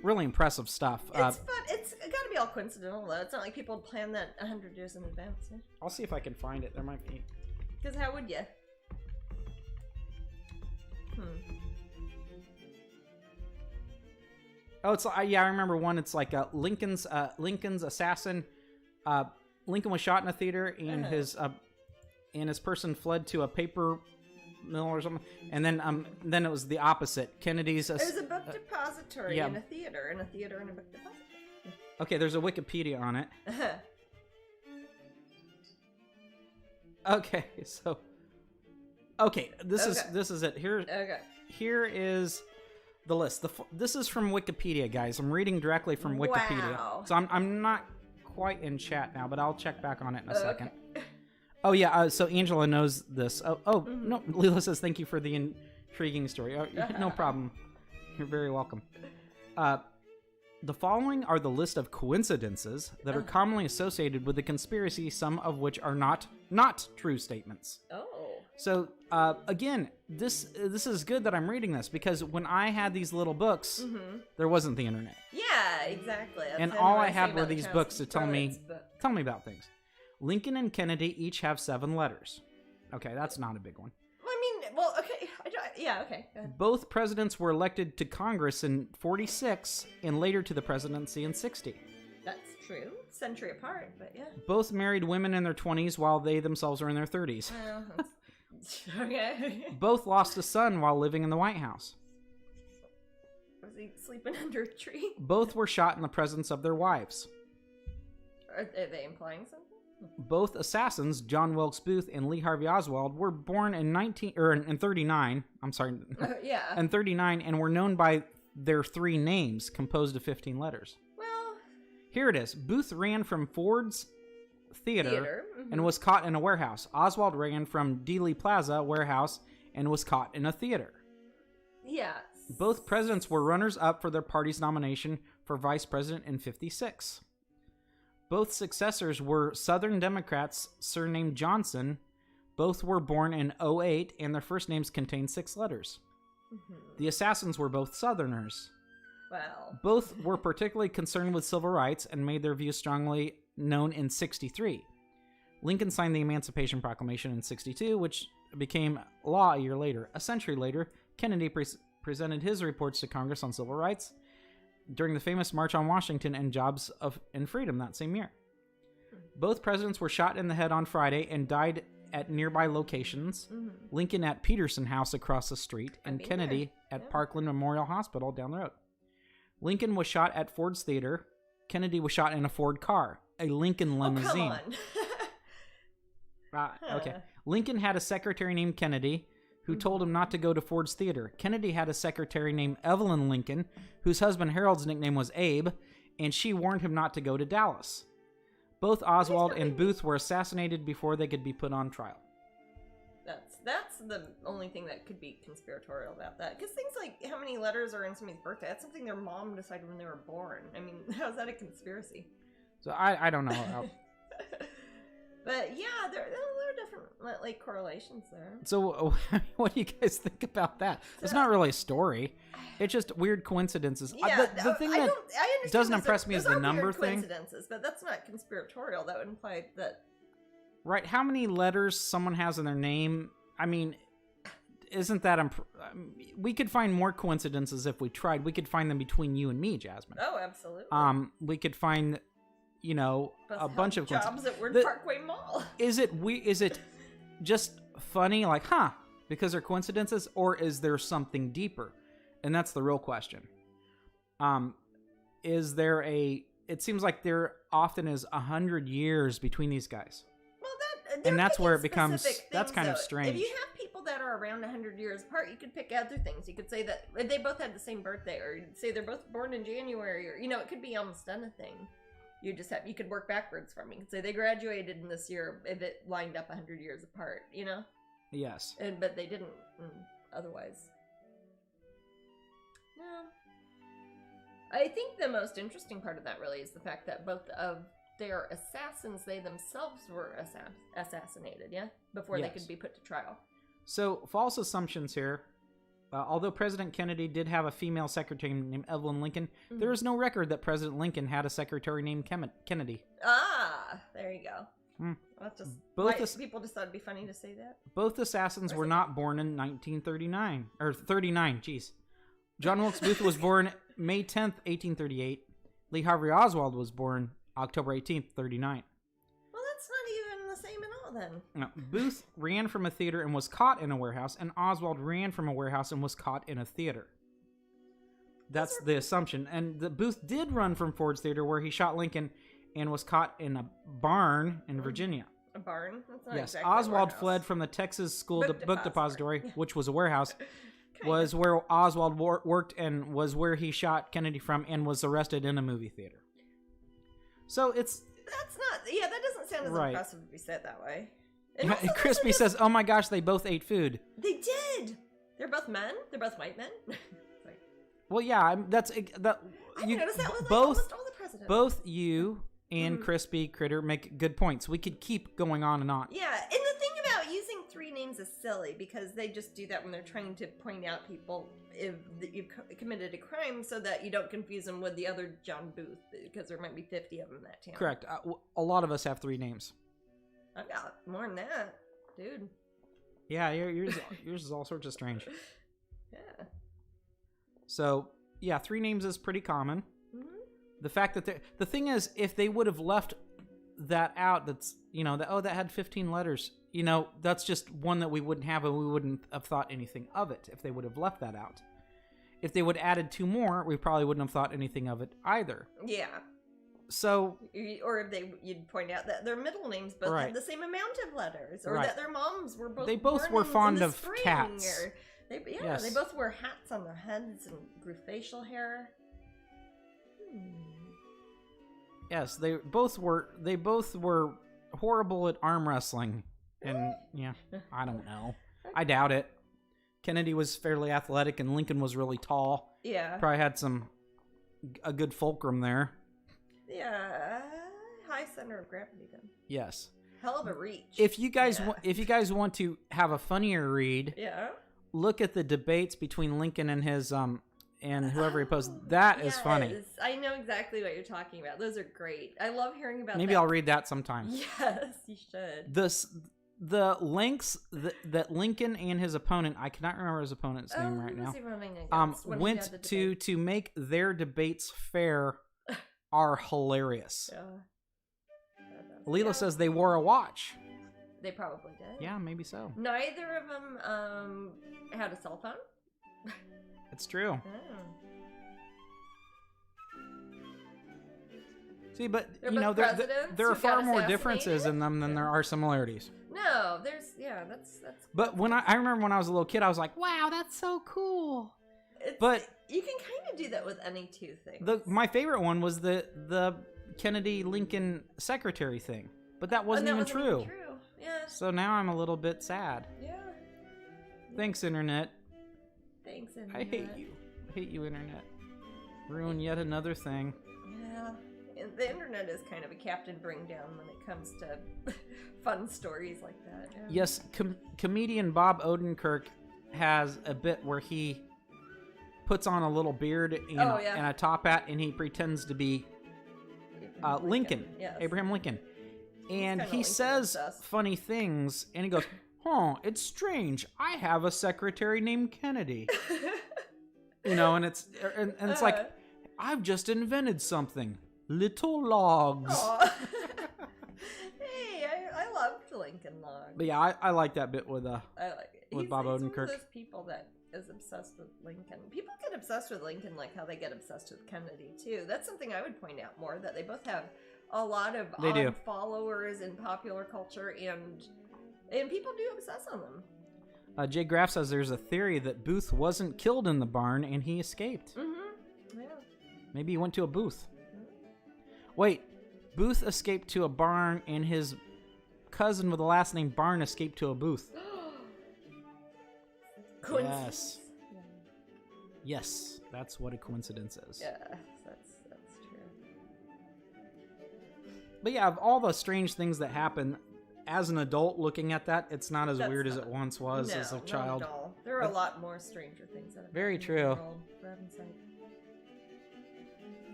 really impressive stuff. It's fun. It's got to be all coincidental, though. It's not like people plan that 100 years in advance. Yeah? I'll see if I can find it. There might be. Because how would you? Oh, it's yeah. I remember one. It's like Lincoln's assassin. Lincoln was shot in a theater, and his person fled to a paper mill or something. And then it was the opposite. Kennedy's. There's a book depository in a theater, and a book depository. Okay, there's a Wikipedia on it. Okay, so. Okay, this is it. Here is the list. This is from Wikipedia, guys. I'm reading directly from Wikipedia. Wow. So I'm not quite in chat now, but I'll check back on it in a second. Oh yeah, so Angela knows this. No, Leela says thank you for the intriguing story. No problem. You're very welcome. The following are the list of coincidences that are commonly associated with the conspiracy, some of which are not true statements. Oh. So, again, this is good that I'm reading this, because when I had these little books, there wasn't the internet. Yeah, exactly. And all I had were these books to tell me about things. Lincoln and Kennedy each have 7 letters. Okay, that's not a big one. Okay. Yeah, okay. Go ahead. Both presidents were elected to Congress in 46 and later to the presidency in 60. That's true. Century apart, but yeah. Both married women in their 20s while they themselves were in their 30s. Okay. Both lost a son while living in the White House. Was he sleeping under a tree? Both were shot in the presence of their wives. Are they implying something? Both assassins, John Wilkes Booth and Lee Harvey Oswald, were born in 39. I'm sorry. Yeah. In 39, and were known by their 3 names, composed of 15 letters. Well, here it is. Booth ran from Ford's Theater. And was caught in a warehouse. Oswald ran from Dealey Plaza warehouse and was caught in a theater. Yes. Both presidents were runners-up for their party's nomination for vice president in 56. Both successors were Southern Democrats surnamed Johnson. Both were born in 08, and their first names contained 6 letters. The assassins were both Southerners. Wow. Both were particularly concerned with civil rights and made their views strongly known in 63. Lincoln signed the Emancipation Proclamation in 62, which became law a year later. A century later, Kennedy presented his reports to Congress on civil rights during the famous March on Washington and Jobs and Freedom that same year. Both presidents were shot in the head on Friday and died at nearby locations. Lincoln at Peterson House across the street, and Kennedy at Parkland Memorial Hospital down the road. Lincoln was shot at Ford's Theater. Kennedy was shot in a Ford car, a Lincoln limousine. Oh, come on. Okay. Lincoln had a secretary named Kennedy who told him not to go to Ford's Theater. Kennedy had a secretary named Evelyn Lincoln, whose husband Harold's nickname was Abe, and she warned him not to go to Dallas. Both Oswald and Booth were assassinated before they could be put on trial. That's the only thing that could be conspiratorial about that. Because things like how many letters are in somebody's birthday, that's something their mom decided when they were born. I mean, how's that a conspiracy? So I don't know. But yeah, there are different like correlations there. So what do you guys think about that? It's not really a story. It's just weird coincidences. Yeah, the thing that doesn't impress me is the number thing. Coincidences, but that's not conspiratorial. That would imply that. Right? How many letters someone has in their name? I mean, isn't that we could find more coincidences if we tried. We could find them between you and me, Jasmine. Oh, absolutely. We could find, a bunch of jobs at Word Parkway Mall. Is it just funny, like, because they're coincidences, or is there something deeper? And that's the real question. Is there it seems like there often is 100 years between these guys. And that's where it becomes, that's kind of strange. If you have people that are around 100 years apart, you could pick other things. You could say that they both had the same birthday, or you'd say they're both born in January, or, it could be almost anything. You could work backwards from it. You could say they graduated in this year if it lined up 100 years apart, Yes. But they didn't otherwise. No. I think the most interesting part of that really is the fact that both of their assassins, they themselves were assassinated, yeah? Before they could be put to trial. So, false assumptions here. Although President Kennedy did have a female secretary named Evelyn Lincoln, there is no record that President Lincoln had a secretary named Kennedy. Ah, there you go. Well, just people just thought it'd be funny to say that. Both assassins were not born in 1939 or 39. Jeez, John Wilkes Booth was born May 10th, 1838. Lee Harvey Oswald was born October 18th, 39. Well, that's not even the same at all then. No, Booth ran from a theater and was caught in a warehouse, and Oswald ran from a warehouse and was caught in a theater. That's the assumption. And the Booth did run from Ford's Theater, where he shot Lincoln and was caught in a barn in Virginia. A barn? That's not Yes, exactly Oswald fled from the Texas School Book Depository, which was a warehouse, was where Oswald worked and was where he shot Kennedy from and was arrested in a movie theater. So it's... That's not... Yeah, that doesn't sound as impressive if you say it that way. And Crispy says, oh my gosh, they both ate food. They did! They're both men? They're both white men? Sorry. Well, yeah, I noticed that with almost all the presidents. Both you and Crispy Critter make good points. We could keep going on and on. Yeah, and the thing about using three names is silly because they just do that when they're trying to point out people if you've committed a crime so that you don't confuse them with the other John Booth because there might be 50 of them in that town. Correct. A lot of us have three names. I've got more than that, dude. Yeah, yours is all sorts of strange. Yeah. So, yeah, three names is pretty common. The fact that the thing is, if they would have left that out, that's, that had 15 letters, that's just one that we wouldn't have, and we wouldn't have thought anything of it if they would have left that out. If they would have added two more, we probably wouldn't have thought anything of it either. Yeah. So, or if you'd point out that their middle names both had the same amount of letters, or that their moms were both. They both were fond of cats. They both wore hats on their heads and grew facial hair. Yes, they both were horrible at arm wrestling, and yeah, I don't know. I doubt it. Kennedy was fairly athletic, and Lincoln was really tall. Yeah, probably had a good fulcrum there. Yeah, high center of gravity then. Yes. Hell of a reach. If you guys want to have a funnier read, look at the debates between Lincoln and his and whoever he opposed. That is funny. I know exactly what you're talking about. Those are great. I love hearing about Maybe I'll read that sometime. Yes, you should. The lengths that Lincoln and his opponent, I cannot remember his opponent's name right now, went to make their debates fair are hilarious. Yeah. Leela says they wore a watch. They probably did. Yeah, maybe so. Neither of them had a cell phone. It's true. See, but there are far more differences in them than there are similarities. No, that's. But I remember when I was a little kid, I was like, "Wow, that's so cool." But you can kind of do that with any two things. My favorite one was the Kennedy Lincoln secretary thing, but that wasn't even true. Yeah. So now I'm a little bit sad. Yeah. Thanks, Internet. Thanks, Internet. I hate you, Internet. Ruin yet another thing. Yeah. And the Internet is kind of a Captain Bring Down when it comes to fun stories like that. Yeah. Yes, comedian Bob Odenkirk has a bit where he puts on a little beard and a top hat, and he pretends to be Lincoln. Yes. Abraham Lincoln. And he says funny things, and he goes, it's strange. I have a secretary named Kennedy. And it's like, I've just invented something. Little logs. Hey, I loved Lincoln Logs. But yeah, I like that bit with I like it. With Bob Odenkirk. He's one of those people that is obsessed with Lincoln. People get obsessed with Lincoln like how they get obsessed with Kennedy too. That's something I would point out more, that they both have a lot of followers in popular culture, and people do obsess on them. Jay Graff says there's a theory that Booth wasn't killed in the barn and he escaped. Yeah. Maybe he went to a booth. Wait, Booth escaped to a barn and his cousin with the last name Barn escaped to a booth. Coincidence? Yes, that's what a coincidence is. Yeah, so But yeah, of all the strange things that happen, as an adult looking at that, it's not as weird as it once was as a child. Not at all. There are a lot more stranger things that have Very happened in the true. world, for heaven's sake.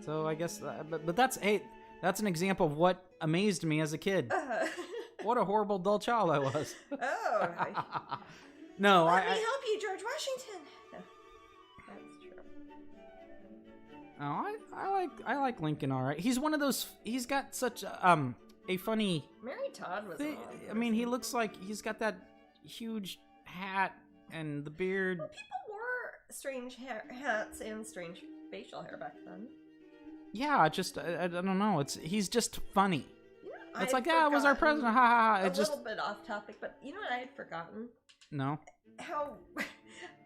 So I guess, but that's an example of what amazed me as a kid. What a horrible, dull child I was. Oh. No, Let me help you, George Washington. No, that's true. Oh, I like Lincoln. All right, he's one of those. He's got such a funny. Mary Todd was. I mean, he looks like he's got that huge hat and the beard. Well, people wore strange hats and strange facial hair back then. Yeah, just I don't know. He's just funny. You know, It's like, it was our president. Ha ha ha. A little bit off topic, but you know what I had forgotten? No. How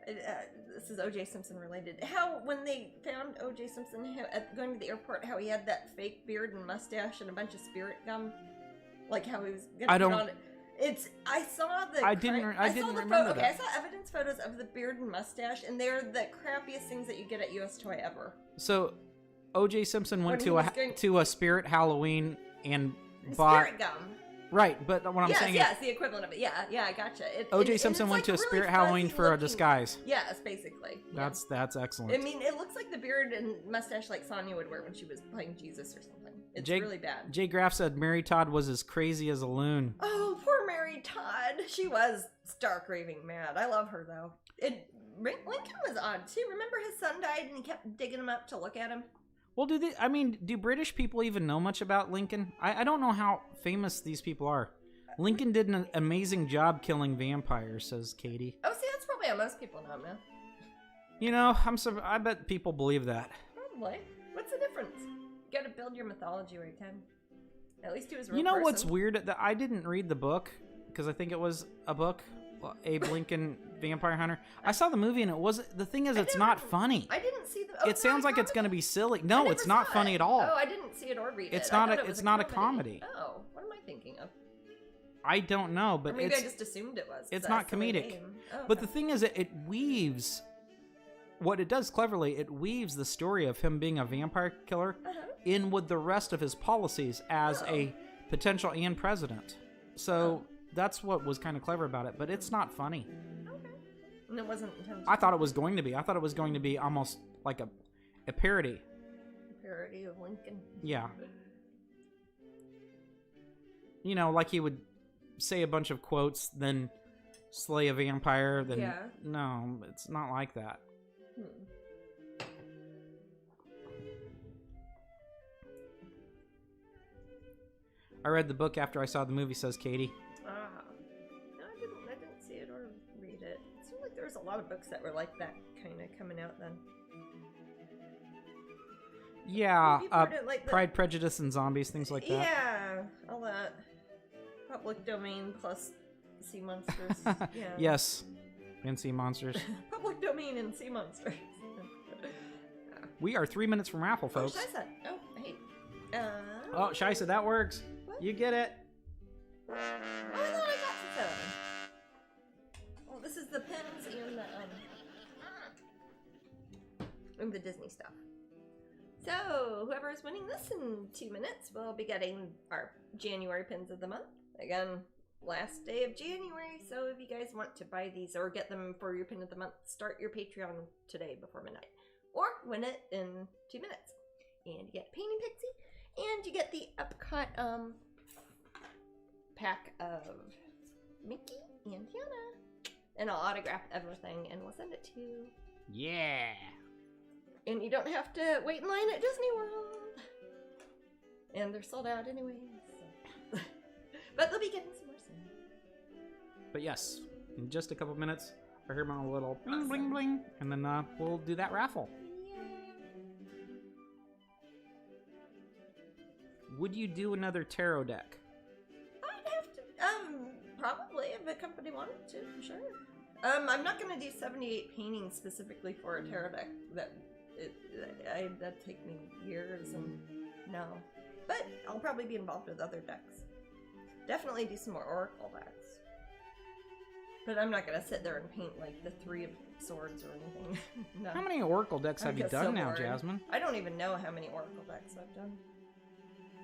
this is O.J. Simpson related. How when they found O.J. Simpson going to the airport, how he had that fake beard and mustache and a bunch of spirit gum, like how he was gonna put on it. I saw the. I didn't remember that. Okay, I saw evidence photos of the beard and mustache, and they're the crappiest things that you get at US Toy ever. So, O.J. Simpson went to a Spirit Halloween and bought spirit gum. Right, but what I'm saying is... Yes, the equivalent of it. Yeah, I gotcha. O.J. Simpson went to a Spirit Halloween for a disguise. Yes, basically. That's excellent. I mean, it looks like the beard and mustache like Sonya would wear when she was playing Jesus or something. It's really bad. Jay Graff said Mary Todd was as crazy as a loon. Oh, poor Mary Todd. She was stark raving mad. I love her, though. Lincoln was odd, too. Remember his son died and he kept digging him up to look at him? Well, do British people even know much about Lincoln? I don't know how famous these people are. Lincoln did an amazing job killing vampires, says Katie. Oh, see, that's probably how most people know him now. You know, I bet people believe that. Probably. What's the difference? You gotta build your mythology where you can. At least he was a real You know person. what's weird? I didn't read the book, because I think it was a book. Abe Lincoln, Vampire Hunter. I saw the movie and the thing is, it's not funny. I didn't see the. It sounds like it's going to be silly. No, it's not funny at all. Oh, I didn't see it or read it. It's not a comedy. Oh, what am I thinking of? I don't know, but or maybe I just assumed it was. It's not comedic. Oh, okay. But the thing is, it weaves. What it does cleverly, it weaves the story of him being a vampire killer in with the rest of his policies as a potential and president. So that's what was kind of clever about it, but it's not funny. Okay. And it wasn't intended. I thought it was going to be. I thought it was going to be almost like a parody. A parody of Lincoln. Yeah. You know, like he would say a bunch of quotes, then slay a vampire, then... Yeah. No, it's not like that. I read the book after I saw the movie, says Katie. No, I didn't see it or read it. It seemed like there was a lot of books that were like that kind of coming out then. Yeah, Pride, Prejudice, and Zombies, things like that. Yeah, all that. Public domain plus sea monsters. Yeah. Yes, and sea monsters. Public domain and sea monsters. We are 3 minutes from raffle, folks. Oh, Shisa. Oh, hey. Oh, Shisa, that works. What? You get it. Oh, I thought I got some. Well, this is the pins and the Disney stuff. So, whoever is winning this in 2 minutes will be getting our January pins of the month. Again, last day of January, so if you guys want to buy these or get them for your pin of the month, start your Patreon today before midnight. Or win it in 2 minutes. And you get Painting Pixie, and you get the Epcot pack of Mickey and Tiana. And I'll autograph everything and we'll send it to you. Yeah. And you don't have to wait in line at Disney World. And they're sold out anyways. So. But they'll be getting some more soon. But yes, in just a couple minutes, I hear my little bling bling bling, and then we'll do that raffle. Yeah. Would you do another tarot deck? I'd have to, probably if a company wanted to, for sure. I'm not gonna do 78 paintings specifically for a tarot deck. That'd take me years, and no. But I'll probably be involved with other decks. Definitely do some more Oracle decks. But I'm not gonna sit there and paint like the 3 of Swords or anything. No. How many Oracle decks have you done now, Jasmine? I don't even know how many Oracle decks I've done.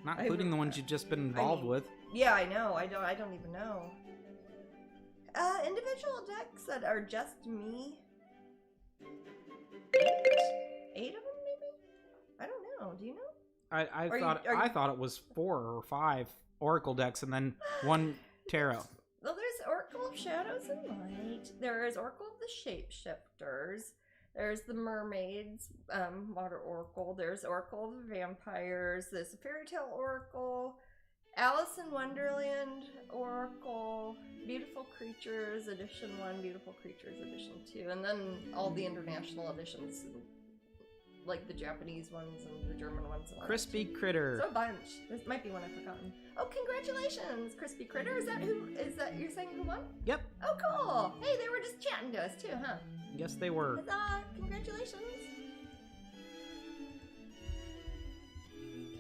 Not including the ones you've just been involved with. Yeah, I know. I don't even know. Individual decks that are just me. 8 of them, maybe? I don't know. Do you know? I thought it was 4 or 5 Oracle decks and then 1 Tarot. Well, there's Oracle of Shadows and Light. There is Oracle of the Shapeshifters. There's the Mermaids, Water Oracle. There's Oracle of the Vampires. There's the Fairy Tale Oracle. Alice in Wonderland Oracle. Beautiful Creatures Edition 1, Beautiful Creatures Edition 2. And then all the international editions, like the Japanese ones and the German ones. And Crispy Critter. So a bunch. This might be one I've forgotten. Oh, congratulations, Crispy Critter. Is that you're saying who won? Yep. Oh, cool. Hey, they were just chatting to us too, huh? Yes, they were. Huzzah! Congratulations.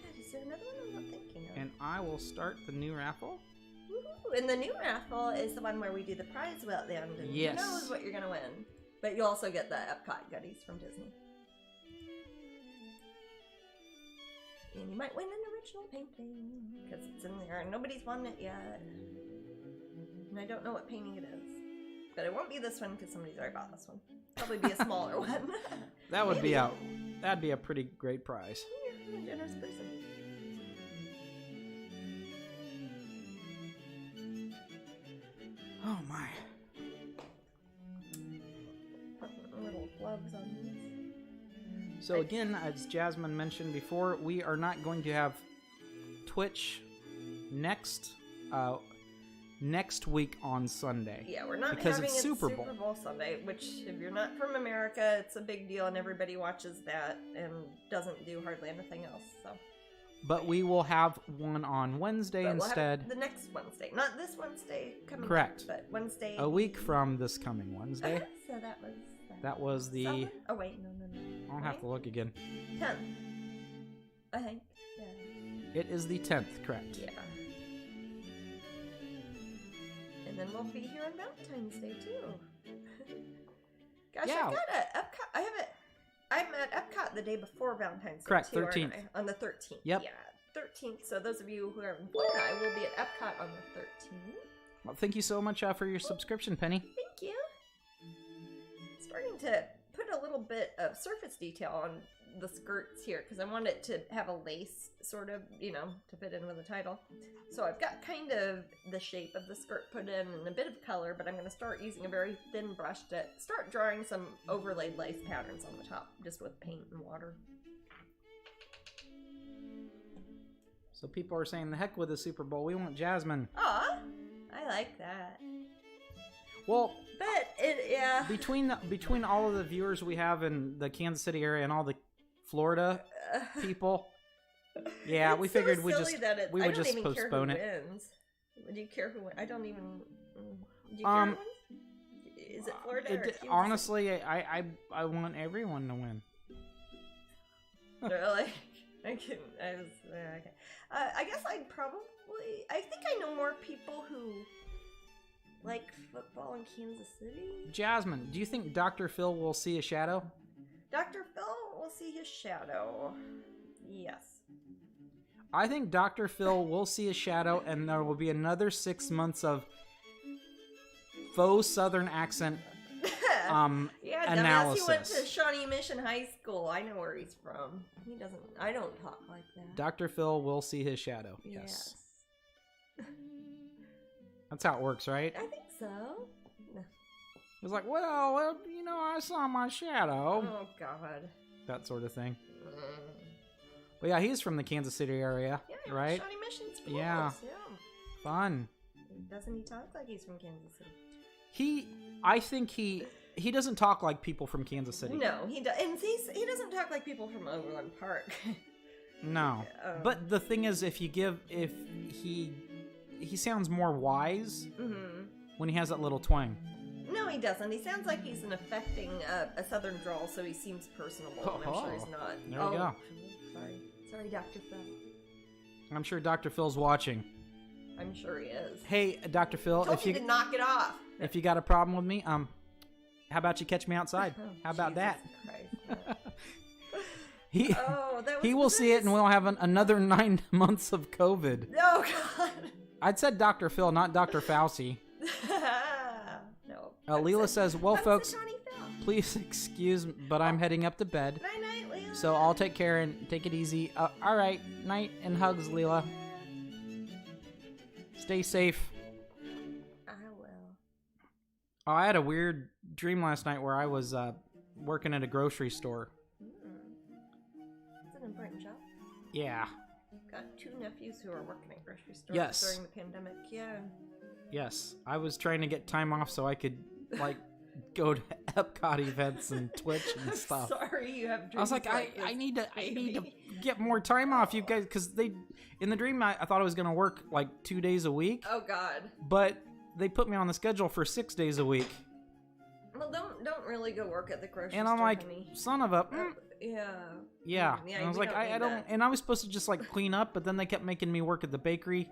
God, is there another one I'm not thinking of? And I will start the new raffle. Woohoo! And the new raffle is the one where we do the prize wheel at the end. And yes. Who knows what you're gonna win? But you also get the Epcot goodies from Disney. And you might win an original painting because it's in there and nobody's won it yet. And I don't know what painting it is. But it won't be this one because somebody's already bought this one. Probably be a smaller one. That would be that'd be a pretty great prize. You're a generous person. Oh my. Little gloves on these. So again, as Jasmine mentioned before, we are not going to have Twitch next week on Sunday. Yeah, we're not because having it's Super Bowl. Super Bowl Sunday, which if you're not from America, it's a big deal and everybody watches that and doesn't do hardly anything else. So. But we will have one on Wednesday instead. We'll have the next Wednesday, not this Wednesday coming. Correct. Up, but Wednesday. A week from this coming Wednesday. So that was. That was the. 7th? Oh wait, no. I'll have to look again. 10th. I think. Yeah. It is the 10th, correct? Yeah. And then we'll be here on Valentine's Day too. Gosh, yeah. I've got a Epcot. I have it. I'm at Epcot the day before Valentine's Day. Correct, too, 13th. On the 13th. Yep. Yeah, 13th. So those of you who are in Florida, I will be at Epcot on the 13th. Well, thank you so much for your subscription, Penny. Thank you. Starting to put a little bit of surface detail on the skirts here because I want it to have a lace sort of, to fit in with the title. So I've got kind of the shape of the skirt put in and a bit of color, but I'm going to start using a very thin brush to start drawing some overlaid lace patterns on the top just with paint and water. So people are saying, the heck with the Super Bowl, we want Jasmine. Aw, I like that. Well, but yeah. Between all of the viewers we have in the Kansas City area and all the Florida people, yeah, we figured we would just postpone it. Do you care who wins? I don't even. Do you care who wins? Is it Florida or Kansas? Honestly, I want everyone to win. Really? Okay. I guess I think I know more people who like football in Kansas City. Jasmine, do you think Dr. Phil will see a shadow? Dr. Phil will see his shadow. Yes. I think Dr. Phil will see a shadow, and there will be another 6 months of faux Southern accent yeah, analysis. He went to Shawnee Mission High School. I know where he's from. He doesn't. I don't talk like that. Dr. Phil will see his shadow. Yes. That's how it works, right? I think so. No. It's like, well, I saw my shadow. Oh, God. That sort of thing. But yeah, he's from the Kansas City area, right? Shawnee Mission's cool. Yeah. Fun. Doesn't he talk like he's from Kansas City? I think he doesn't talk like people from Kansas City. No, he does, and he doesn't talk like people from Overland Park. No, but the thing is, if he sounds more wise when he has that little twang. No, he doesn't. He sounds like he's affecting a southern drawl, so he seems personable. And I'm sure he's not. There we go. Sorry, Dr. Phil. I'm sure Dr. Phil's watching. I'm sure he is. Hey, Dr. Phil, if you to knock it off. If you got a problem with me, how about you catch me outside? How about that? he will see it, and we'll have another 9 months of COVID. Oh God. I'd said Dr. Phil, not Dr. Fauci. No. Leela says, well, folks, please excuse me, but I'm heading up to bed. Night, Leela. So I'll take care and take it easy. All right. Night and hugs, Leela. Stay safe. I will. Oh, I had a weird dream last night where I was working at a grocery store. It's an important job. Yeah. Got 2 nephews who are working at grocery stores Yes. during the pandemic. Yeah. Yes. I was trying to get time off so I could, like, go to Epcot events and Twitch and stuff. Sorry, you have dreams. I was like, I need to get more time off, you guys, because in the dream I thought I was gonna work like 2 days a week. Oh God. But they put me on the schedule for 6 days a week. Well, don't really go work at the grocery store. And I'm like, honey. son of a. Yeah. Yeah. And I was like, I don't. And I was supposed to just like clean up, but then they kept making me work at the bakery,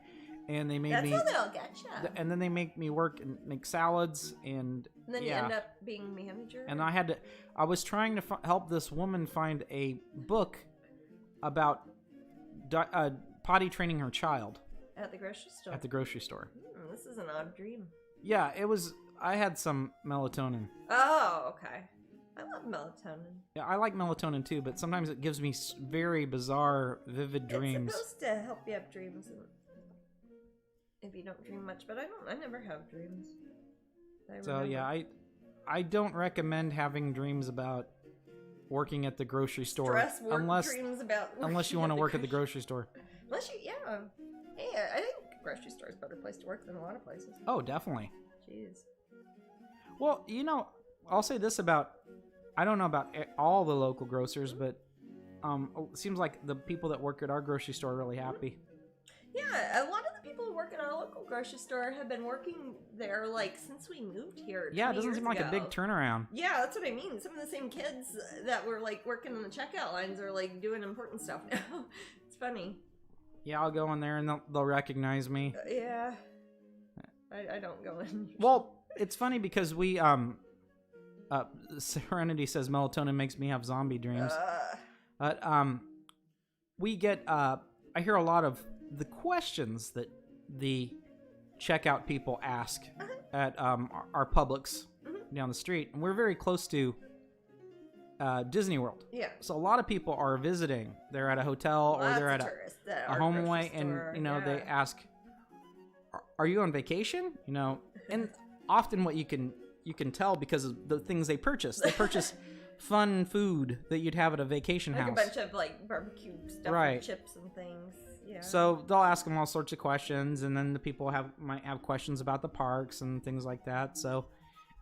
and they made That's me. how they'll get you. And then they make me work and make salads, and then you end up being manager. And I was trying to help this woman find a book about potty training her child. At the grocery store. At the grocery store. This is an odd dream. Yeah, it was. I had some melatonin. Oh, okay. I love melatonin. Yeah, I like melatonin too, but sometimes it gives me very bizarre, vivid dreams. It's supposed to help you have dreams, if you don't dream much. But I never have dreams. So yeah, I don't recommend having dreams about working at the grocery store unless you want to work at the grocery store. Unless you, yeah. Hey, I think grocery store is a better place to work than a lot of places. Oh, definitely. Jeez. Well, I'll say this about, I don't know about all the local grocers, but it seems like the people that work at our grocery store are really happy. Yeah, a lot of the people who work at our local grocery store have been working there like since we moved here. Yeah, it doesn't seem like a big turnaround. Yeah, that's what I mean. Some of the same kids that were like working on the checkout lines are like doing important stuff now. It's funny. Yeah, I'll go in there and they'll recognize me. Yeah. I don't go in. Well, it's funny because we Serenity says melatonin makes me have zombie dreams. We get I hear a lot of the questions that the checkout people ask at our Publix down the street, and we're very close to Disney World. Yeah. So a lot of people are visiting. They're at a hotel or they're at a home away, and they ask, "Are you on vacation?" And often what you can tell because of the things they purchase. They purchase fun food that you'd have at a vacation house. Like a bunch of like barbecue stuff and chips and things. Yeah. So they'll ask them all sorts of questions, and then the people might have questions about the parks and things like that. So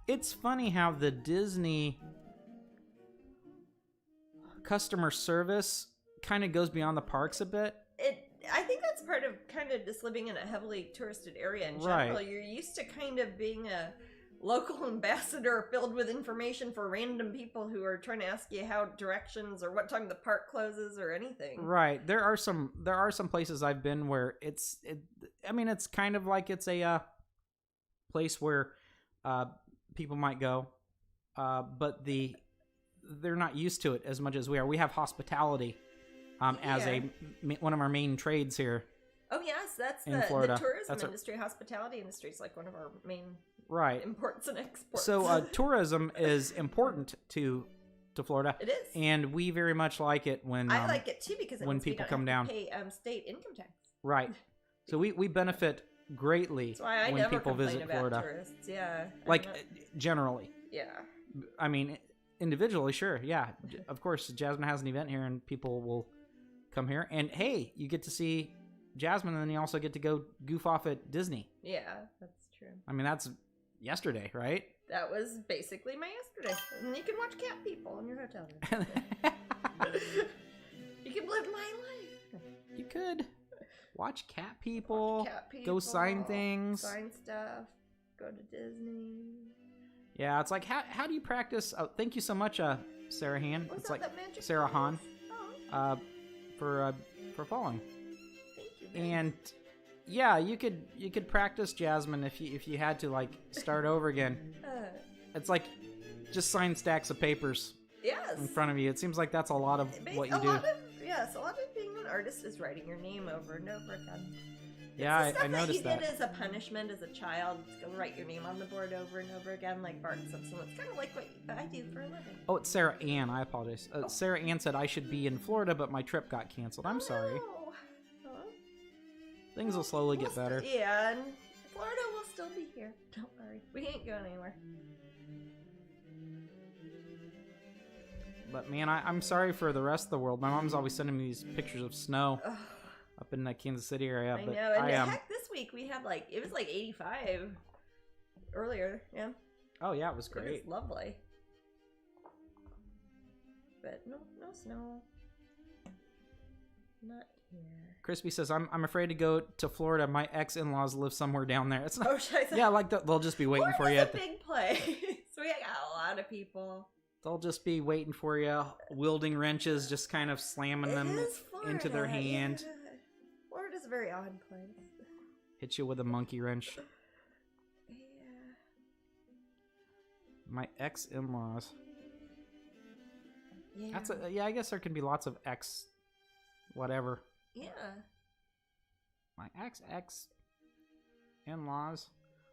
it's funny how the Disney customer service kind of goes beyond the parks a bit. I think that's part of kind of just living in a heavily touristed area in general. Right. You're used to kind of being a local ambassador filled with information for random people who are trying to ask you how directions or what time the park closes or anything. Right. There are some places I've been where it's kind of like it's a place where people might go, but they're not used to it as much as we are. We have hospitality as one of our main trades here. Oh yes, that's in Florida. The tourism industry, hospitality industry is like one of our main imports and exports. So tourism is important to Florida. It is, and we very much like it when I like it too because when people come down, pay state income tax. Right. So we benefit greatly when people visit Florida. Tourists. Yeah. Generally. Yeah. I mean, individually, sure. Yeah. Of course, Jasmine has an event here, and people will come here, and hey, you get to see Jasmine, and then you also get to go goof off at Disney. Yeah, that's true. I mean, that's yesterday, right? That was basically my yesterday. And you can watch cat people in your hotel room. You can live my life. You could watch cat people, go sign things, sign stuff, go to Disney. Yeah, it's like how do you practice? Oh, thank you so much, Sarah Han. What's it's that, like Sarah Han. Oh. For following. Thank you. And yeah, you could practice, Jasmine, if you had to like start over again. It's like just sign stacks of papers. Yes. in front of you. It seems like that's a lot of what you do. Yes, a lot of being an artist is writing your name over and over again. Yeah, It's the I noticed that. that. You did as a punishment as a child. Go write your name on the board over and over again, like Bart Simpson. It's kind of like what I do for a living. Oh, it's Sarah Ann. I apologize. Sarah Ann said I should be in Florida, but my trip got canceled. I'm sorry. No. Huh? Things will slowly get better. Yeah, and Florida will still be here. Don't worry. We ain't going anywhere. But man, I'm sorry for the rest of the world. My mom's always sending me these pictures of snow up in the Kansas City area. I but know, and heck, this week we had it was like 85 earlier. Yeah. Oh yeah, it was great. It was lovely. But no snow. Not here. Crispy says I'm afraid to go to Florida. My ex-in-laws live somewhere down there. It's not. Oh, should I say? Yeah, like they'll just be waiting for you. Florida's a big place. We got a lot of people. They'll just be waiting for you, wielding wrenches, just kind of slamming them into their hand. Yeah. Florida's a very odd place. Hit you with a monkey wrench. Yeah. My ex-in-laws. Yeah. Yeah, I guess there can be lots of ex whatever. Yeah. My ex-in-laws.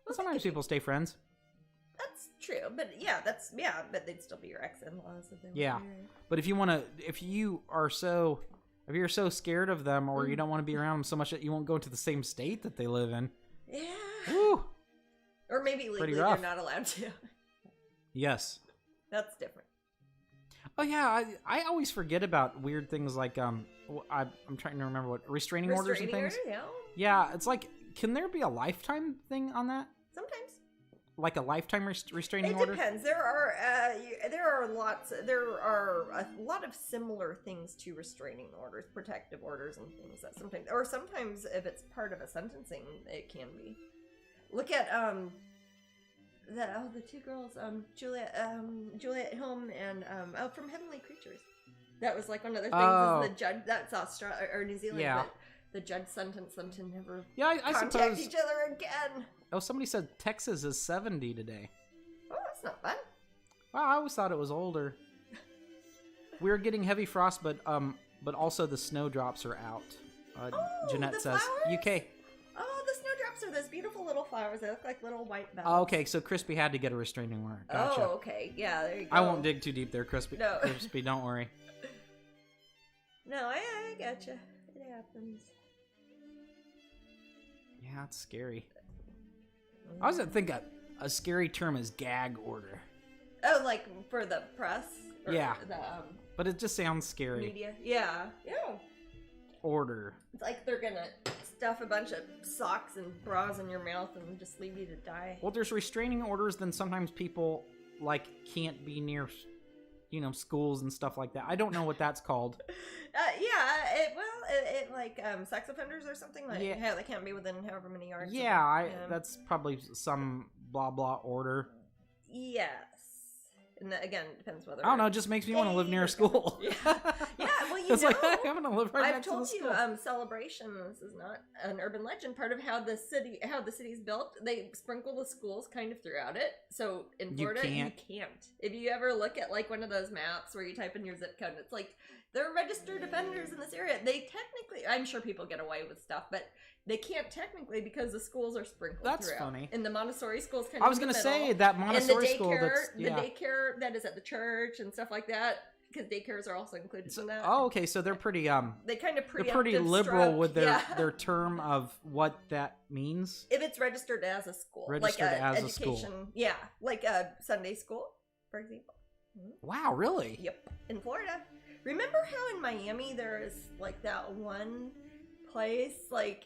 Well, sometimes people stay friends. That's true, but but they'd still be your ex-in-laws if they were Yeah. here. But if you're so scared of them, or you don't want to be around them so much that you won't go into the same state that they live in. Yeah. Woo! Or maybe legally they're not allowed to. Yes. That's different. Oh yeah, I always forget about weird things like I'm trying to remember what restraining orders and things. Order, yeah. Yeah, it's like, can there be a lifetime thing on that? Sometimes. Like a lifetime restraining order? It depends. There are a lot of similar things to restraining orders, protective orders, and things that sometimes if it's part of a sentencing, it can be. Look at the two girls, Juliet Home and from Heavenly Creatures. That was like one of the things. Is the judge, that's Australia or New Zealand. Yeah. But the judge sentenced them to never I contact suppose each other again. Oh, somebody said Texas is 70 today. Oh, that's not bad. Wow, I always thought it was older. We were getting heavy frost, but also the snowdrops are out. Jeanette the says flowers? UK. Oh, the snowdrops are those beautiful little flowers. They look like little white bells. Oh, okay, so Crispy had to get a restraining order. Gotcha. Oh, okay. Yeah, there you go. I won't dig too deep there, Crispy. No. Crispy, don't worry. No, I gotcha. It happens. Yeah, it's scary. I was gonna think a scary term is gag order. Oh, like for the press? Or Yeah. The But it just sounds scary. media? Yeah. Yeah. Order. It's like they're gonna stuff a bunch of socks and bras in your mouth and just leave you to die. Well, there's restraining orders, then sometimes people can't be near, schools and stuff like that. I don't know what that's called. Sex offenders or something like. Yeah. Yeah, they can't be within however many yards. Yeah, that's probably some blah blah order. Yes. And that, again, depends whether. I don't know. It just makes me want to live near a school. Yeah. Yeah. Well, it's like I'm gonna live right I've next to the told you, school. Celebration. This is not an urban legend. Part of how the city's built, they sprinkle the schools kind of throughout it. So in Florida, you can't. If you ever look at one of those maps where you type in your zip code, it's like they're registered offenders in this area. They technically, I'm sure people get away with stuff, but they can't technically because the schools are sprinkled throughout. That's funny. And the Montessori schools kind of. I was gonna say that Montessori school. The daycare that is at the church and stuff like that. Because daycares are also included in that. Oh, okay. So they're pretty they kind of they're pretty liberal with their term of what that means. If it's registered as a school, registered as education, a school. Yeah, like a Sunday school, for example. Wow, really? Yep, in Florida. Remember how in Miami there is that one place,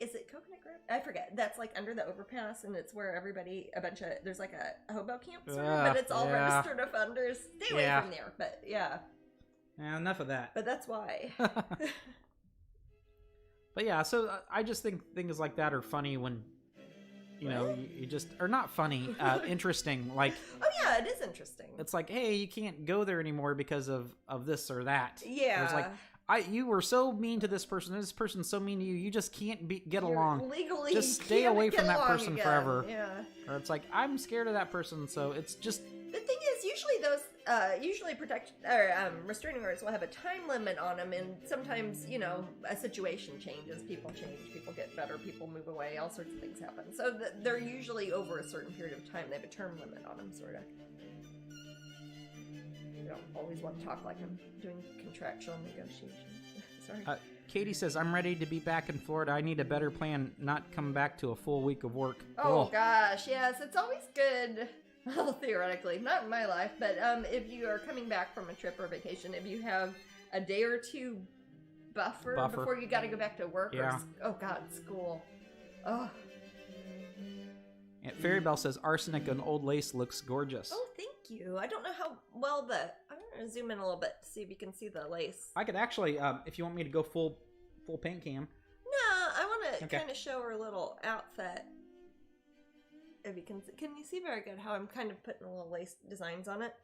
is it Coconut Grove? I forget. That's under the overpass, and it's where there's a hobo camp, but it's all registered offenders. Stay away from there, but yeah. Yeah, enough of that. But that's why. But yeah, so I just think things like that are funny when, you just are not funny, interesting. Oh yeah, it is interesting. It's like, hey, you can't go there anymore because of this or that. Yeah. It's like, you were so mean to this person. This person's so mean to you. You just can't get along. Legally, just stay away from that person again. forever. Yeah. Or it's like, I'm scared of that person, so it's just. The thing is, usually usually those restraining orders will have a time limit on them, and sometimes, you know, a situation changes, people change, people get better, people move away, all sorts of things happen. So they're usually over a certain period of time. They have a term limit on them, sort of. You don't always want to talk like I'm doing contractual negotiations. Sorry. Katie says, I'm ready to be back in Florida. I need a better plan, not come back to a full week of work. Oh, gosh, yes. It's always good, well, theoretically, not in my life, but if you are coming back from a trip or vacation, if you have a day or two buffer. Before you got to go back to work or, oh, God, school. Oh. And Fairy Bell says, arsenic and old lace looks gorgeous. Oh, thank you. I don't know how well I'm going to zoom in a little bit to see if you can see the lace. I could actually, if you want me to go full paint cam. No, I want to kind of show her little outfit. If you can you see very good how I'm kind of putting little lace designs on it?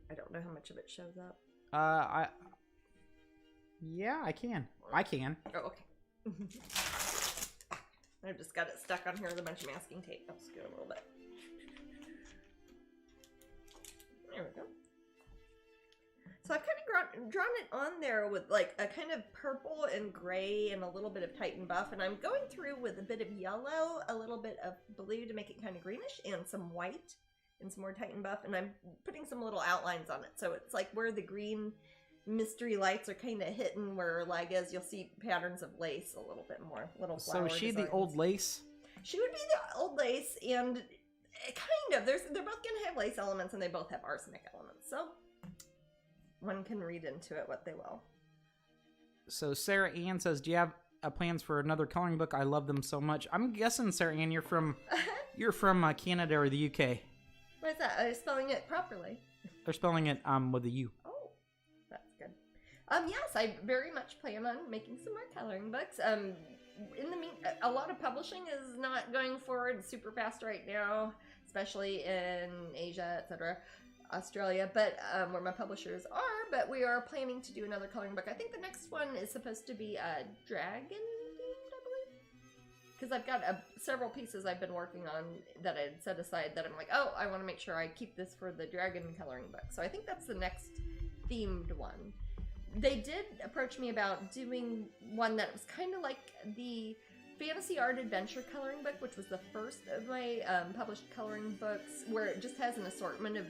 I don't know how much of it shows up. Yeah, I can. I can. Oh, okay. I've just got it stuck on here with a bunch of masking tape. I'll scoot a little bit. There we go. So I've kind of drawn it on there with like a kind of purple and gray and a little bit of Titan buff. And I'm going through with a bit of yellow, a little bit of blue to make it kind of greenish, and some white and some more Titan buff. And I'm putting some little outlines on it. So it's like where the green mystery lights are kind of hitting where lag is, you'll see patterns of lace a little bit more. Little flower So is she designs. the old lace? She would be the old lace, and kind of. They're both going to have lace elements, and they both have arsenic elements. So one can read into it what they will. So Sarah Ann says, do you have plans for another coloring book? I love them so much. I'm guessing, Sarah Ann, you're from Canada or the UK. What is that? Are you spelling it properly? They're spelling it with a U. Oh, that's good. Yes, I very much plan on making some more coloring books. In the a lot of publishing is not going forward super fast right now, especially in Asia, etc., Australia, but where my publishers are. But we are planning to do another coloring book. I think the next one is supposed to be a dragon themed, I believe, because I've got several pieces I've been working on that I had set aside that I'm like, oh, I want to make sure I keep this for the dragon coloring book. So I think that's the next themed one. They did approach me about doing one that was kind of like the Fantasy Art Adventure coloring book, which was the first of my published coloring books, where it just has an assortment of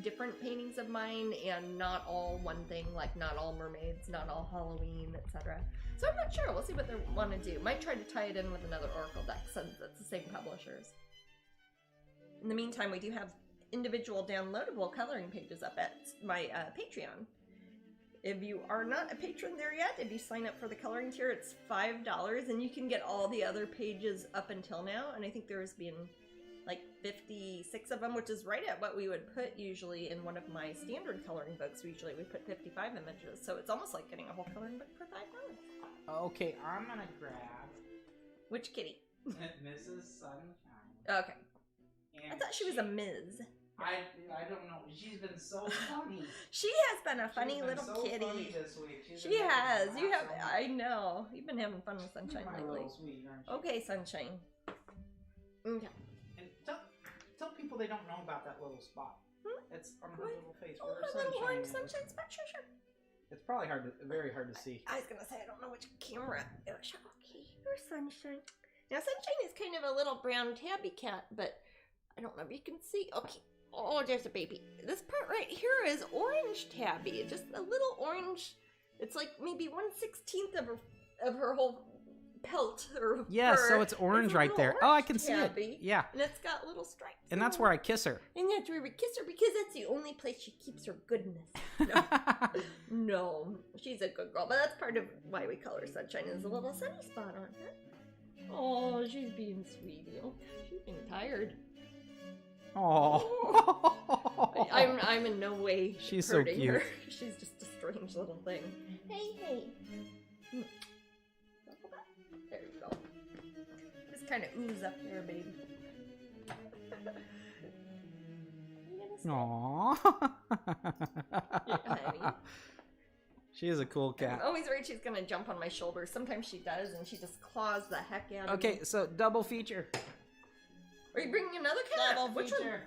different paintings of mine and not all one thing, like not all mermaids, not all Halloween, etc. So I'm not sure. We'll see what they want to do. Might try to tie it in with another Oracle deck since it's the same publishers. In the meantime, we do have individual downloadable coloring pages up at my Patreon. If you are not a patron there yet, if you sign up for the coloring tier, it's $5, and you can get all the other pages up until now. And I think there's been like 56 of them, which is right at what we would put usually in one of my standard coloring books. Usually we put 55 images, so it's almost like getting a whole coloring book for $5. Okay, I'm gonna grab... Which kitty? Mrs. Sunshine. Okay. And I thought she was a Ms. I don't know. She's been so funny. She has been a funny little so kitty. Funny this week. She has. You have. I know. You've been having fun with Sunshine lately. Sweet, aren't you? Okay, Sunshine. Okay. And tell people they don't know about that little spot. It's on her little face. Oh, her little orange sunshine spot. Sure. It's probably very hard to see. I was gonna say I don't know which camera. Okay, here's Sunshine. Now Sunshine is kind of a little brown tabby cat, but I don't know if you can see. Okay. Oh, there's a baby. This part right here is orange tabby. Just a little orange. It's like maybe 1/16 of her whole pelt or yeah, fur. So it's orange right there. Oh, I can see it. Yeah. And it's got little stripes. And that's where I kiss her. And that's where we kiss her because that's the only place she keeps her goodness. No, no, she's a good girl. But that's part of why we call her Sunshine, is a little sunny spot on her. Oh, she's being sweet. She's being tired. Oh, I'm in no way she's so hurting cute. her. She's just a strange little thing. Hey. There you go. Just kind of ooze up there, baby. Aww. Yeah, honey. She is a cool cat. I'm always worried she's gonna jump on my shoulder. Sometimes she does, and she just claws the heck out of me. Okay, so double feature. Are you bringing another cat? Double Which feature.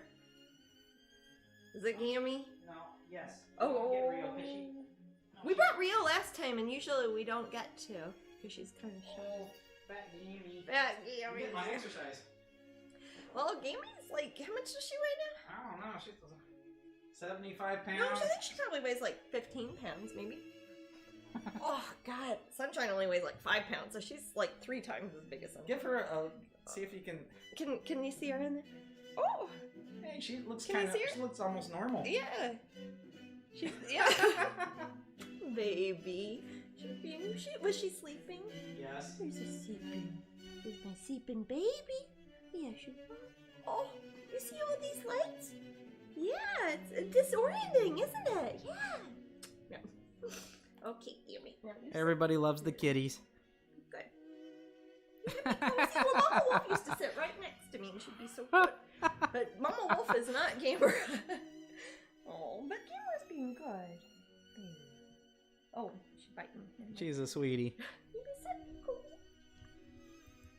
one? Is it Gammy? No, yes. Oh. Get Rio, 'cause she... We brought Rio last time, and usually we don't get to, because she's kind of shy. Oh, fat Gammy. Fat Gammy. Get my exercise. Well, Gammy's like, how much does she weigh now? I don't know. She's 75 pounds. No, I think she probably weighs like 15 pounds, maybe. Oh, God. Sunshine only weighs like 5 pounds, so she's like 3 times as big as Sunshine. Give her a... See if you can... Can you see her in there? Oh! Hey, she looks Can I kind of... see her? She looks almost normal. Yeah. She's... Yeah. Baby. Was she sleeping? Yes. Where's the sleeping? Where's my sleeping baby? Yeah, she was. Oh, you see all these lights? Yeah, it's disorienting, isn't it? Yeah. Okay, Gammy. Everybody loves the kitties. Good. Oh, see, well, Mama Wolf used to sit right next to me, and she'd be so good. But Mama Wolf is not Gamer. Oh, but Gamer's being good. Oh, she's biting me. She's a sweetie. Maybe sit, Kobe.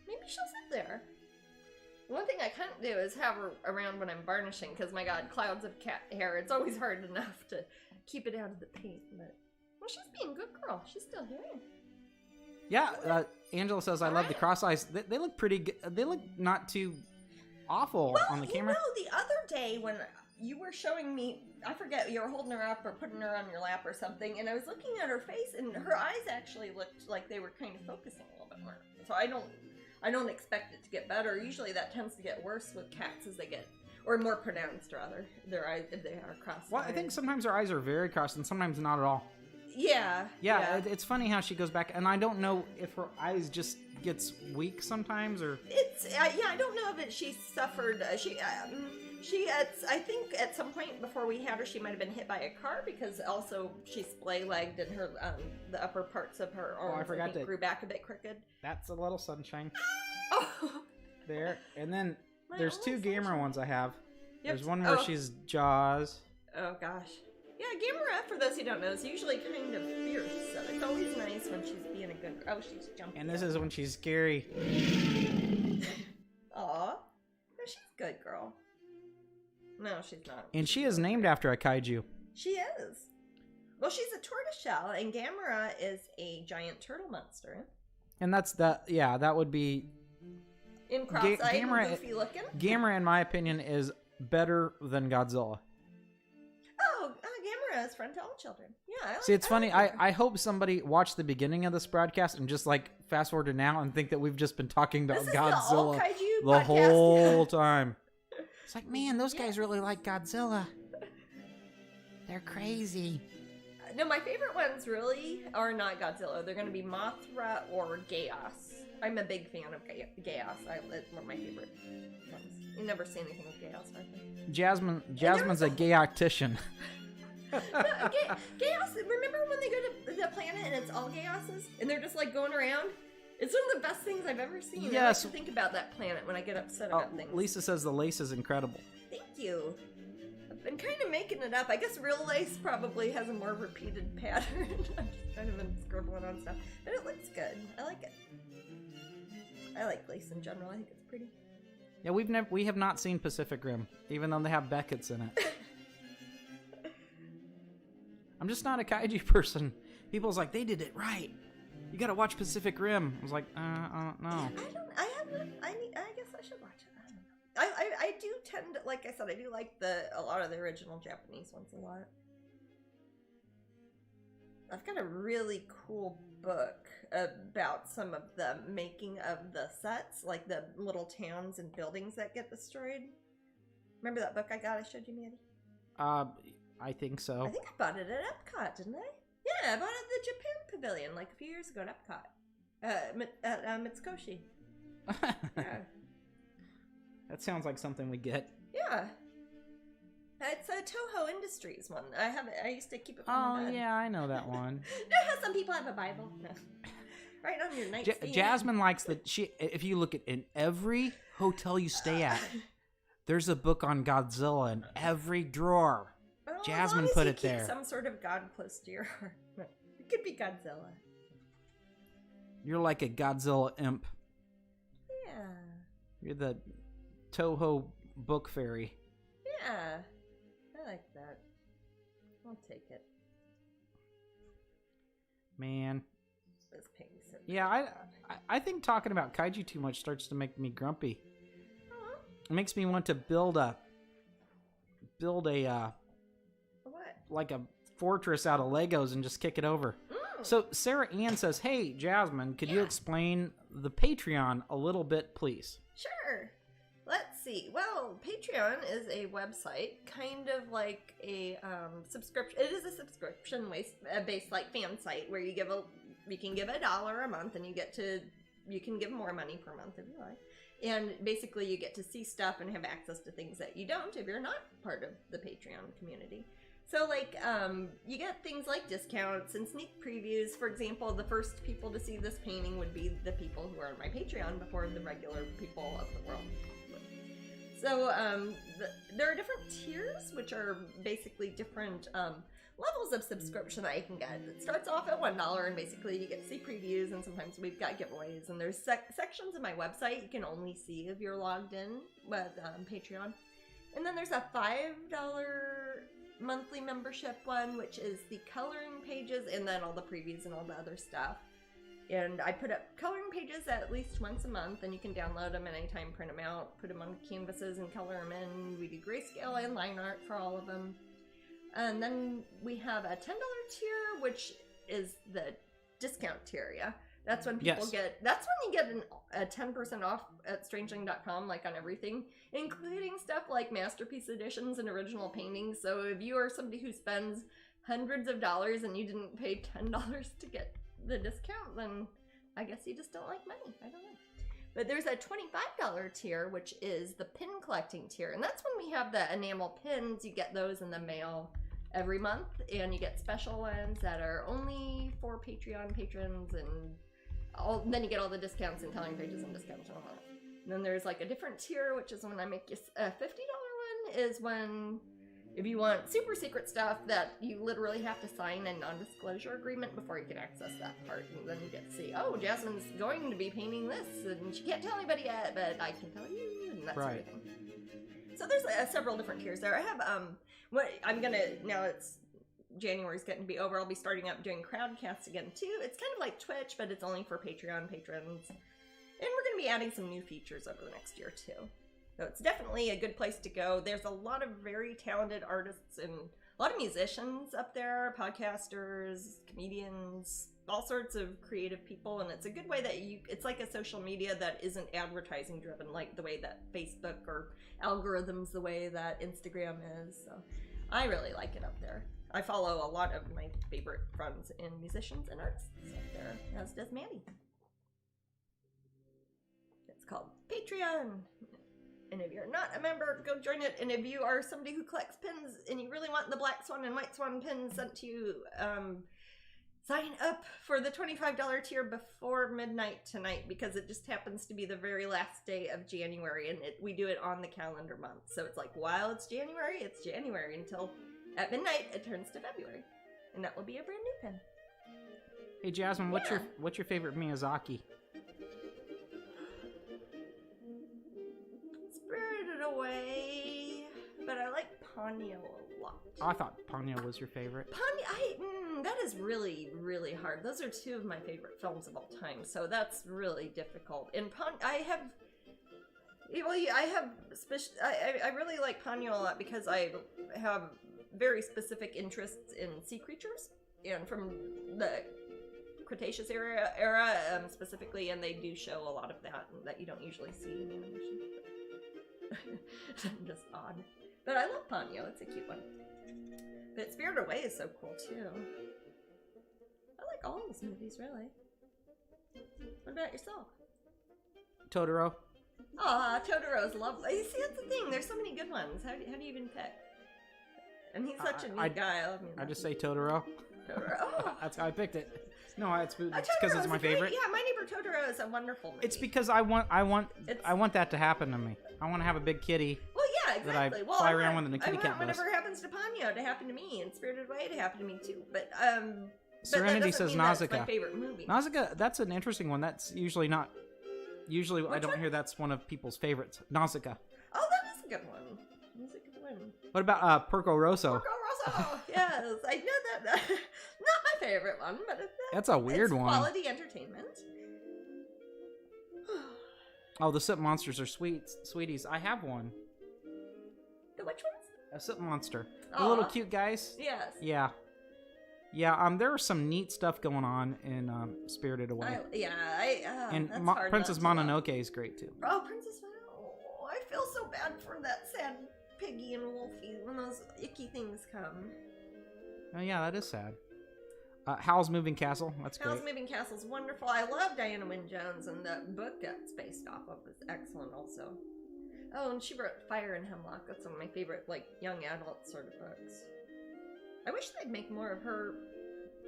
Maybe she'll sit there. One thing I can't do is have her around when I'm varnishing, because my God, clouds of cat hair. It's always hard enough to keep it out of the paint. But well, she's being a good girl. She's still here. Yeah, Angela says I love the cross eyes. They look pretty good. They look not too awful on the camera. You know, the other day when you were showing me, I forget, you were holding her up or putting her on your lap or something, and I was looking at her face, and her eyes actually looked like they were kind of focusing a little bit more. So I don't expect it to get better. Usually that tends to get worse with cats as they get, or more pronounced rather, their eyes if they are crossed. Well, I think sometimes her eyes are very crossed and sometimes not at all. Yeah. It's funny how she goes back, and I don't know if her eyes just gets weak sometimes or. It's I don't know if she suffered. I think at some point before we had her, she might have been hit by a car because also she's splay-legged and her the upper parts of her arms I forgot grew back a bit crooked. That's a little Sunshine. Oh. There, and then there's 2 Gamer ones I have. Yep. There's one where she's Jaws. Oh gosh. Yeah, Gamera, for those who don't know, is usually kind of fierce, so it's always nice when she's being a good... Oh, she's jumping. And this is when she's scary. Aw. No, she's a good girl. No, she's not. And she is named after a kaiju. She is. Well, she's a tortoiseshell, and Gamera is a giant turtle monster. And that would be... In cross-eyed and goofy looking. Gamera, in my opinion, is better than Godzilla. Oh, Gamera is friend to all children. Yeah. See, it's funny. I hope somebody watched the beginning of this broadcast and just like fast forward to now and think that we've just been talking about Godzilla the whole time. It's like, man, those guys really like Godzilla. They're crazy. No, my favorite ones really are not Godzilla. They're going to be Mothra or Chaos. I'm a big fan of Chaos. It's one of my favorite ones. You never see anything with Chaos, I think. Jasmine's a gay-octician. No, Chaos, remember when they go to the planet and it's all Chaoses? And they're just like going around? It's one of the best things I've ever seen. Yes. I like to think about that planet when I get upset about things. Lisa says the lace is incredible. Thank you. I've been kind of making it up. I guess real lace probably has a more repeated pattern. I've just kind of been scribbling on stuff. But it looks good. I like it. I like lace in general. I think it's pretty. Yeah, we have not seen Pacific Rim, even though they have Beckett's in it. I'm just not a kaiju person. People's like, they did it right. You gotta watch Pacific Rim. I was like, I don't know. I guess I should watch it. I don't know. I do tend to, like I said, I do like a lot of the original Japanese ones a lot. I've got a really cool book about some of the making of the sets, like the little towns and buildings that get destroyed. Remember that book I got? I showed you, Maddie. I think so. I think I bought it at Epcot, didn't I? Yeah, I bought it at the Japan Pavilion like a few years ago at Epcot. At Mitsukoshi. Yeah. That sounds like something we get. Yeah. It's a Toho Industries one. I used to keep it from my bed. Yeah, I know that one. You know how some people have a Bible? No. Right on your nightstand. Jasmine likes that. If you look at in every hotel you stay at, there's a book on Godzilla in every drawer. Well, Jasmine as long as put you it keep there. Some sort of God close to your heart. It could be Godzilla. You're like a Godzilla imp. Yeah. You're the Toho book fairy. Yeah. I like I'll take it. Man. This pig's so Yeah, I think talking about kaiju too much starts to make me grumpy. It makes me want to build a what? like a fortress out of Legos and just kick it over. So Sarah Ann says, "Hey, Jasmine, could you explain the Patreon a little bit, please?" Sure. Let's see. Well, Patreon is a website, kind of like a subscription. It is a subscription-based like fan site where you can give $1 a month, and you can give more money per month if you like. And basically, you get to see stuff and have access to things that you don't if you're not part of the Patreon community. So, like, you get things like discounts and sneak previews. For example, the first people to see this painting would be the people who are on my Patreon before the regular people of the world. So, there are different tiers, which are basically different levels of subscription that you can get. It starts off at $1, and basically you get to see previews, and sometimes we've got giveaways. And there's sections of my website you can only see if you're logged in with Patreon. And then there's a $5 monthly membership one, which is the coloring pages and then all the previews and all the other stuff. And I put up coloring pages at least once a month, and you can download them at any time, print them out, put them on canvases and color them in. We do grayscale and line art for all of them. And then we have a $10 tier, which is the discount tier, yeah? That's when people that's when you get a 10% off at Strangeling.com, like on everything, including stuff like masterpiece editions and original paintings. So if you are somebody who spends hundreds of dollars and you didn't pay $10 to get the discount, then I guess you just don't like money. I don't know. But there's a $25 tier, which is the pin collecting tier. And that's when we have the enamel pins. You get those in the mail every month, and you get special ones that are only for Patreon patrons, and then you get all the discounts and coloring pages and discounts and all that. And then there's like a different tier, which is when I make you a $50 one, is when if you want super secret stuff that you literally have to sign a non-disclosure agreement before you can access that part. And then you get to see, oh, Jasmine's going to be painting this, and she can't tell anybody yet, but I can tell you, and that sort of thing. So there's several different tiers there. I have, now it's January's getting to be over, I'll be starting up doing crowdcasts again too. It's kind of like Twitch, but it's only for Patreon patrons. And we're going to be adding some new features over the next year too. So it's definitely a good place to go. There's a lot of very talented artists and a lot of musicians up there, podcasters, comedians, all sorts of creative people. And it's a good way that it's like a social media that isn't advertising driven like the way that Facebook or algorithms the way that Instagram is. So I really like it up there. I follow a lot of my favorite friends and musicians and artists up there, as does Maddie. It's called Patreon. And if you're not a member, go join it. And if you are somebody who collects pins and you really want the Black Swan and White Swan pins sent to you, sign up for the $25 tier before midnight tonight, because it just happens to be the very last day of January, and we do it on the calendar month. So it's like, while it's January until at midnight it turns to February, and that will be a brand new pin. Hey Jasmine, what's your favorite Miyazaki? Spirited Away, but I like Ponyo a lot. Oh, I thought Ponyo was your favorite. That is really, really hard. Those are two of my favorite films of all time, so that's really difficult. And I really like Ponyo a lot because I have very specific interests in sea creatures, and from the Cretaceous era specifically, and they do show a lot of that you don't usually see in animation. Just odd. But I love Ponyo, it's a cute one. But Spirited Away is so cool too. I like all those movies, really. What about yourself? Totoro. Aw, Totoro's lovely. You see, that's the thing. There's so many good ones. How do you even pick? And he's such a neat guy. I love him. I just say Totoro. Totoro. Oh. That's how I picked it. No, it's because it's my favorite. Yeah, My Neighbor Totoro is a wonderful movie. It's because I want that to happen to me. I want to have a big kitty. Well, yeah, exactly. That I fly around with in a kitty cat bus. Whatever happens to Ponyo to happen to me, and Spirited Away to happen to me too. But Serenity says Nausicaa. That's my favorite movie. Nausicaa, that's an interesting one. That's usually not. Usually, I don't hear that's one of people's favorites. Nausicaa. Oh, that is a good one. That's a good one. What about Porco Rosso? Porco Also, yes, I know that. Not my favorite one, but That's a weird it's one. quality entertainment. Oh, the Soot Monsters are sweeties. I have one. The which ones? A Soot Monster. The Aw. little cute guys. Yes. Yeah. There was some neat stuff going on in Spirited Away. And Princess Mononoke is great too. Oh, Princess Mononoke. I feel so bad for that sad Piggy and Wolfie when those icky things come. Oh yeah, that is sad. Howl's Moving Castle. That's great. Howl's Moving Castle's wonderful. I love Diana Wynne Jones, and the book that's based off of is excellent also. Oh, and she wrote Fire and Hemlock. That's one of my favorite, like, young adult sort of books. I wish they'd make more of her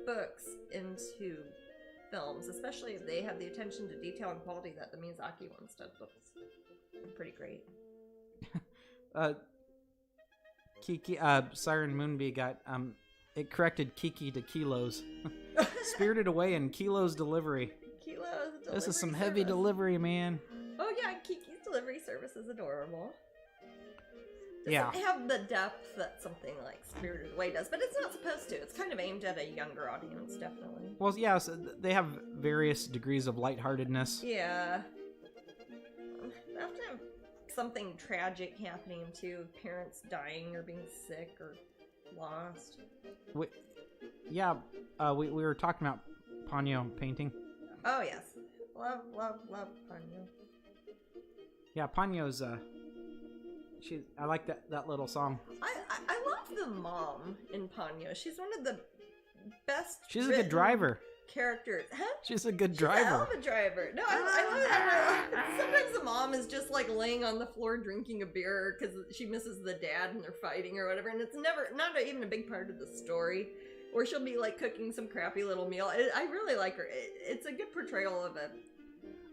books into films, especially if they have the attention to detail and quality that the Miyazaki ones did. They're pretty great. Kiki, Siren Moonbee got, it corrected Kiki to Kilos. Spirited Away and Kilos Delivery. Kilos Delivery This is some service. heavy delivery, man. Oh yeah, Kiki's delivery service is adorable. Yeah. Doesn't have the depth that something like Spirited Away does, but it's not supposed to. It's kind of aimed at a younger audience, definitely. Well, yeah, so they have various degrees of lightheartedness. Yeah. They have to have something tragic happening too, parents dying or being sick or lost. We were talking about Ponyo painting. Oh yes. Love Ponyo. Yeah, Ponyo's, I like that little song. I love the mom in Ponyo. She's one of the best. She's a good driver. Characters, huh? She's a good She's driver. a hell of a driver. No, I love it. Sometimes the mom is just like laying on the floor drinking a beer because she misses the dad and they're fighting or whatever, and it's not even a big part of the story. Or she'll be like cooking some crappy little meal. I really like her. It's a good portrayal of a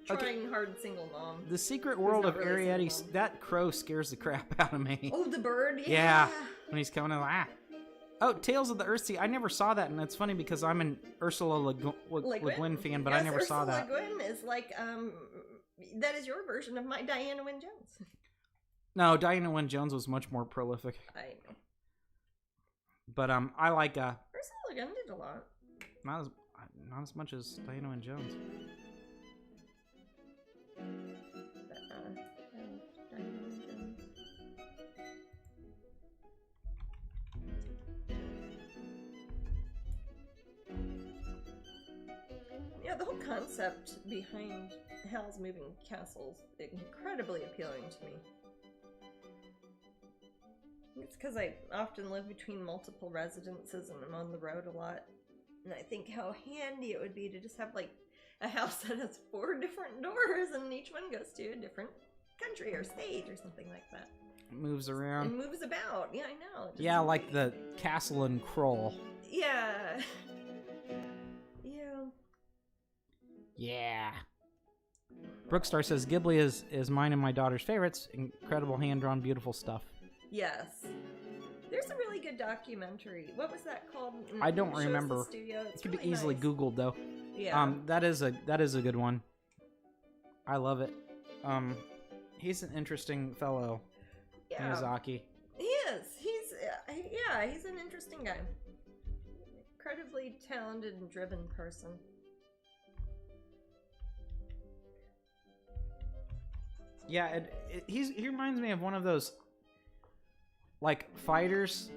trying hard single mom. The Secret World of really Ariadne, that crow scares the crap out of me. Oh, the bird? Yeah. When he's coming in, Oh, Tales of the Earthsea. I never saw that, and it's funny because I'm an Ursula Le Guin fan, but I never saw that. Ursula Le Guin is like, that is your version of my Diana Wynne Jones. No, Diana Wynne Jones was much more prolific. I know. But I like Ursula Le Guin did a lot. not as much as Diana Wynne Jones. Diana Wynne Jones. Yeah, the whole concept behind Howl's Moving Castle is incredibly appealing to me. It's because I often live between multiple residences and I'm on the road a lot. And I think how handy it would be to just have like a house that has 4 different doors and each one goes to a different country or state or something like that. It moves around. And moves about. Yeah, I know. Yeah, like the castle in Kroll. Yeah. Yeah. Brookstar says Ghibli is mine and my daughter's favorites. Incredible hand-drawn, beautiful stuff. Yes. There's a really good documentary. What was that called? I don't remember. It could be easily Googled though. Yeah. That is a good one. I love it. He's an interesting fellow. Yeah. Miyazaki. He is. He's an interesting guy. Incredibly talented and driven person. Yeah, he reminds me of one of those like fighters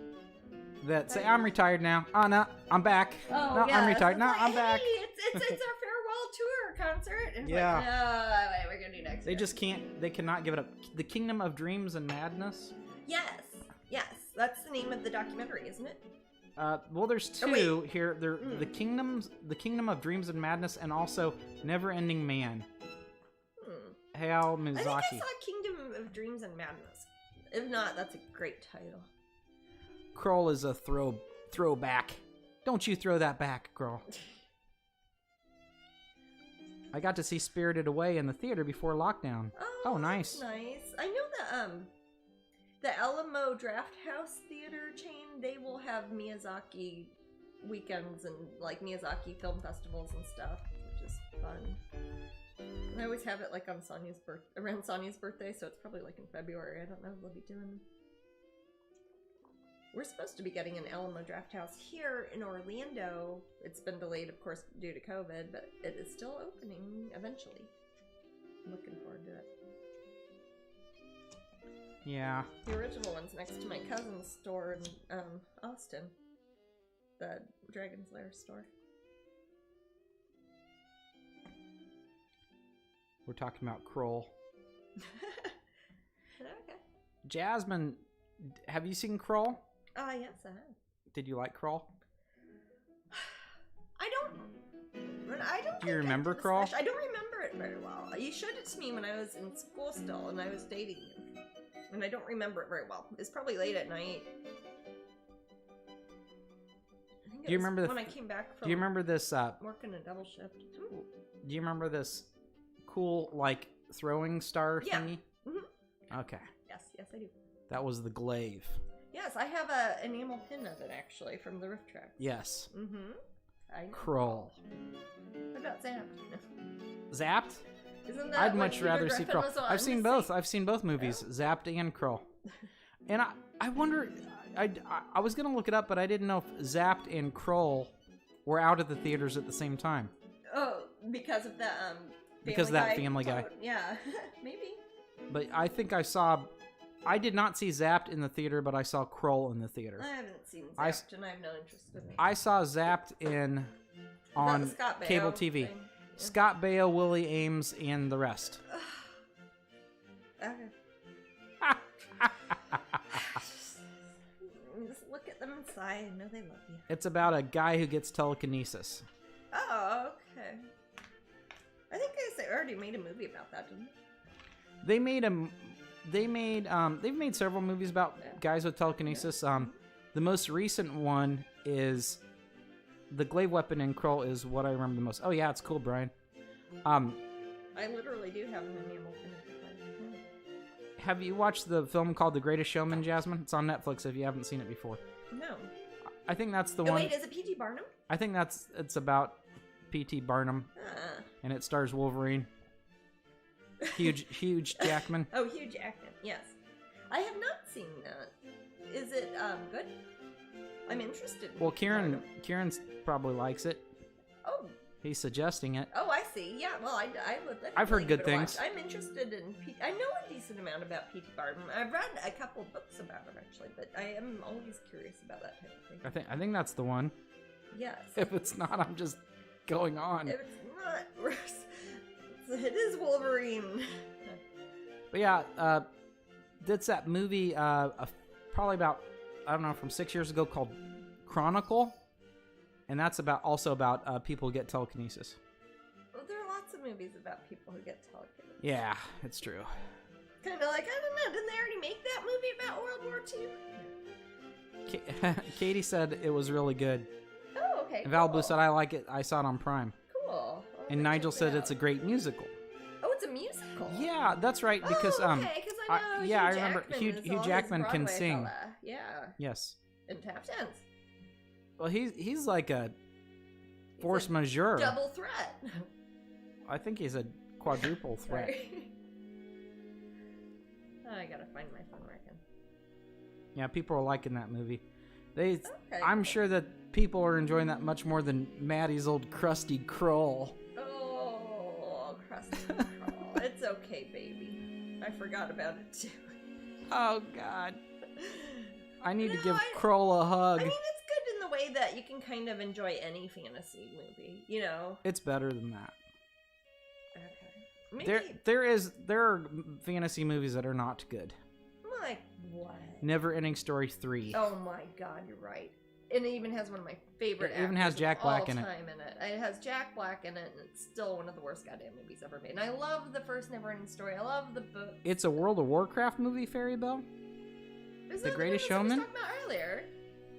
that say, "I'm retired now. Oh no, I'm back. Oh, no, yeah. I'm retired. No, like, I'm back." It's our farewell tour concert. And it's Yeah. like, no, wait, we're gonna do next They year. just can't. They cannot give it up. The Kingdom of Dreams and Madness. Yes, that's the name of the documentary, isn't it? Well, there's two here. They're the Kingdom of Dreams and Madness, and also Never Ending Man. Hayao Miyazaki. I think I saw Kingdom of Dreams and Madness. If not, that's a great title. Kroll is a throwback. Don't you throw that back, Kroll. I got to see Spirited Away in the theater before lockdown. Oh, nice. Nice. I know the Alamo Draft House Theater chain, they will have Miyazaki weekends and like Miyazaki film festivals and stuff, which is fun. And I always have it like on around Sonia's birthday, so it's probably like in February. I don't know if they'll be doing We're supposed to be getting an Alamo Drafthouse here in Orlando. It's been delayed, of course, due to COVID, but it is still opening eventually. I'm looking forward to it. Yeah. The original one's next to my cousin's store in Austin. The Dragon's Lair store. We're talking about Kroll. Okay. Jasmine, have you seen Kroll? Yes, I have. Did you like Kroll? I don't. Do you remember Kroll? I don't remember it very well. You showed it to me when I was in school still, and I was dating you. And I don't remember it very well. It's probably late at night. I think Do you remember when I came back from Do you remember this working a double shift? Ooh. Do you remember this cool like throwing star Yeah. thingy? Mm-hmm. Okay. Yes, I do. That was the glaive. Yes, I have a enamel pin of it actually from the roof track. Yes. Mm-hmm. Kroll. What about Zapped? Zapped? Isn't that I'd what much Peter rather see Griffin Kroll. was on? I've seen both. I've seen both movies, Zapped and Kroll. And I wonder, I was gonna look it up, but I didn't know if Zapped and Kroll were out at the theaters at the same time. Oh, because of the Because of that Family Guy. Yeah, maybe. But I think I did not see Zapped in the theater, but I saw Kroll in the theater. I haven't seen Zapped, and I have no interest in it. I saw Zapped on Scott Baio cable TV. thing? Yeah. Scott Baio, Willie Ames, and the rest. Okay. Just look at them and sigh and know they love you. It's about a guy who gets telekinesis. Oh, okay. I think they already made a movie about that, didn't they? They've made several movies about guys with telekinesis. The most recent one is the glaive weapon in Kroll is what I remember the most. Oh yeah, it's cool, Brian. I literally do have an enamel pin. Have you watched the film called The Greatest Showman, Jasmine? It's on Netflix if you haven't seen it before. No. I think that's the Oh, one. wait, is it P.T. Barnum? I think it's about P.T. Barnum, and it stars Wolverine. Huge Jackman. Oh, Hugh Jackman, yes. I have not seen that. Is it good? I'm interested. Well, Kieran probably likes it. Oh. He's suggesting it. Oh, I see. Yeah, well, I would definitely I've heard give good it a watch. things. I'm interested in I know a decent amount about P.T. Barnum. I've read a couple books about him, actually, but I am always curious about that type of thing. I think that's the one. Yes. If it's not, I'm just going on. If it's not, it is Wolverine. But yeah, that's that movie probably about, I don't know, from 6 years ago called Chronicle. And that's also about people who get telekinesis. Well, there are lots of movies about people who get telekinesis. Yeah, it's true. Kind of like, I don't know, didn't they already make that movie about World War II? Katie said it was really good. Oh, okay. And Val Blue said, I like it. I saw it on Prime. Cool. And Nigel said it's a great musical. Oh, it's a musical? Yeah, that's right. Because okay, because I know Hugh I remember Jackman Hugh Jackman can Broadway sing. Fella. Yeah. Yes. And tap dance. Well, he's like a force majeure. Double threat. I think he's a quadruple threat. I gotta find my phone where I can. Yeah, people are liking that movie. Okay, I'm sure that people are enjoying that much more than Maddie's old crusty Kroll. Oh, crusty Kroll. It's okay, baby. I forgot about it too. Oh God. I need to give Kroll a hug. I mean, it's good in the way that you can kind of enjoy any fantasy movie, you know? It's better than that. Okay. Maybe, there are fantasy movies that are not good. like what? Never Ending Story 3. Oh my God, you're right. And it even has one of my favorite It even has actors Jack of Black all in it. time in it. It has Jack Black in it, and it's still one of the worst goddamn movies ever made. And I love the first Never Ending Story. I love the book. It's a World of Warcraft movie, Fairy Bell? Is The that Greatest one I was Showman? talking about earlier?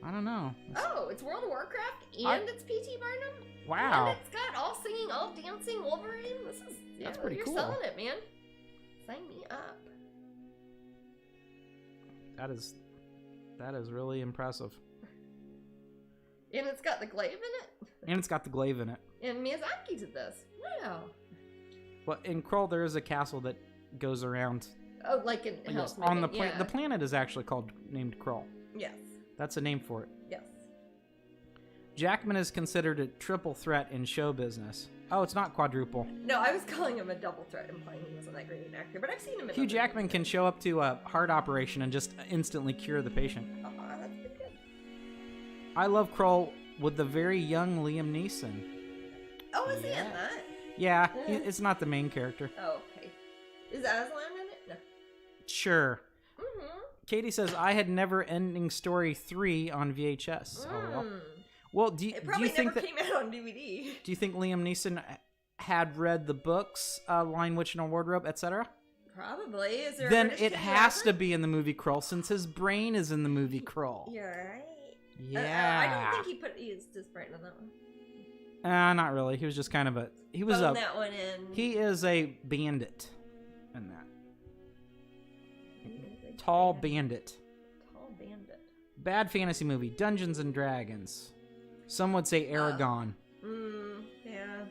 I don't know. Oh, it's World of Warcraft and it's P.T. Barnum? Wow. And it's got all singing, all dancing Wolverine? That's pretty cool. You're selling it, man. Sign me up. That is really impressive. And it's got the glaive in it? And it's got the glaive in it. And Miyazaki did this. Wow. Well, in Kroll, there is a castle that goes around. Oh, like in House on the Moving, yeah. the planet is actually named Kroll. Yes. That's a name for it. Yes. Jackman is considered a triple threat in show business. Oh, it's not quadruple. No, I was calling him a double threat, implying he wasn't that great an actor, but I've seen him in Hugh other Jackman things. can show up to a heart operation and just instantly cure the patient. Oh, that's pretty good. I love Kroll with the very young Liam Neeson. Oh, is he in that? Yeah, it's not the main character. Oh, okay. Is Aslan in it? No. Sure. Mm-hmm. Katie says, I had Never Ending Story 3 on VHS. Oh, well, do you think that... It probably never came out on DVD. Do you think Liam Neeson had read the books, Lion, Witch, and a Wardrobe, etc.? Probably. Is there? Then it has to be in the movie Kroll, since his brain is in the movie Kroll. You're right. Yeah. I don't think he used his brain on that one. Not really. He was just kind of a... He was Phone that one in. He is a bandit in that. Tall bandit. Tall bandit. Bad fantasy movie. Dungeons and Dragons. Some would say Aragon. Yeah.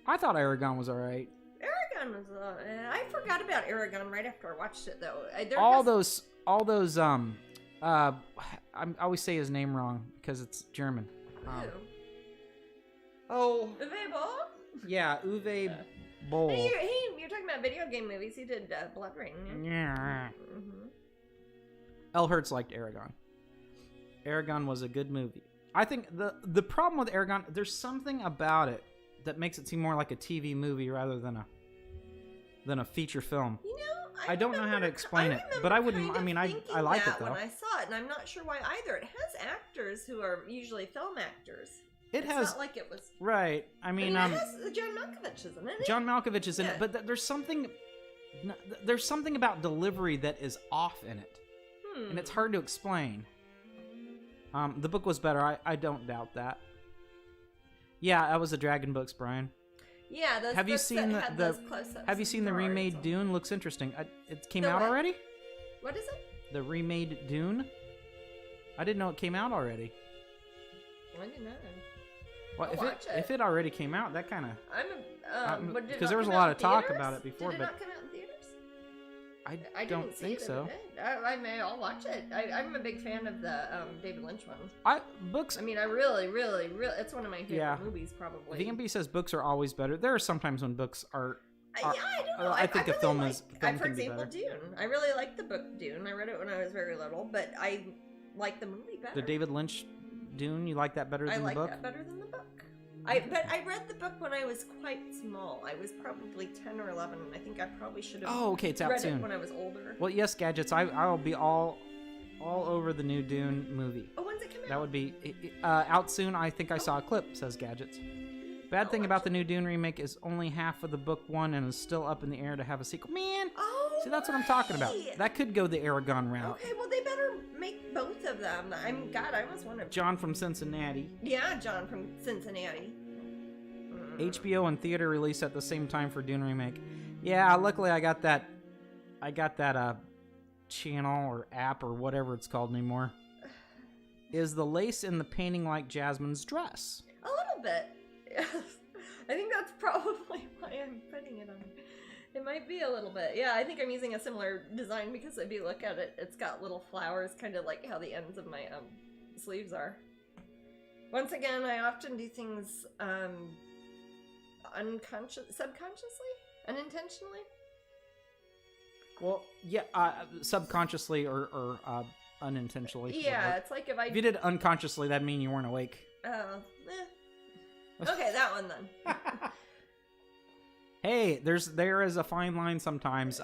I thought Aragon was alright. Aragon was. I forgot about Aragon right after I watched it, though. All those. I always say his name wrong because it's German. Uwe Boll? Yeah, Uwe Boll. Hey, you're talking about video game movies. He did Blood Rain. Yeah. Mm-hmm. El Hertz liked Aragon. Aragon was a good movie. I think the problem with Aragon, there's something about it that makes it seem more like a TV movie rather than a feature film. You know, I don't know how to explain it, but I wouldn't. I mean, I like it though. When I saw it, and I'm not sure why either. It has actors who are usually film actors. It's not like it was right. I mean, it has John Malkovich, isn't it? John Malkovich is in it, but there's something about delivery that is off in it, and it's hard to explain. The book was better. I don't doubt that. Yeah, that was the Dragon books, Brian. Yeah, those have you seen those close-ups. Have you seen the remade Dune? Looks interesting. It came out already? What is it? The remade Dune? I didn't know it came out already. I didn't know. Well, if it already came out, that kind of... because there was a lot of talk about it before. Did it not come out in theaters? I don't think so. I'll watch it. I'm a big fan of the David Lynch ones. Books... I mean, I really, it's one of my favorite movies, probably. VMB says books are always better. There are sometimes when books are... I don't know. I think a film is... For example, Dune. I really like the book Dune. I read it when I was very little, but I like the movie better. The David Lynch Dune, you like that better than the book? I like that better than the book. But I read the book when I was quite small. I was probably 10 or 11, and I think I probably should have it's out read soon. it when I was older. Well, yes, Gadgets, I'll be all over the new Dune movie. Oh, when's it come out? That would be out soon. I think I saw a clip, says Gadgets. Bad thing about the new Dune remake is only half of the book one and is still up in the air to have a sequel. Man! See, that's what I'm talking about. That could go the Aragon route. Okay, well, they better make both of them. I almost want to... John from Cincinnati. Yeah, John from Cincinnati. HBO and theater release at the same time for Dune remake. Yeah, luckily I got that channel or app or whatever it's called anymore. Is the lace in the painting like Jasmine's dress? A little bit. Yes. I think that's probably why I'm putting it on. It might be a little bit. Yeah, I think I'm using a similar design because if you look at it, it's got little flowers, kind of like how the ends of my sleeves are. Once again, I often do things subconsciously, unintentionally. Well, yeah, subconsciously or unintentionally. Yeah, it's like if you did it unconsciously, that'd mean you weren't awake. Okay, that one then. Hey, there is a fine line sometimes.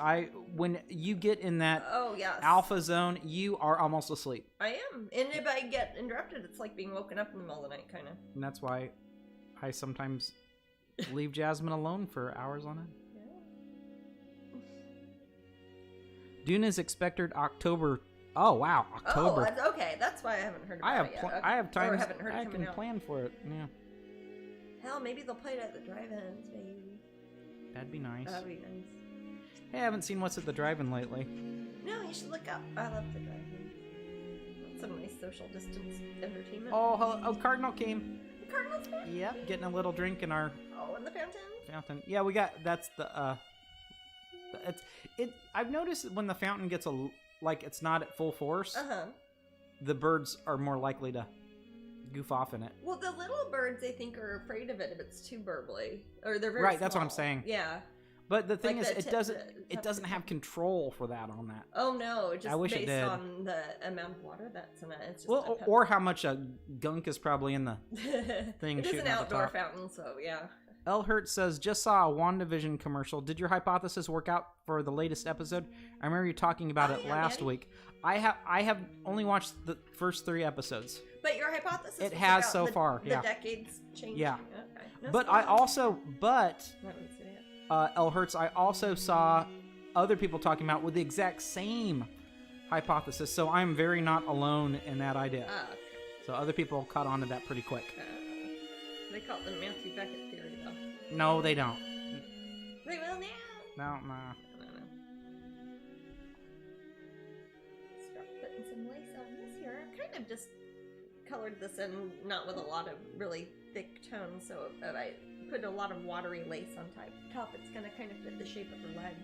When you get in that alpha zone, you are almost asleep. I am, and if I get interrupted, it's like being woken up in the middle of the night, kind of. And that's why I sometimes leave Jasmine alone for hours on end. Dune is expected October. Oh wow, October. Oh, okay. That's why I haven't heard about it yet. Okay. I have time. I can plan for it. Yeah. Hell, maybe they'll play it at the drive-ins. Maybe. That'd be nice. That'd be nice. Hey, I haven't seen what's at the drive-in lately. No, you should look up. I love the drive-in. Some nice social distance entertainment. Oh, hello. Oh, Cardinal came. The Cardinal's back? Yep, getting a little drink in our. Oh, in the fountain. Fountain. Yeah, we got. That's the. I've noticed when the fountain gets like it's not at full force. the birds are more likely to goof off in it. Well, the little birds, I think, are afraid of it if it's too burbly, or they're very right. That's what I'm small. saying. Yeah. But the thing Like is, the it doesn't have control for that on that. Oh no, just I wish it based did. on the amount of water that's in it. It's just Well, or how much gunk is probably in the thing. It is shooting an out the outdoor top. fountain, so yeah. L. Hurt says, just saw a WandaVision commercial. Did your hypothesis work out for the latest episode? I remember you talking about it last week. I have only watched the first 3 episodes. But your hypothesis It was has about so far, the yeah. decades changing. Yeah. Okay. No, But so I also, haven't seen it. L. Hurts, I also saw other people talking about with the exact same hypothesis. So I'm very not alone in that idea. Okay. So other people caught on to that pretty quick. They call it the Matthew Becket theory, though. No, they don't. They will now. No, nah. I don't know. Start putting some lace on this here. I kind of just colored this in, not with a lot of really thick tones, so if I put a lot of watery lace on top, it's going to kind of fit the shape of her leg.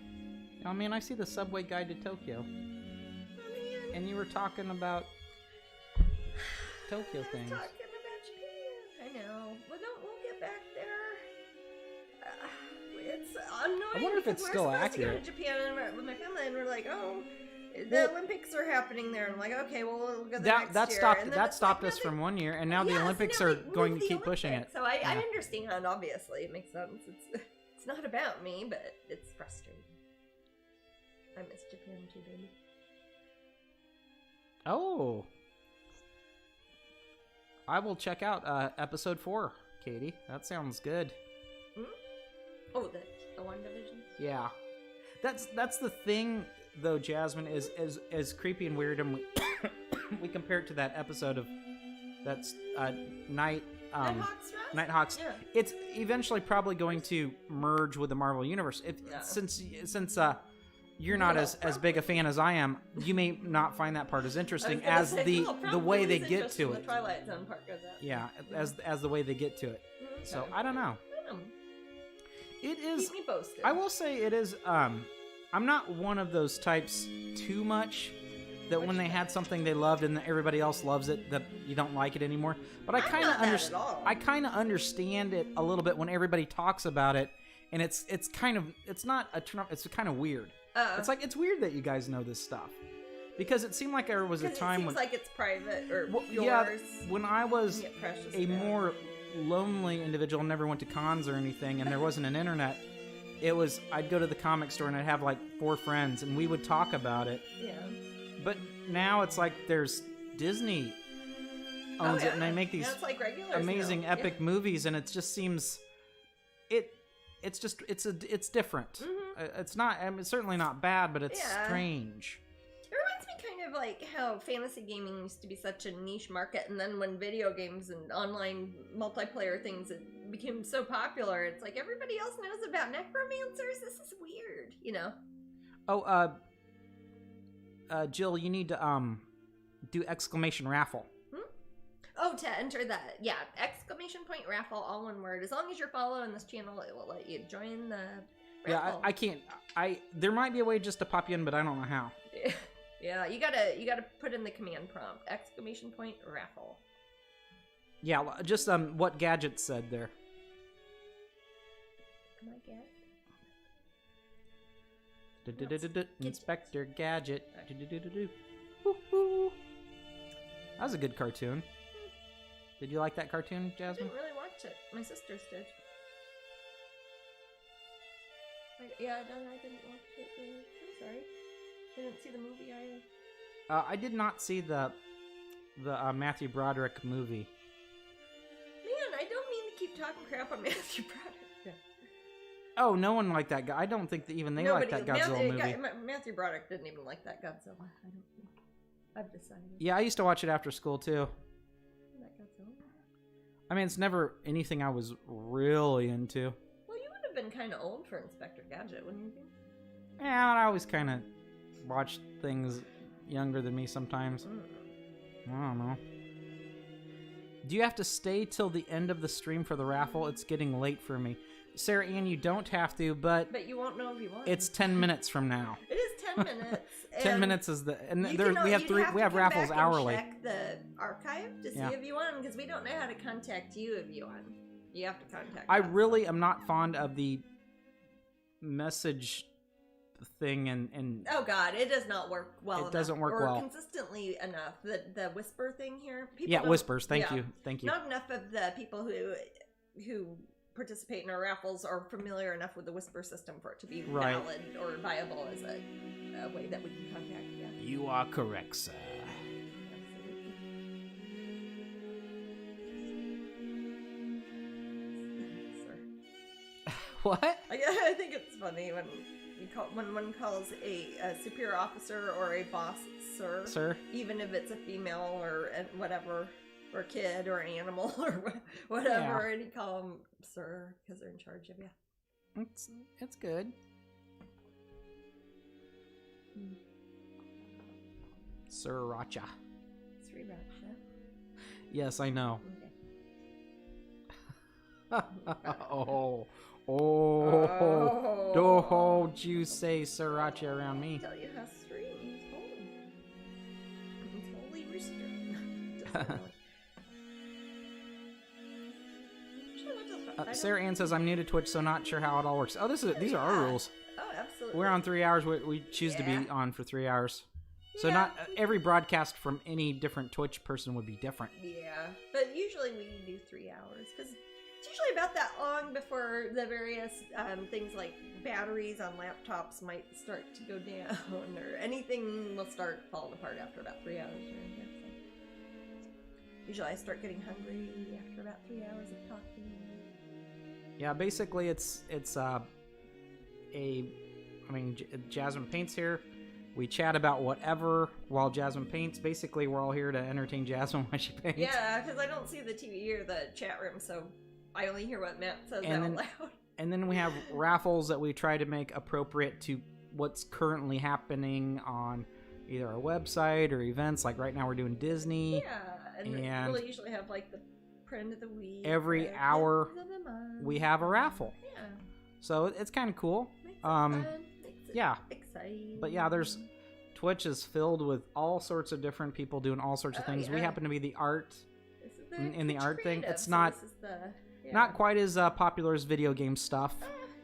I mean, I see the subway guide to Tokyo. Oh, man. And you were talking about Tokyo things. Talking about Japan. I know. Well, we'll get back there. It's annoying. I wonder if it's because still we're supposed accurate. to go to Japan and with my family, and we're like, oh, the Olympics are happening there. And I'm like, okay, well, we'll go the next That year. stopped And then that it's stopped like, us no, from one year, and now the yes, Olympics no, are they going moved to the keep pushing it. Olympics. So I Yeah. understand. Obviously, it makes sense. It's not about me, but it's frustrating. I miss Japan too, baby. Oh, I will check out episode 4, Katie. That sounds good. Oh, the WandaVision. Yeah, that's the thing though. Jasmine is as creepy and weird, and we compare it to that episode of that's Nighthawks. Yeah. It's eventually probably going to merge with the Marvel universe. Since you're not as big a fan as I am, you may not find that part as interesting as the way they get to it. The Twilight Zone part goes out. Yeah, as the way they get to it. Okay. So I don't know. It is. Keep me posted. I will say it is. I'm not one of those types too much that when they had something they loved and everybody else loves it, that you don't like it anymore. But I kind of understand. I kind of understand it a little bit when everybody talks about it, and it's kind of not a turn off. It's kind of weird. It's like it's weird that you guys know this stuff, because it seemed like there was a time when like it's private or yours. Yeah, when I was a about more lonely individual, never went to cons or anything, and there wasn't an internet. It was I'd go to the comic store and I'd have like 4 friends and we would talk about it. Yeah. But now it's like there's Disney owns it, and they make these like amazing epic movies, and it just seems it's different. Mm-hmm. It's not. I mean, it's certainly not bad, but it's strange. It reminds me kind of like how fantasy gaming used to be such a niche market, and then when video games and online multiplayer things became so popular, it's like everybody else knows about necromancers. This is weird, you know? Oh, Jill, you need to do exclamation raffle. Oh, to enter that, yeah, exclamation point raffle, all one word. As long as you're following this channel, it will let you join the raffle. Yeah, I can't. There might be a way just to pop you in, but I don't know how. Yeah, you gotta put in the command prompt, exclamation point raffle. Yeah, just what Gadget said there. Am I Gadget? Inspector Gadget. That was a good cartoon. Did you like that cartoon, I Jasmine? didn't really watch it. My sisters did. I didn't watch it. I'm sorry. I didn't see the movie either. I did not see the Matthew Broderick movie. Man, I don't mean to keep talking crap on Matthew Broderick. Oh, no one liked that guy. I don't think that even they liked that Godzilla movie. Matthew Broderick didn't even like that Godzilla. I don't know. I've decided. Yeah, I used to watch it after school too. That Godzilla. I mean, it's never anything I was really into. Well, you would have been kind of old for Inspector Gadget, wouldn't you think? Yeah, I always kind of watched things younger than me sometimes. I don't know. Do you have to stay till the end of the stream for the raffle? It's getting late for me. Sarah Ann, you don't have to, but But you won't know if you want. it's 10 minutes from now. It is 10 minutes. 10 minutes is the, and You there, can, we have you'd three, have we to have come raffles back and hourly. check the archive to see if you won, because we don't know how to contact you if you won. You have to contact I us. really am not fond of the message thing and Oh God, it does not work well. It doesn't work or well. consistently enough. The whisper thing here. People yeah, don't- whispers. Thank yeah. you. Not enough of the people who participate in our raffles are familiar enough with the whisper system for it to be Right. valid or viable as a way that we can contact you. You are correct, sir. Sir. What? I think it's funny when one calls a superior officer or a boss sir, Sir? even if it's a female or whatever, or a kid or an animal or whatever, and you call them sir because they're in charge of you. It's good. Sriracha. Sriracha. Yes, I know. Okay. Oh, Oh. don't you say sriracha around me. Tell you how sweet he's holy. He's holy rooster. Sarah Ann says, I'm new to Twitch, so not sure how it all works. Oh, these are our rules. Oh, absolutely. We're on 3 hours. We choose to be on for 3 hours. So Yeah. not every broadcast from any different Twitch person would be different. Yeah, but usually we do 3 hours because it's usually about that long before the various things like batteries on laptops might start to go down or anything will start falling apart after about 3 hours. Right? So usually I start getting hungry after about 3 hours of talking. Yeah, basically it's Jasmine paints here. We chat about whatever while Jasmine paints. Basically, we're all here to entertain Jasmine while she paints. Yeah, because I don't see the TV or the chat room, so I only hear what Matt says And out then- loud. And then we have raffles that we try to make appropriate to what's currently happening on either our website or events. Like right now we're doing Disney. Yeah, And we'll usually have like the print of the week. every the hour pins of the month. we have a raffle. Yeah. So it's kind of cool. Makes it fun, makes it yeah. exciting. But yeah, Twitch is filled with all sorts of different people doing all sorts of Oh, things. We yeah. happen to be the art, This is in the Twitch art thing. creative, It's so not- this is the, not quite as popular as video game stuff,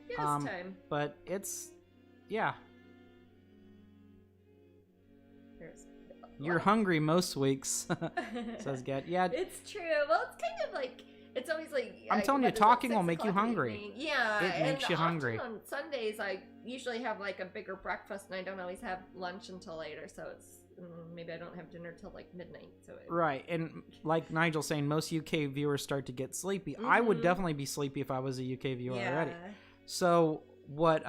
Yeah, it's time. but it's, yeah. Here's You're hungry most weeks, says Get. Yeah, It's true. Well, it's kind of like it's always like I'm telling you, what is it, talking will 6 make you o'clock in the hungry. evening? Yeah, It makes and you often hungry. On Sundays, I usually have like a bigger breakfast, and I don't always have lunch until later. So it's maybe I don't have dinner till like midnight. So right. And like Nigel's saying, most UK viewers start to get sleepy. I would Mhm. definitely be sleepy if I was a UK viewer yeah. already. So what?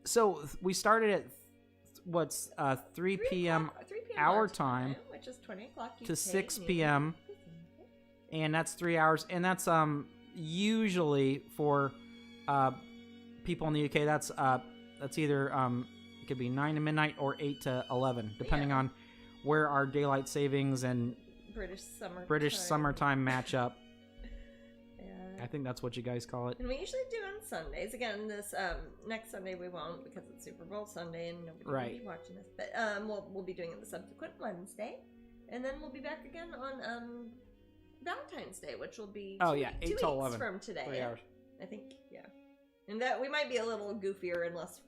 So we started at what's 3 p.m. 3 p.m. our our time, which is 20 o'clock to UK, 6 noon. p.m. and that's 3 hours, and that's usually for people in the UK. That's either it could be 9 to midnight or 8 to 11, depending Yeah. on where our daylight savings and British summertime match up. Yeah. I think that's what you guys call it. And we usually do on Sundays. Again, this next Sunday we won't because it's Super Bowl Sunday and nobody Right. will be watching us. But we'll be doing it the subsequent Wednesday, and then we'll be back again on Valentine's Day, which will be Oh, two yeah, 8 weeks to 11. from today. 3 hours. I think, yeah. And that we might be a little goofier and less,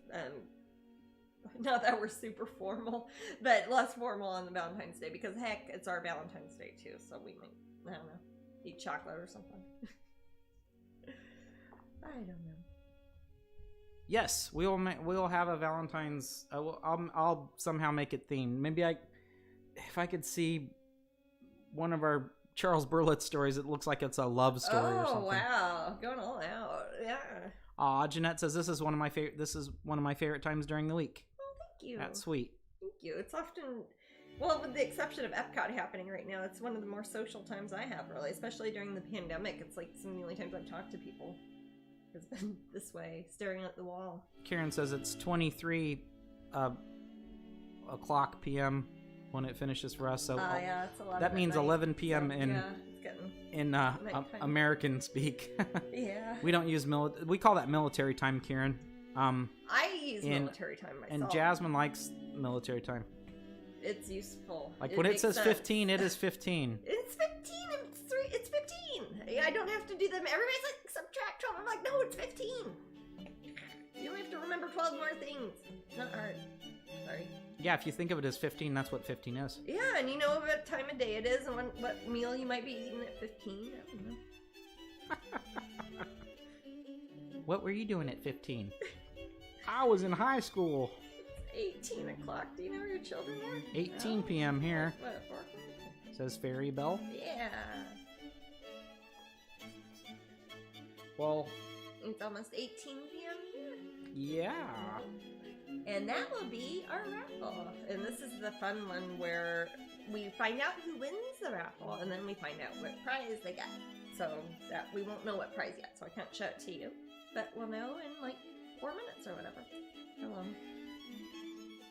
not that we're super formal, but less formal on the Valentine's Day because heck, it's our Valentine's Day too. So we might, I don't know, eat chocolate or something. I don't know. Yes, we'll have a Valentine's. I'll somehow make it themed. Maybe if I could see one of our Charles Burlett stories, it looks like it's a love story or something. Oh wow, going all out, yeah. Aw, Jeanette says this is one of my favorite. This is one of my favorite times during the week. Oh, thank you. That's sweet. Thank you. It's often, well, with the exception of Epcot happening right now, it's one of the more social times I have, really, especially during the pandemic. It's like some of the only times I've talked to people. It's been this way, staring at the wall. Karen says it's 23 o'clock p.m. when it finishes for us. So Yeah, it's a lot. that of means midnight. 11 p.m. So, in yeah, it's getting Nighttime. American speak. Yeah. We don't use we call that military time, Kieran. I use military time myself. And Jasmine likes military time. It's useful. Like when it says 15, it is 15. It's 15. It's 15. I don't have to do them. Everybody's like, subtract 12. I'm like, no, it's 15. You don't have to remember 12 more things. It's not hard. Sorry. Yeah, if you think of it as 15, that's what 15 is. Yeah, and you know what time of day it is and what meal you might be eating at 15. I don't know. What were you doing at 15? I was in high school. It's 18 o'clock. Do you know where your children are? 18 p.m. here. What, 4 o'clock? Says Fairy Bell. Yeah. Well, It's almost 18 p.m. here. yeah. And that will be our raffle. And this is the fun one where we find out who wins the raffle, and then we find out what prize they get. So that we won't know what prize yet, so I can't show it to you. But we'll know in like 4 minutes or whatever. How long?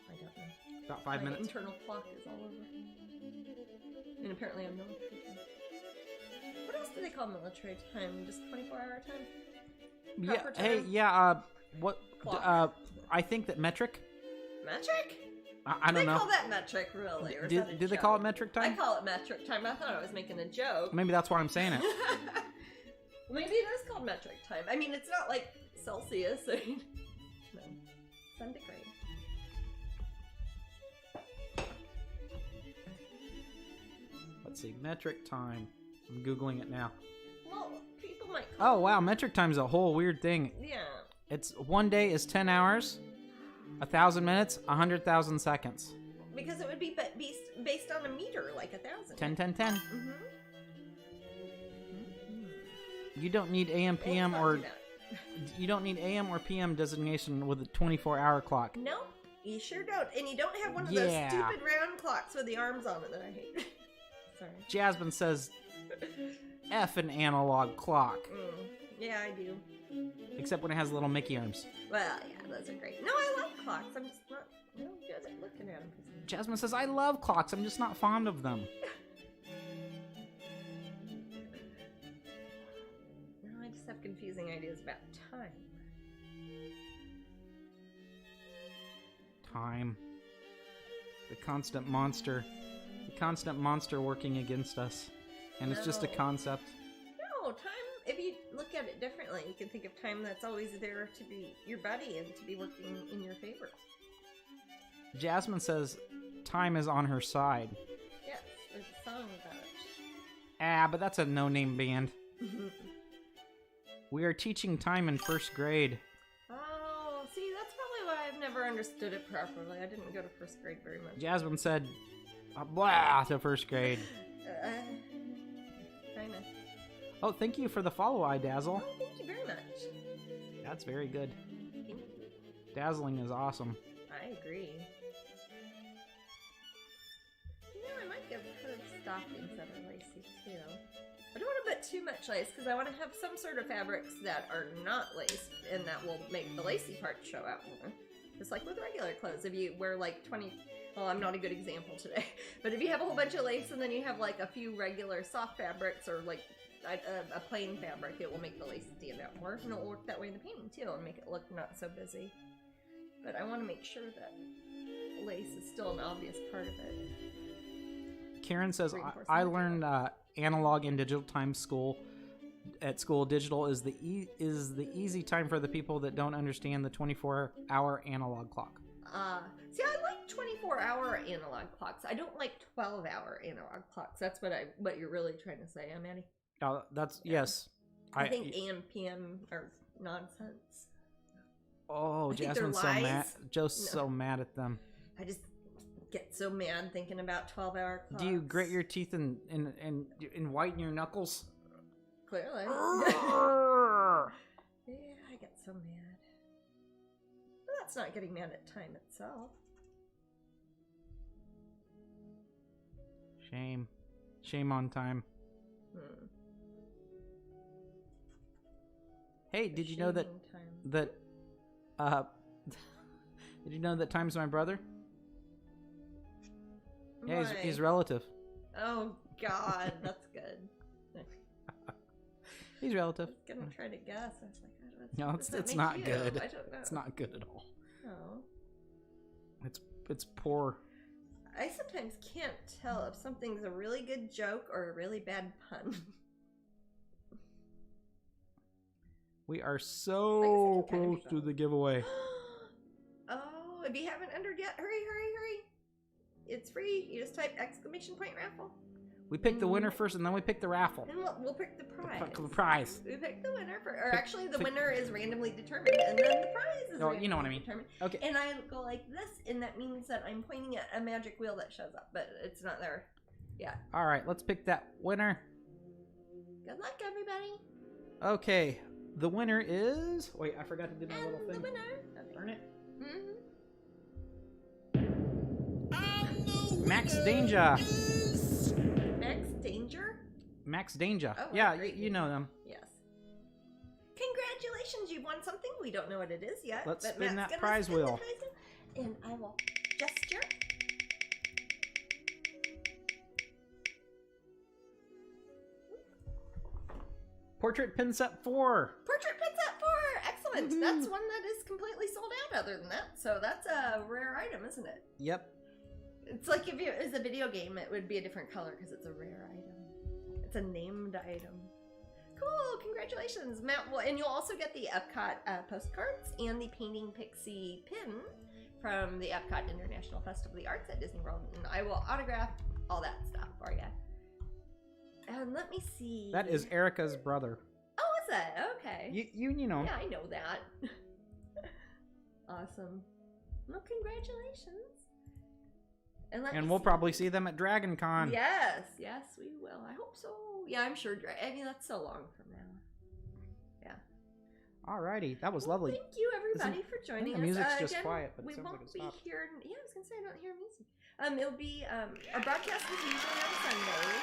I don't know. About 5 minutes. My internal clock is all over. And apparently I'm military time. What else do they call military time? Just 24-hour time? Yeah. Proper time? Hey. Yeah. What? Clock. I think that metric. Metric? I don't know. They call that metric, really? Or is that a Did they joke? call it metric time? I call it metric time. I thought I was making a joke. Maybe that's why I'm saying it. Maybe it is called metric time. I mean, it's not like Celsius. No. Centigrade. Let's see. Metric time. I'm Googling it now. Well, people might call Oh, wow. Metric time is a whole weird thing. Yeah. It's 1 day is 10 hours, 1,000 minutes, 100,000 seconds. Because it would be based on a meter, like 1,000. 10, 10, 10. Mm-hmm. You don't need AM, PM, or you don't need AM or PM designation with a 24-hour clock. No, you sure don't. And you don't have one of those Yeah. stupid round clocks with the arms on it that I hate. Sorry. Jasmine says F an analog clock, Yeah, I do. except when it has little Mickey arms. Well, yeah, those are great. No, I love clocks. I'm just not good at looking at them. Jasmine says, I love clocks. I'm just not fond of them. No, I just have confusing ideas about time. Time. The constant monster. The constant monster working against us. And it's just a No. concept. No, time, if you look at it differently, you can think of time that's always there to be your buddy and to be working in your favor. Jasmine says, time is on her side. Yes, there's a song about it. Ah, but that's a no-name band. We are teaching time in first grade. Oh, see, that's probably why I've never understood it properly. I didn't go to first grade very much. Jasmine said, blah, to first grade. Kinda. Oh, thank you for the follow, iDazzle. Oh, thank you very much. That's very good. Thank you. Dazzling is awesome. I agree. You know, I might give her stockings that are lacy too. I don't want to put too much lace because I want to have some sort of fabrics that are not lace and that will make the lacy part show out more. Just like with regular clothes. If you wear like 20... Well, I'm not a good example today. But if you have a whole bunch of lace and then you have like a few regular soft fabrics or like a plain fabric, it will make the lace stand out more. And it'll work that way in the painting too and make it look not so busy. But I want to make sure that lace is still an obvious part of it. Karen says, Reinforcement. I learned analog and digital time at school. Digital is the easy time for the people that don't understand the 24-hour analog clock. See, I like 24-hour analog clocks. I don't like 12-hour analog clocks. That's what you're really trying to say, Maddie? Yes. I think AM, PM are nonsense. Oh, I think Jasmine's so they're mad. lies. Joe's so mad at them. I just get so mad thinking about 12-hour clocks. Do you grit your teeth and whiten your knuckles? Clearly. Yeah, I get so mad. But that's not getting mad at time itself. Shame. Shame on time. Hey, did you know that did you know that time's my brother? Yeah, he's relative. Oh God, that's good. He's relative. I was gonna try to guess. I was like, No, does that it's make not you? good. I don't know. It's not good at all. No. It's poor. I sometimes can't tell if something's a really good joke or a really bad pun. We are so kind of close to the giveaway. Oh, if you haven't entered yet, hurry, hurry, hurry. It's free. You just type !raffle. We pick the winner first, and then we pick the raffle. And we'll pick the prize. The prize. We pick the winner first. Or actually, the winner is randomly determined, and then the prize is randomly you know what I mean. determined. Okay. And I go like this, and that means that I'm pointing at a magic wheel that shows up, but it's not there. Yeah. All right, let's pick that winner. Good luck, everybody. Okay, the winner is... Wait, I forgot to do my little thing. The winner. Okay. Turn it. Mm-hmm. Max Danger. Max Danger? Max Danger. Oh, yeah, great. you know them. Yes. Congratulations, you've won something. We don't know what it is yet. Let's but spin Matt's that gonna prize spin the wheel. prize wheel, and I will gesture. Portrait pin set 4. Portrait pin set 4! Excellent! Woohoo. That's one that is completely sold out other than that. So that's a rare item, isn't it? Yep. It's like if it was a video game, it would be a different color because it's a rare item. It's a named item. Cool! Congratulations, Matt. Well, and you'll also get the Epcot postcards and the Painting Pixie pin from the Epcot International Festival of the Arts at Disney World. And I will autograph all that stuff for you. And let me see. That is Erica's brother. Oh, is it? Okay. You know. Yeah, I know that. Awesome. Well, congratulations. And we'll probably see them at Dragon Con. Yes, yes, we will. I hope so. Yeah, I'm sure. I mean, that's so long from now. Yeah. Alrighty, that was lovely. Thank you, everybody, for joining us. The music's just again, quiet, but it we sounds won't like it be stopped. here. Yeah, I was gonna say I don't hear music. It'll be our broadcast is usually on Sunday.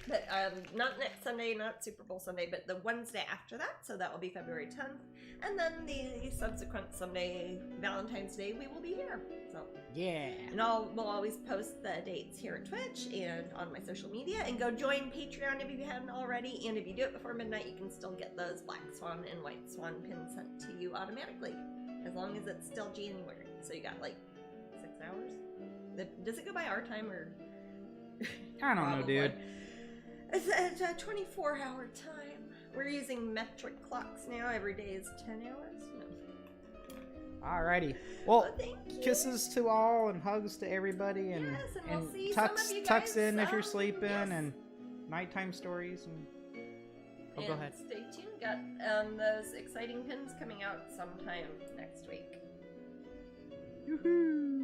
But not next Sunday, not Super Bowl Sunday, but the Wednesday after that. So that will be February 10th. And then the subsequent Sunday, Valentine's Day, we will be here. So Yeah. and we'll always post the dates here at Twitch and on my social media. And go join Patreon if you haven't already. And if you do it before midnight, you can still get those Black Swan and White Swan pins sent to you automatically. As long as it's still January. So you got like 6 hours. Does it go by our time or? I don't know, dude. It's a 24-hour time. We're using metric clocks now. Every day is 10 hours. No. Alrighty. Well, Thank you. kisses to all and hugs to everybody, and Yes, and we'll see some of tucks you tucks guys, in if you're sleeping, yes. and nighttime stories. And And go ahead. stay tuned. Got those exciting pins coming out sometime next week. Yoo-hoo.